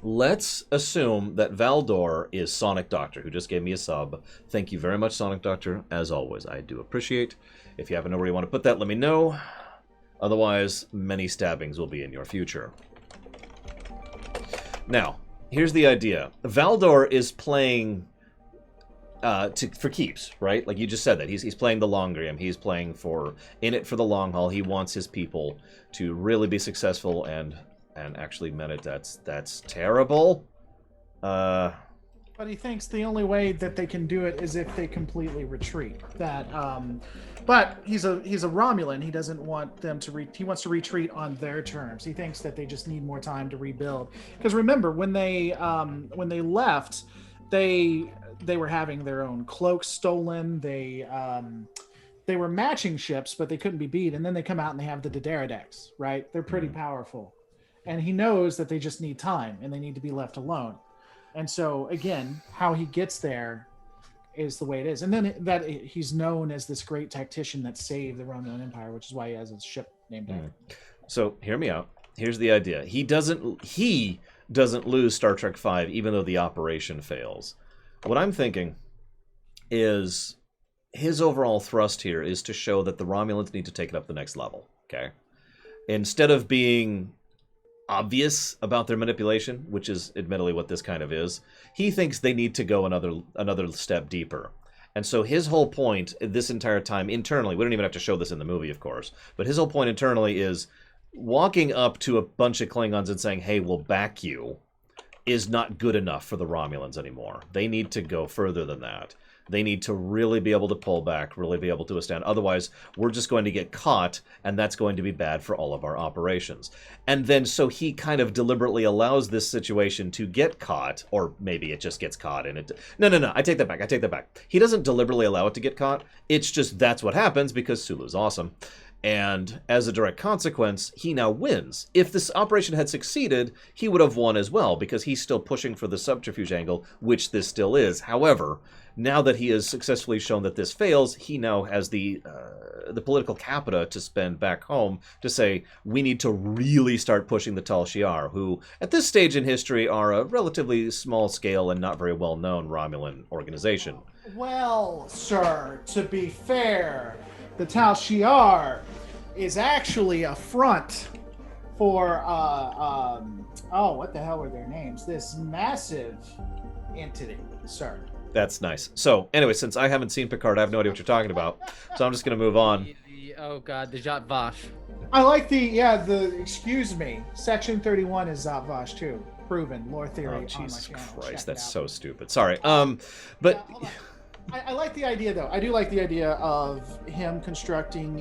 let's assume that Valdor is Sonic Doctor, who just gave me a sub. Thank you very much, Sonic Doctor. As always, I do appreciate. If you happen to know where you want to put that, let me know. Otherwise, many stabbings will be in your future. Now, here's the idea. Valdor is playing for keeps, right? Like you just said that. He's playing the long game. He's playing in it for the long haul. He wants his people to really be successful and actually meant it. That's terrible. But he thinks the only way that they can do it is if they completely retreat. But he's a Romulan. He doesn't want them to he wants to retreat on their terms. He thinks that they just need more time to rebuild. Because remember, when they left, they were having their own cloaks stolen. They were matching ships, but they couldn't be beat. And then they come out and they have the Dideridex, right? They're pretty powerful. And he knows that they just need time and they need to be left alone. And so, again, how he gets there is the way it is. And then that he's known as this great tactician that saved the Romulan Empire, which is why he has his ship named after him. So, hear me out. Here's the idea. He doesn't lose Star Trek V even though the operation fails. What I'm thinking is his overall thrust here is to show that the Romulans need to take it up the next level, okay? Instead of being obvious about their manipulation, which is admittedly what this kind of is, he thinks they need to go another step deeper. And so his whole point this entire time internally, we don't even have to show this in the movie, of course, but his whole point internally is walking up to a bunch of Klingons and saying, hey, we'll back you, is not good enough for the Romulans anymore. They need to go further than that. They need to really be able to pull back, really be able to withstand. Otherwise, we're just going to get caught, and that's going to be bad for all of our operations. And then, so he kind of deliberately allows this situation to get caught, or maybe it just gets caught in it. No, I take that back. He doesn't deliberately allow it to get caught. It's just that's what happens because Sulu's awesome. And as a direct consequence, he now wins. If this operation had succeeded, he would have won as well, because he's still pushing for the subterfuge angle, which this still is. However, now that he has successfully shown that this fails, he now has the political capita to spend back home to say, we need to really start pushing the Tal Shiar, who, at this stage in history, are a relatively small-scale and not very well-known Romulan organization. Well, sir, to be fair, the Tal Shiar is actually a front for, what the hell were their names? This massive entity, sir. That's nice. So, anyway, since I haven't seen Picard, I have no idea what you're talking about. So I'm just going to move on. The Zhat Vash. I like excuse me, Section 31 is Zhat Vash too. Proven, lore theory. Oh, Jesus on my channel. Christ, Check that's it out. so stupid. Sorry. But... Yeah, I like the idea, though. I do like the idea of him constructing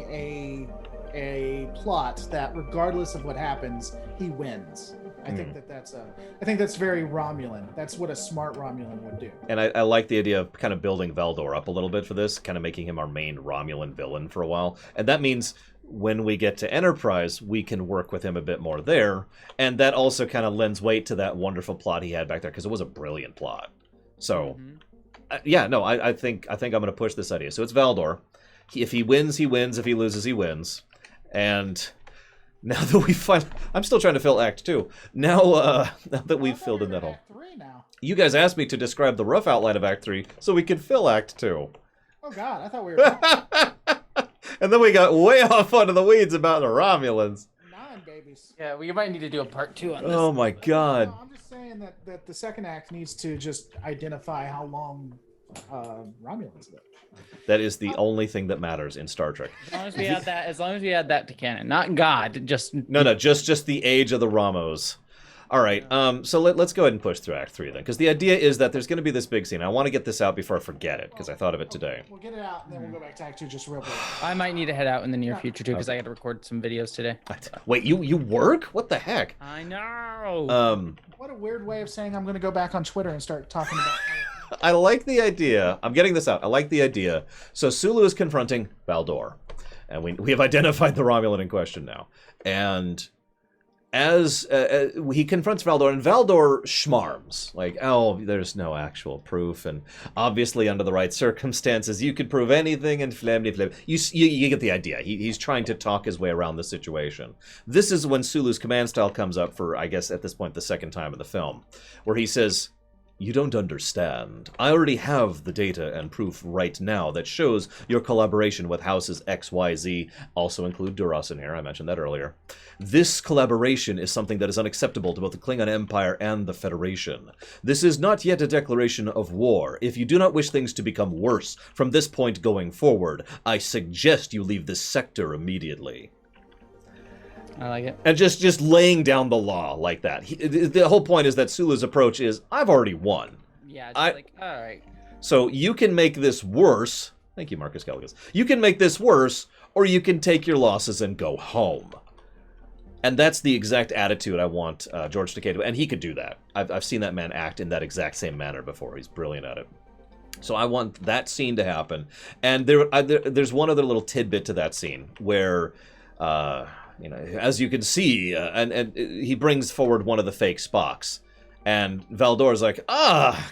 a plot that, regardless of what happens, he wins. I think that's very Romulan. That's what a smart Romulan would do. And I like the idea of kind of building Valdor up a little bit for this, kind of making him our main Romulan villain for a while. And that means when we get to Enterprise, we can work with him a bit more there. And that also kind of lends weight to that wonderful plot he had back there, because it was a brilliant plot. So... I think I'm going to push this idea. So it's Valdor. If he wins, he wins. If he loses, he wins. And now that we I'm still trying to fill Act 2. Now that we've filled in that hole. Act 3 now. You guys asked me to describe the rough outline of Act 3 so we could fill Act 2. Oh, God. I thought we were... And then we got way off onto the weeds about the Romulans. 9 babies. Yeah, we might need to do a part 2 on this. Oh, my God. No, I'm just saying that the second act needs to just identify how long Romulans live. That is the only thing that matters in Star Trek. As long as we add that to canon, not God, just No, just the age of the Ramos. All right. So let's go ahead and push through Act 3 then, because the idea is that there's going to be this big scene. I want to get this out before I forget it, because I thought of it today. We'll get it out, and then we'll go back to Act 2 just real quick. I might need to head out in the near future too, because I got to record some videos today. Wait, you work? What the heck? I know. What a weird way of saying I'm going to go back on Twitter and start talking about. I like the idea. I'm getting this out. I like the idea. So Sulu is confronting Valdor, and we have identified the Romulan in question now. And as he confronts Valdor, and Valdor schmarms, like, oh, there's no actual proof, and obviously under the right circumstances, you could prove anything, and flammy. You get the idea. He's trying to talk his way around the situation. This is when Sulu's command style comes up for, I guess, at this point, the second time in the film, where he says, "You don't understand. I already have the data and proof right now that shows your collaboration with houses XYZ, also include Duras in here, I mentioned that earlier. This collaboration is something that is unacceptable to both the Klingon Empire and the Federation. This is not yet a declaration of war. If you do not wish things to become worse from this point going forward, I suggest you leave this sector immediately." I like it. And just laying down the law like that. The whole point is that Sulu's approach is, I've already won. Yeah, it's like, all right. So you can make this worse. Thank you, Marcus Gallagher. You can make this worse, or you can take your losses and go home. And that's the exact attitude I want George Takei to, and he could do that. I've seen that man act in that exact same manner before. He's brilliant at it. So I want that scene to happen. And there's one other little tidbit to that scene where... as you can see, and he brings forward one of the fake Spocks. And Valdor's like,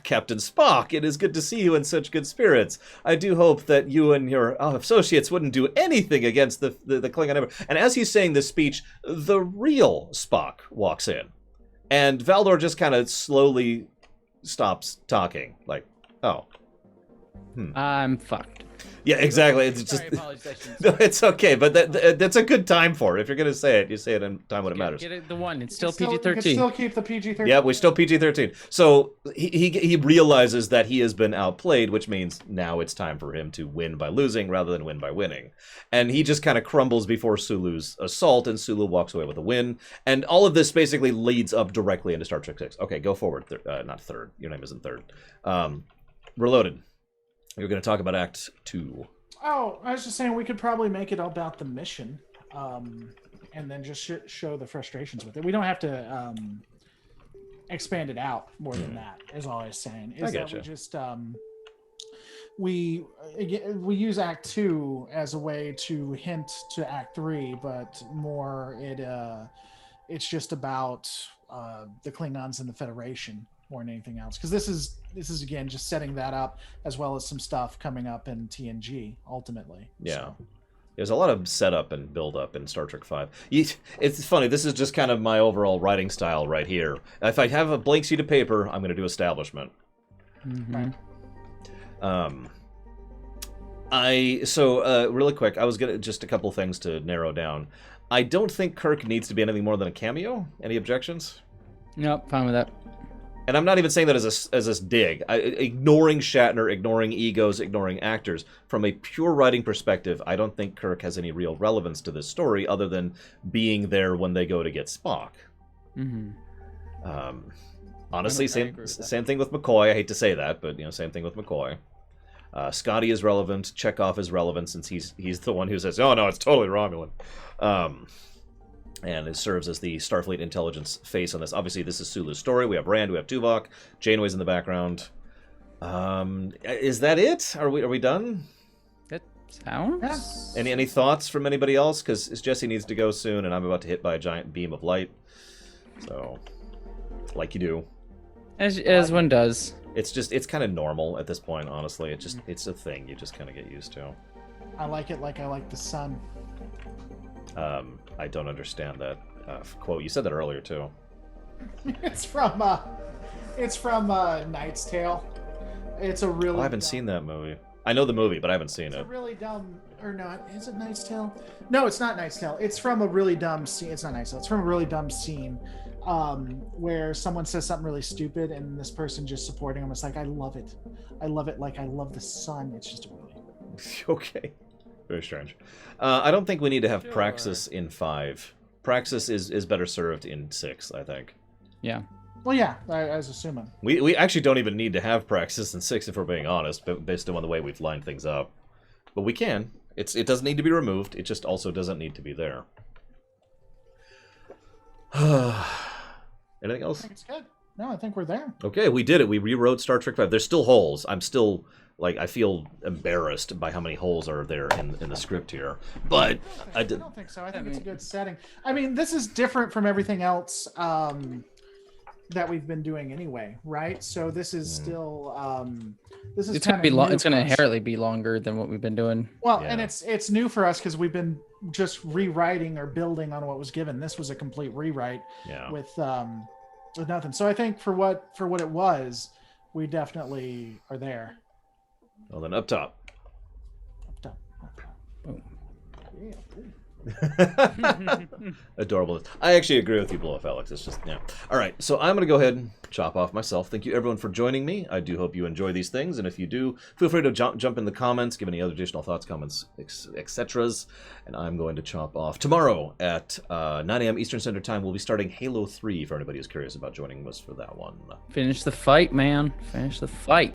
Captain Spock, it is good to see you in such good spirits. I do hope that you and your associates wouldn't do anything against the Klingon Empire. And as he's saying this speech, the real Spock walks in. And Valdor just kind of slowly stops talking. Like, oh. I'm fucked. Yeah, exactly. It's just no, it's okay, but that's a good time for it. If you're gonna say it, you say it in time when it matters. Get it, the one. It's still PG-13. You can still keep the PG-13. Yeah, we still PG-13. So he realizes that he has been outplayed, which means now it's time for him to win by losing rather than win by winning. And he just kind of crumbles before Sulu's assault, and Sulu walks away with a win. And all of this basically leads up directly into Star Trek 6. Okay, go forward. Not third. Your name isn't third. Reloaded. You're going to talk about Act 2. Oh, I was just saying we could probably make it about the mission, and then just show the frustrations with it. We don't have to expand it out more than that. Is all I was saying. Is that we just we use Act 2 as a way to hint to Act 3, but more it's just about the Klingons and the Federation more than anything else, because this is again just setting that up, as well as some stuff coming up in TNG ultimately. Yeah. So. There's a lot of setup and build-up in Star Trek V. It's funny, this is just kind of my overall writing style right here. If I have a blank sheet of paper, I'm going to do establishment. Mm-hmm. Really quick, I was going to, just a couple things to narrow down. I don't think Kirk needs to be anything more than a cameo. Any objections? Nope, fine with that. And I'm not even saying that as a dig. Ignoring Shatner, ignoring egos, ignoring actors, from a pure writing perspective, I don't think Kirk has any real relevance to this story other than being there when they go to get Spock. Mm-hmm. Honestly, same thing with McCoy. I hate to say that, but same thing with McCoy. Scotty is relevant. Chekhov is relevant since he's the one who says, "Oh no, it's totally Romulan." And it serves as the Starfleet intelligence face on this. Obviously, this is Sulu's story. We have Rand, we have Tuvok, Janeway's in the background. Is that it? Are we done? That sounds. Any thoughts from anybody else? Because Jesse needs to go soon, and I'm about to hit by a giant beam of light. So, like you do. As one does. It's kind of normal at this point, honestly. It's a thing you just kind of get used to. I like it like I like the sun. I don't understand that quote. You said that earlier too. It's from Knight's Tale. It's a really. I haven't seen that movie. I know the movie, but I haven't seen it. It's a really dumb, or no? Is it Knight's Tale? No, it's not Knight's Tale. It's from a really dumb scene. It's not Knight's Tale. It's from a really dumb scene, where someone says something really stupid, and this person just supporting them. It's like, I love it. I love it like I love the sun. It's just really. Okay. Very strange. I don't think we need to have Praxis in 5. Praxis is better served in 6, I think. Yeah. Well, yeah, I was assuming. We actually don't even need to have Praxis in 6 if we're being honest, but based on the way we've lined things up. But we can. It doesn't need to be removed. It just also doesn't need to be there. Anything else? I think it's good. No, I think we're there. Okay, we did it. We rewrote Star Trek 5. There's still holes. I'm still, like, I feel embarrassed by how many holes are there in the script here. But I don't think so. I think it's a good setting. I mean, this is different from everything else that we've been doing anyway, right? So this is still this is It's gonna be long. it's gonna inherently be longer than what we've been doing. Well, Yeah. and it's new for us because we've been just rewriting or building on what was given. This was a complete rewrite with nothing. So I think for what it was, we definitely are there. well, then up top. Boom. Yeah. Adorable. I actually agree with you, Blow Off Alex. It's just, yeah. All right, so I'm going to go ahead and chop off myself. Thank you, everyone, for joining me. I do hope you enjoy these things, and if you do, feel free to jump in the comments, give any other additional thoughts, comments, etc. And I'm going to chop off. Tomorrow at 9 a.m. Eastern Standard Time, we'll be starting Halo 3, for anybody who's curious about joining us for that one. Finish the fight, man. Finish the fight.